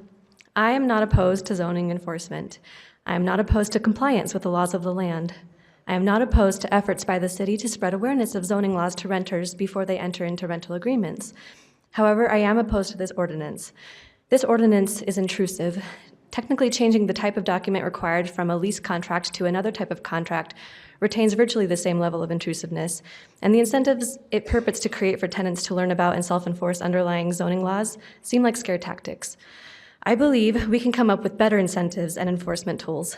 am not opposed to zoning enforcement. I am not opposed to compliance with the laws of the land. I am not opposed to efforts by the city to spread awareness of zoning laws to renters before they enter into rental agreements. However, I am opposed to this ordinance. This ordinance is intrusive, technically changing the type of document required from a lease contract to another type of contract retains virtually the same level of intrusiveness, and the incentives it purports to create for tenants to learn about and self-enforce underlying zoning laws seem like scare tactics. I believe we can come up with better incentives and enforcement tools.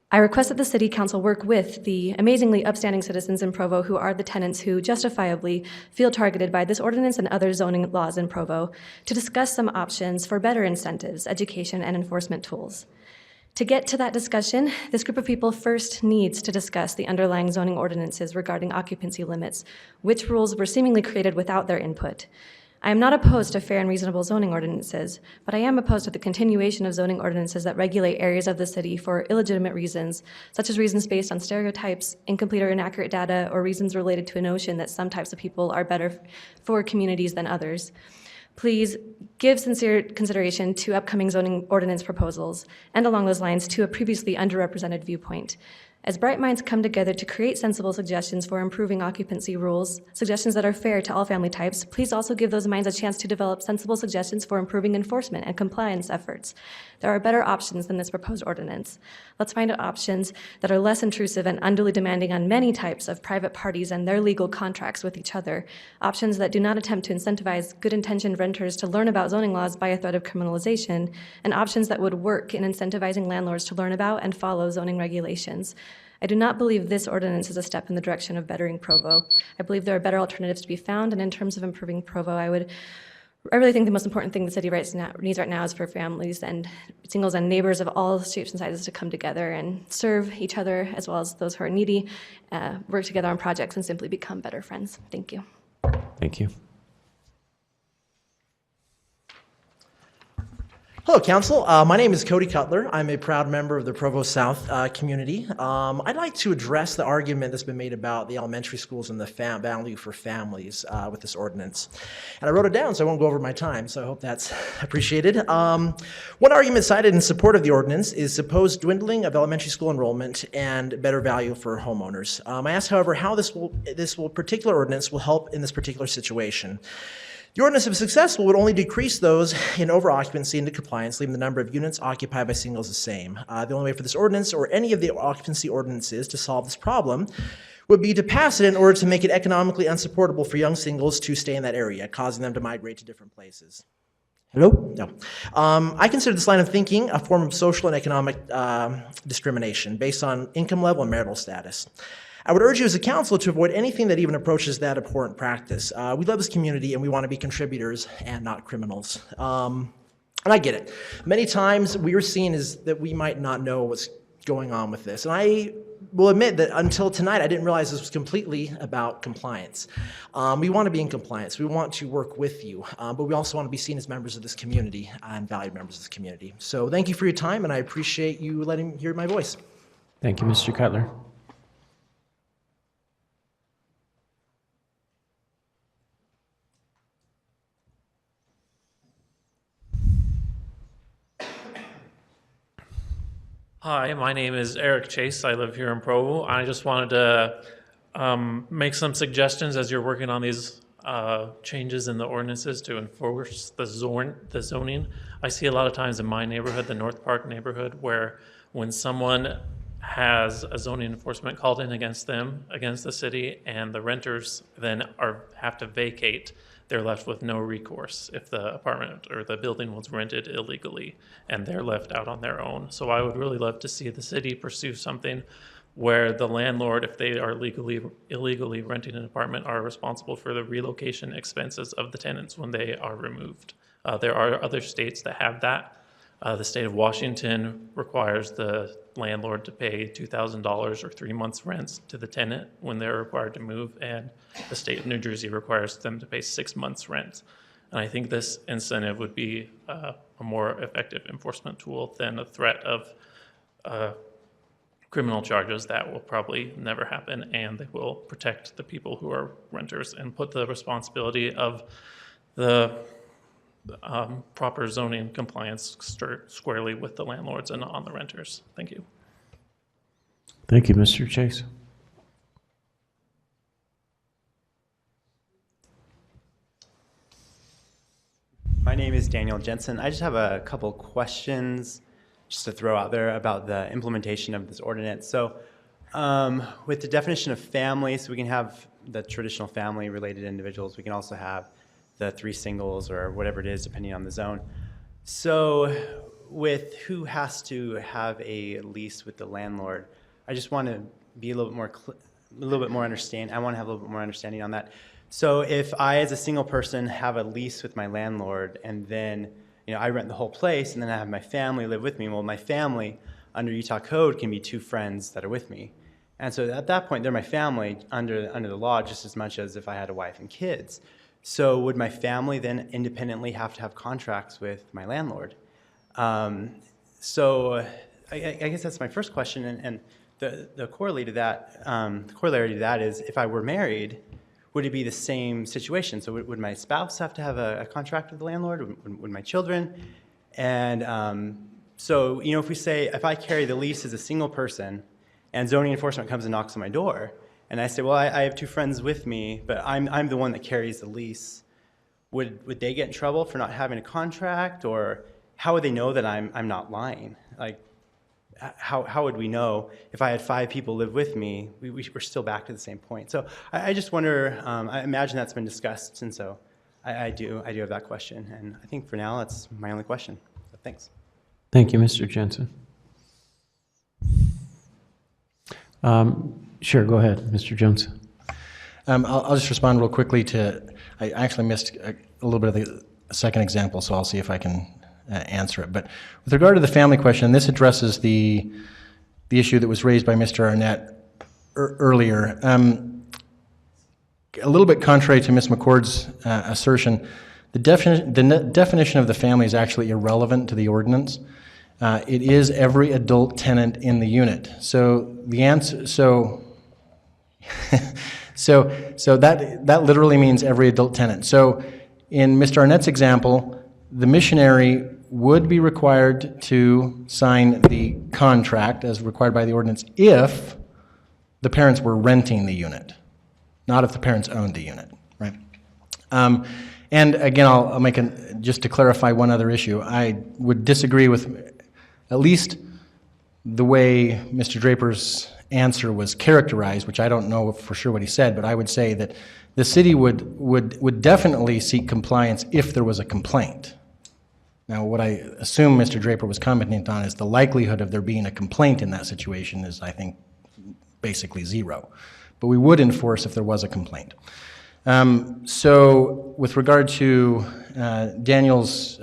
I request that the City Council work with the amazingly upstanding citizens in Provo who are the tenants who justifiably feel targeted by this ordinance and other zoning laws in Provo to discuss some options for better incentives, education, and enforcement tools. To get to that discussion, this group of people first needs to discuss the underlying zoning ordinances regarding occupancy limits, which rules were seemingly created without their input. I am not opposed to fair and reasonable zoning ordinances, but I am opposed to the continuation of zoning ordinances that regulate areas of the city for illegitimate reasons, such as reasons based on stereotypes, incomplete or inaccurate data, or reasons related to a notion that some types of people are better for communities than others. Please give sincere consideration to upcoming zoning ordinance proposals, and along those lines, to a previously underrepresented viewpoint. As bright minds come together to create sensible suggestions for improving occupancy rules, suggestions that are fair to all family types, please also give those minds a chance to develop sensible suggestions for improving enforcement and compliance efforts. There are better options than this proposed ordinance. Let's find options that are less intrusive and unduly demanding on many types of private parties and their legal contracts with each other. Options that do not attempt to incentivize good-intentioned renters to learn about zoning laws by a threat of criminalization, and options that would work in incentivizing landlords to learn about and follow zoning regulations. I do not believe this ordinance is a step in the direction of bettering Provo. I believe there are better alternatives to be found, and in terms of improving Provo, I really think the most important thing the city needs right now is for families and singles and neighbors of all shapes and sizes to come together and serve each other as well as those who are needy, work together on projects, and simply become better friends. Thank you. Thank you. Hello, Council. My name is Cody Cutler. I'm a proud member of the Provo South community. I'd like to address the argument that's been made about the elementary schools and the value for families with this ordinance. And I wrote it down, so I won't go over my time, so I hope that's appreciated. One argument cited in support of the ordinance is supposed dwindling of elementary school enrollment and better value for homeowners. I ask, however, how this particular ordinance will help in this particular situation. The ordinance, if successful, would only decrease those in overoccupancy into compliance, leaving the number of units occupied by singles the same. The only way for this ordinance or any of the occupancy ordinances to solve this problem would be to pass it in order to make it economically unsupportable for young singles to stay in that area, causing them to migrate to different places. Hello? No. I consider this line of thinking a form of social and economic discrimination based on income level and marital status. I would urge you as a council to avoid anything that even approaches that abhorrent practice. We love this community and we want to be contributors and not criminals. And I get it. Many times we are seen as that we might not know what's going on with this. And I will admit that until tonight, I didn't realize this was completely about compliance. We want to be in compliance. We want to work with you, but we also want to be seen as members of this community and valued members of this community. So thank you for your time, and I appreciate you letting me hear my voice. Thank you, Mr. Cutler. Hi, my name is Eric Chase. I live here in Provo. I just wanted to make some suggestions as you're working on these changes in the ordinances to enforce the zoning. I see a lot of times in my neighborhood, the North Park neighborhood, where when someone has a zoning enforcement called in against them, against the city, and the renters then have to vacate, they're left with no recourse if the apartment or the building was rented illegally and they're left out on their own. So I would really love to see the city pursue something where the landlord, if they are illegally renting an apartment, are responsible for the relocation expenses of the tenants when they are removed. There are other states that have that. The state of Washington requires the landlord to pay $2,000 or 3 months' rents to the tenant when they're required to move, and the state of New Jersey requires them to pay 6 months' rent. And I think this incentive would be a more effective enforcement tool than a threat of criminal charges that will probably never happen, and they will protect the people who are renters and put the responsibility of the proper zoning compliance squarely with the landlords and on the renters. Thank you. Thank you, Mr. Chase. My name is Daniel Jensen. I just have a couple questions just to throw out there about the implementation of this ordinance. So with the definition of family, so we can have the traditional family-related individuals. We can also have the 3 singles or whatever it is, depending on the zone. So with who has to have a lease with the landlord, I just want to be a little bit more understanding. I want to have a little bit more understanding on that. So if I, as a single person, have a lease with my landlord, and then I rent the whole place, and then I have my family live with me. Well, my family under Utah code can be 2 friends that are with me, and so at that point, they're my family under the law just as much as if I had a wife and kids. So would my family then independently have to have contracts with my landlord? So I guess that's my first question, and the corollary to that is, if I were married, would it be the same situation? So would my spouse have to have a contract with the landlord? Would my children? And so if we say, if I carry the lease as a single person, and zoning enforcement comes and knocks on my door, and I say, well, I have 2 friends with me, but I'm the one that carries the lease, would they get in trouble for not having a contract, or how would they know that I'm not lying? Like, how would we know if I had 5 people live with me? We're still back to the same point. So I just wonder, I imagine that's been discussed, and so I do have that question, and I think for now that's my only question. So thanks. Thank you, Mr. Jensen. Sure, go ahead, Mr. Jones. I'll just respond real quickly to, I actually missed a little bit of the second example, so I'll see if I can answer it. But with regard to the family question, this addresses the issue that was raised by Mr. Arnett earlier. A little bit contrary to Ms. McCord's assertion, the definition of the family is actually irrelevant to the ordinance. It is every adult tenant in the unit. So the answer, so that literally means every adult tenant. So in Mr. Arnett's example, the missionary would be required to sign the contract as required by the ordinance if the parents were renting the unit, not if the parents owned the unit, right? And again, I'll make just to clarify one other issue. I would disagree with at least the way Mr. Draper's answer was characterized, which I don't know for sure what he said, but I would say that the city would definitely seek compliance if there was a complaint. Now, what I assume Mr. Draper was commenting on is the likelihood of there being a complaint in that situation is, I think, basically 0. But we would enforce if there was a complaint. So with regard to Daniel's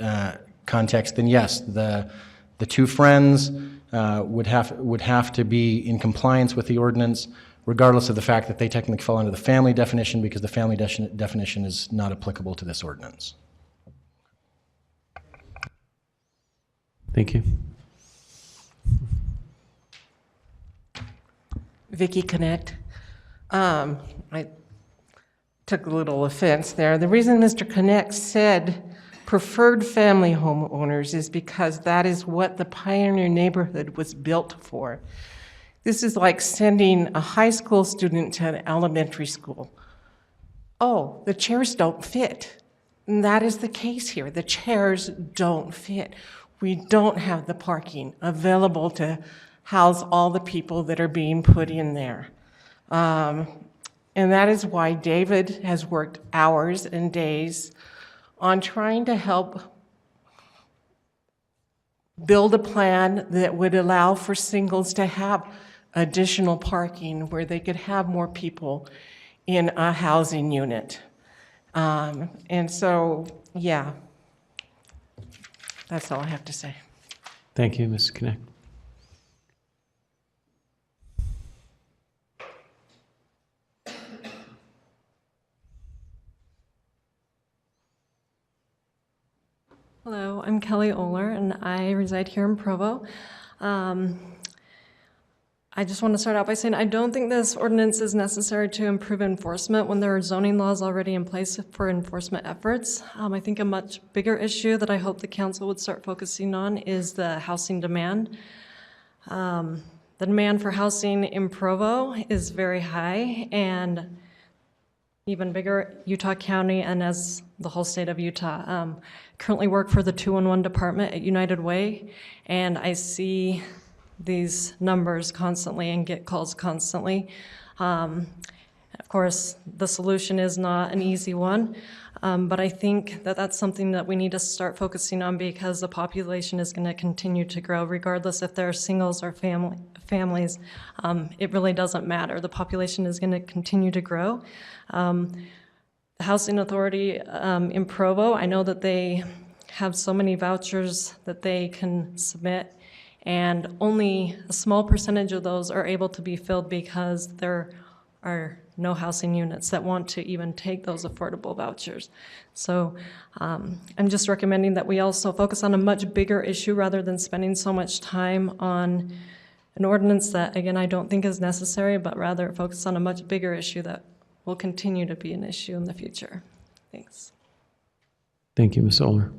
context, then yes, the 2 friends would have to be in compliance with the ordinance, regardless of the fact that they technically fall under the family definition, because the family definition is not applicable to this ordinance. Thank you. Vicky Connect. I took a little offense there. The reason Mr. Connect said preferred family homeowners is because that is what the Pioneer neighborhood was built for. This is like sending a high school student to an elementary school. Oh, the chairs don't fit. And that is the case here. The chairs don't fit. We don't have the parking available to house all the people that are being put in there. And that is why David has worked hours and days on trying to help build a plan that would allow for singles to have additional parking where they could have more people in a housing unit. And so, yeah, that's all I have to say. Thank you, Ms. Connect. Hello, I'm Kelly Oler, and I reside here in Provo. I just want to start out by saying I don't think this ordinance is necessary to improve enforcement when there are zoning laws already in place for enforcement efforts. I think a much bigger issue that I hope the council would start focusing on is the housing demand. The demand for housing in Provo is very high, and even bigger, Utah County and as the whole state of Utah. Currently work for the 211 department at United Way, and I see these numbers constantly and get calls constantly. Of course, the solution is not an easy one, but I think that that's something that we need to start focusing on because the population is going to continue to grow regardless if they're singles or families. It really doesn't matter. The population is going to continue to grow. The Housing Authority in Provo, I know that they have so many vouchers that they can submit, and only a small percentage of those are able to be filled because there are no housing units that want to even take those affordable vouchers. So I'm just recommending that we also focus on a much bigger issue rather than spending so much time on an ordinance that, again, I don't think is necessary, but rather focus on a much bigger issue that will continue to be an issue in the future. Thanks. Thank you, Ms. Oler.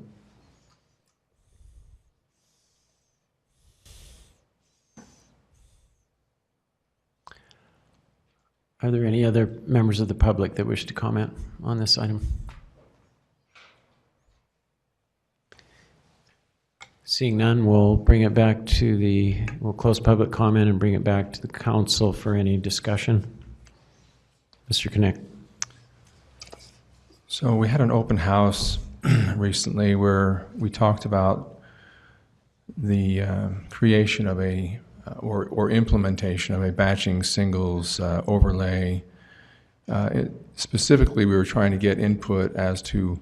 Are there any other members of the public that wish to comment on this item? Seeing none, we'll bring it back to we'll close public comment and bring it back to the council for any discussion. Mr. Connect. So we had an open house recently where we talked about the creation of or implementation of a batching singles overlay. Specifically, we were trying to get input as to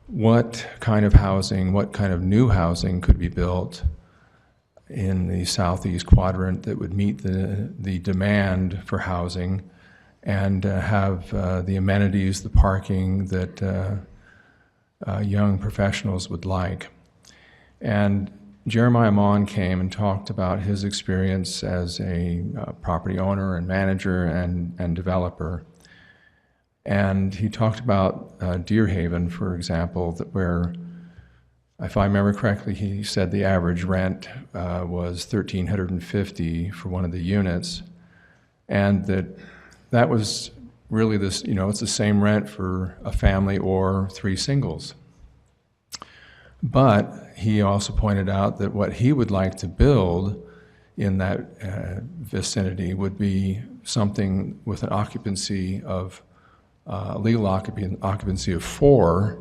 what kind of housing, what kind of new housing could be built in the southeast quadrant that would meet the demand for housing and have the amenities, the parking that young professionals would like. And Jeremiah Mon came and talked about his experience as a property owner and manager and developer. And he talked about Deer Haven, for example, where, if I remember correctly, he said the average rent was $1,350 for one of the units, and that was really this, it's the same rent for a family or 3 singles. But he also pointed out that what he would like to build in that vicinity would be something with an occupancy of legal occupancy of 4,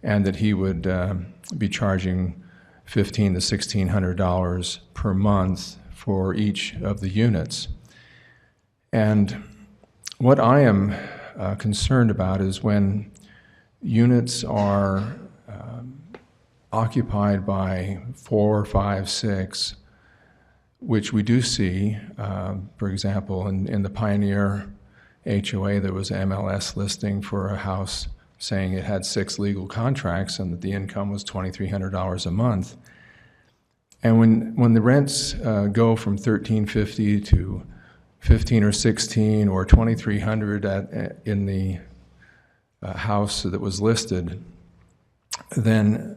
and that he would be charging $1,500 to $1,600 per month for each of the units. And what I am concerned about is when units are occupied by 4, 5, 6, which we do see, for example, in the Pioneer HOA, there was an MLS listing for a house saying it had 6 legal contracts and that the income was $2,300 a month. And when the rents go from $1,350 to $1,500 or $1,600 or $2,300 in the house that was listed, then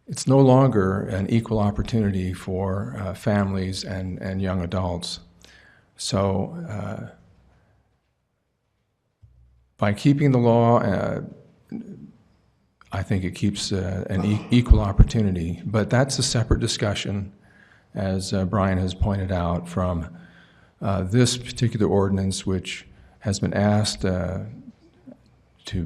it's no longer an equal opportunity for families and young adults. So by keeping the law, I think it keeps an equal opportunity. But that's a separate discussion, as Brian has pointed out, from this particular ordinance, which has been asked to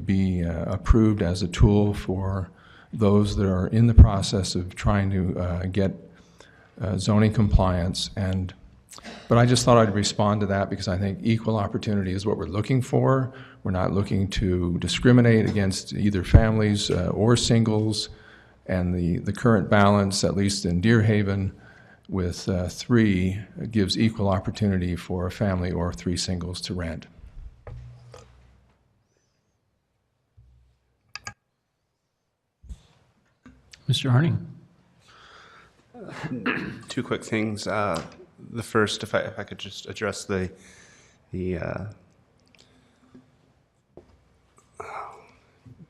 be approved as a tool for those that are in the process of trying to get zoning compliance. But I just thought I'd respond to that because I think equal opportunity is what we're looking for. We're not looking to discriminate against either families or singles. And the current balance, at least in Deer Haven, with 3, gives equal opportunity for a family or 3 singles to rent. Mr. Harning. 2 quick things. The first, if I could just address the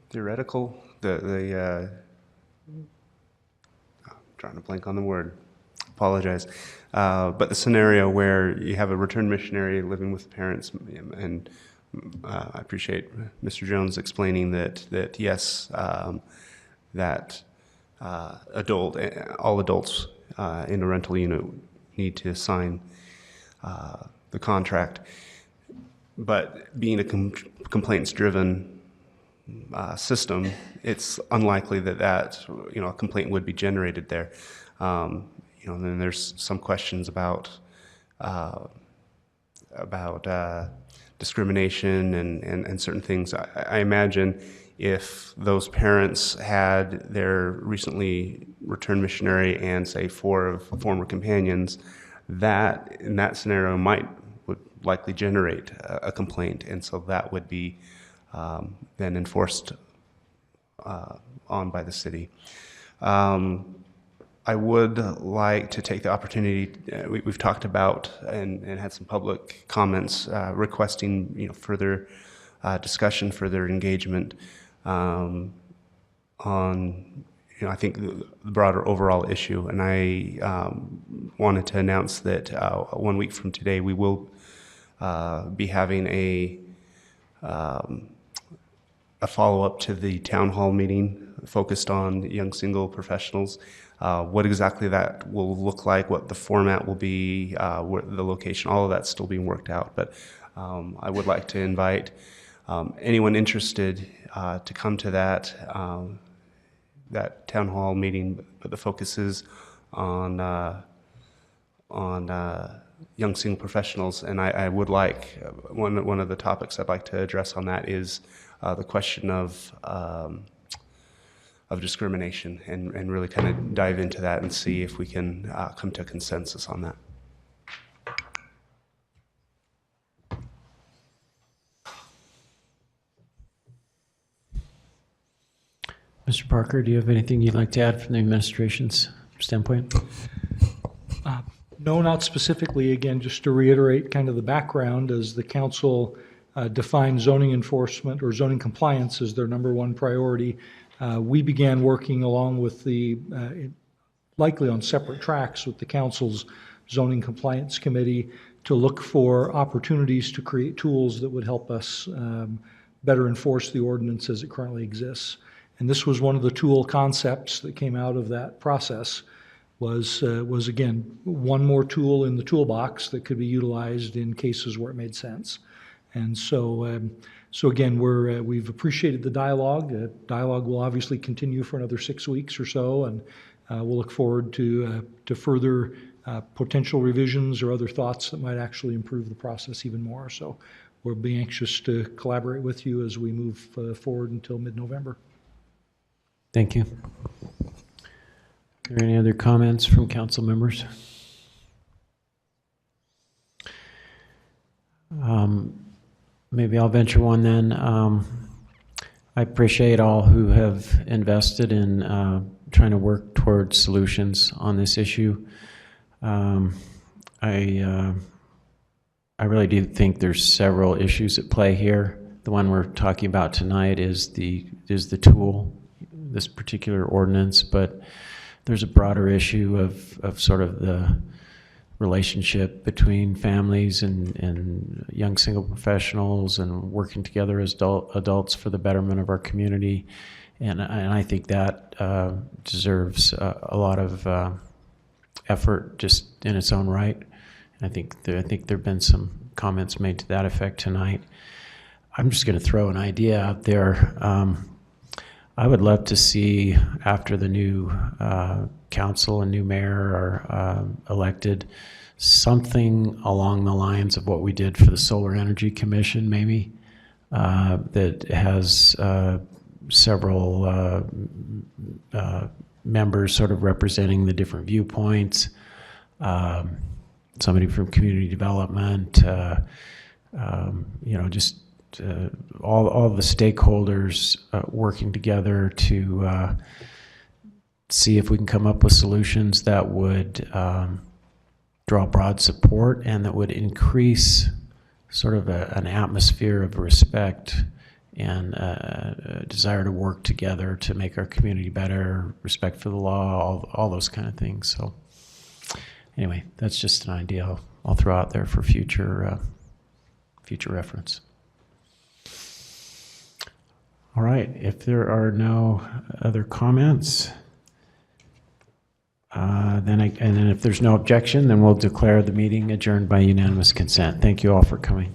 theoretical, I'm trying to blank on the word, apologize, but the scenario where you have a returned missionary living with parents, and I appreciate Mr. Jones explaining that yes, that all adults in a rental unit need to sign the contract, but being a complaints-driven system, it's unlikely that a complaint would be generated there. And then there's some questions about discrimination and certain things. I imagine if those parents had their recently returned missionary and, say, 4 of former companions, that in that scenario would likely generate a complaint, and so that would be then enforced on by the city. I would like to take the opportunity, we've talked about and had some public comments requesting further discussion, further engagement on I think the broader overall issue. And I wanted to announce that 1 week from today we will be having a follow-up to the town hall meeting focused on young single professionals. What exactly that will look like, what the format will be, where the location, all of that's still being worked out. But I would like to invite anyone interested to come to that town hall meeting, but the focus is on young single professionals. And I would like, one of the topics I'd like to address on that is the question of discrimination, and really kind of dive into that and see if we can come to a consensus on that. Mr. Parker, do you have anything you'd like to add from the administration's standpoint? No, not specifically. Again, just to reiterate kind of the background, as the council defined zoning enforcement or zoning compliance as their number one priority, we began working along with the, likely on separate tracks, with the council's zoning compliance committee to look for opportunities to create tools that would help us better enforce the ordinance as it currently exists. And this was one of the tool concepts that came out of that process, was again, one more tool in the toolbox that could be utilized in cases where it made sense. And so, so again, we've appreciated the dialogue. The dialogue will obviously continue for another 6 weeks or so, and we'll look forward to further potential revisions or other thoughts that might actually improve the process even more. So we'll be anxious to collaborate with you as we move forward until mid-November. Thank you. Are there any other comments from council members? Maybe I'll venture one then. I appreciate all who have invested in trying to work towards solutions on this issue. I really do think there's several issues at play here. The one we're talking about tonight is the tool, this particular ordinance, but there's a broader issue of sort of the relationship between families and young single professionals and working together as adults for the betterment of our community. And I think that deserves a lot of effort just in its own right. And I think there have been some comments made to that effect tonight. I'm just going to throw an idea out there. I would love to see, after the new council and new mayor are elected, something along the lines of what we did for the Solar Energy Commission, maybe, that has several members sort of representing the different viewpoints, somebody from community development, just all the stakeholders working together to see if we can come up with solutions that would draw broad support and that would increase sort of an atmosphere of respect and a desire to work together to make our community better, respect for the law, all those kind of things. So anyway, that's just an idea I'll throw out there for future reference. All right, if there are no other comments, then if there's no objection, then we'll declare the meeting adjourned by unanimous consent. Thank you all for coming.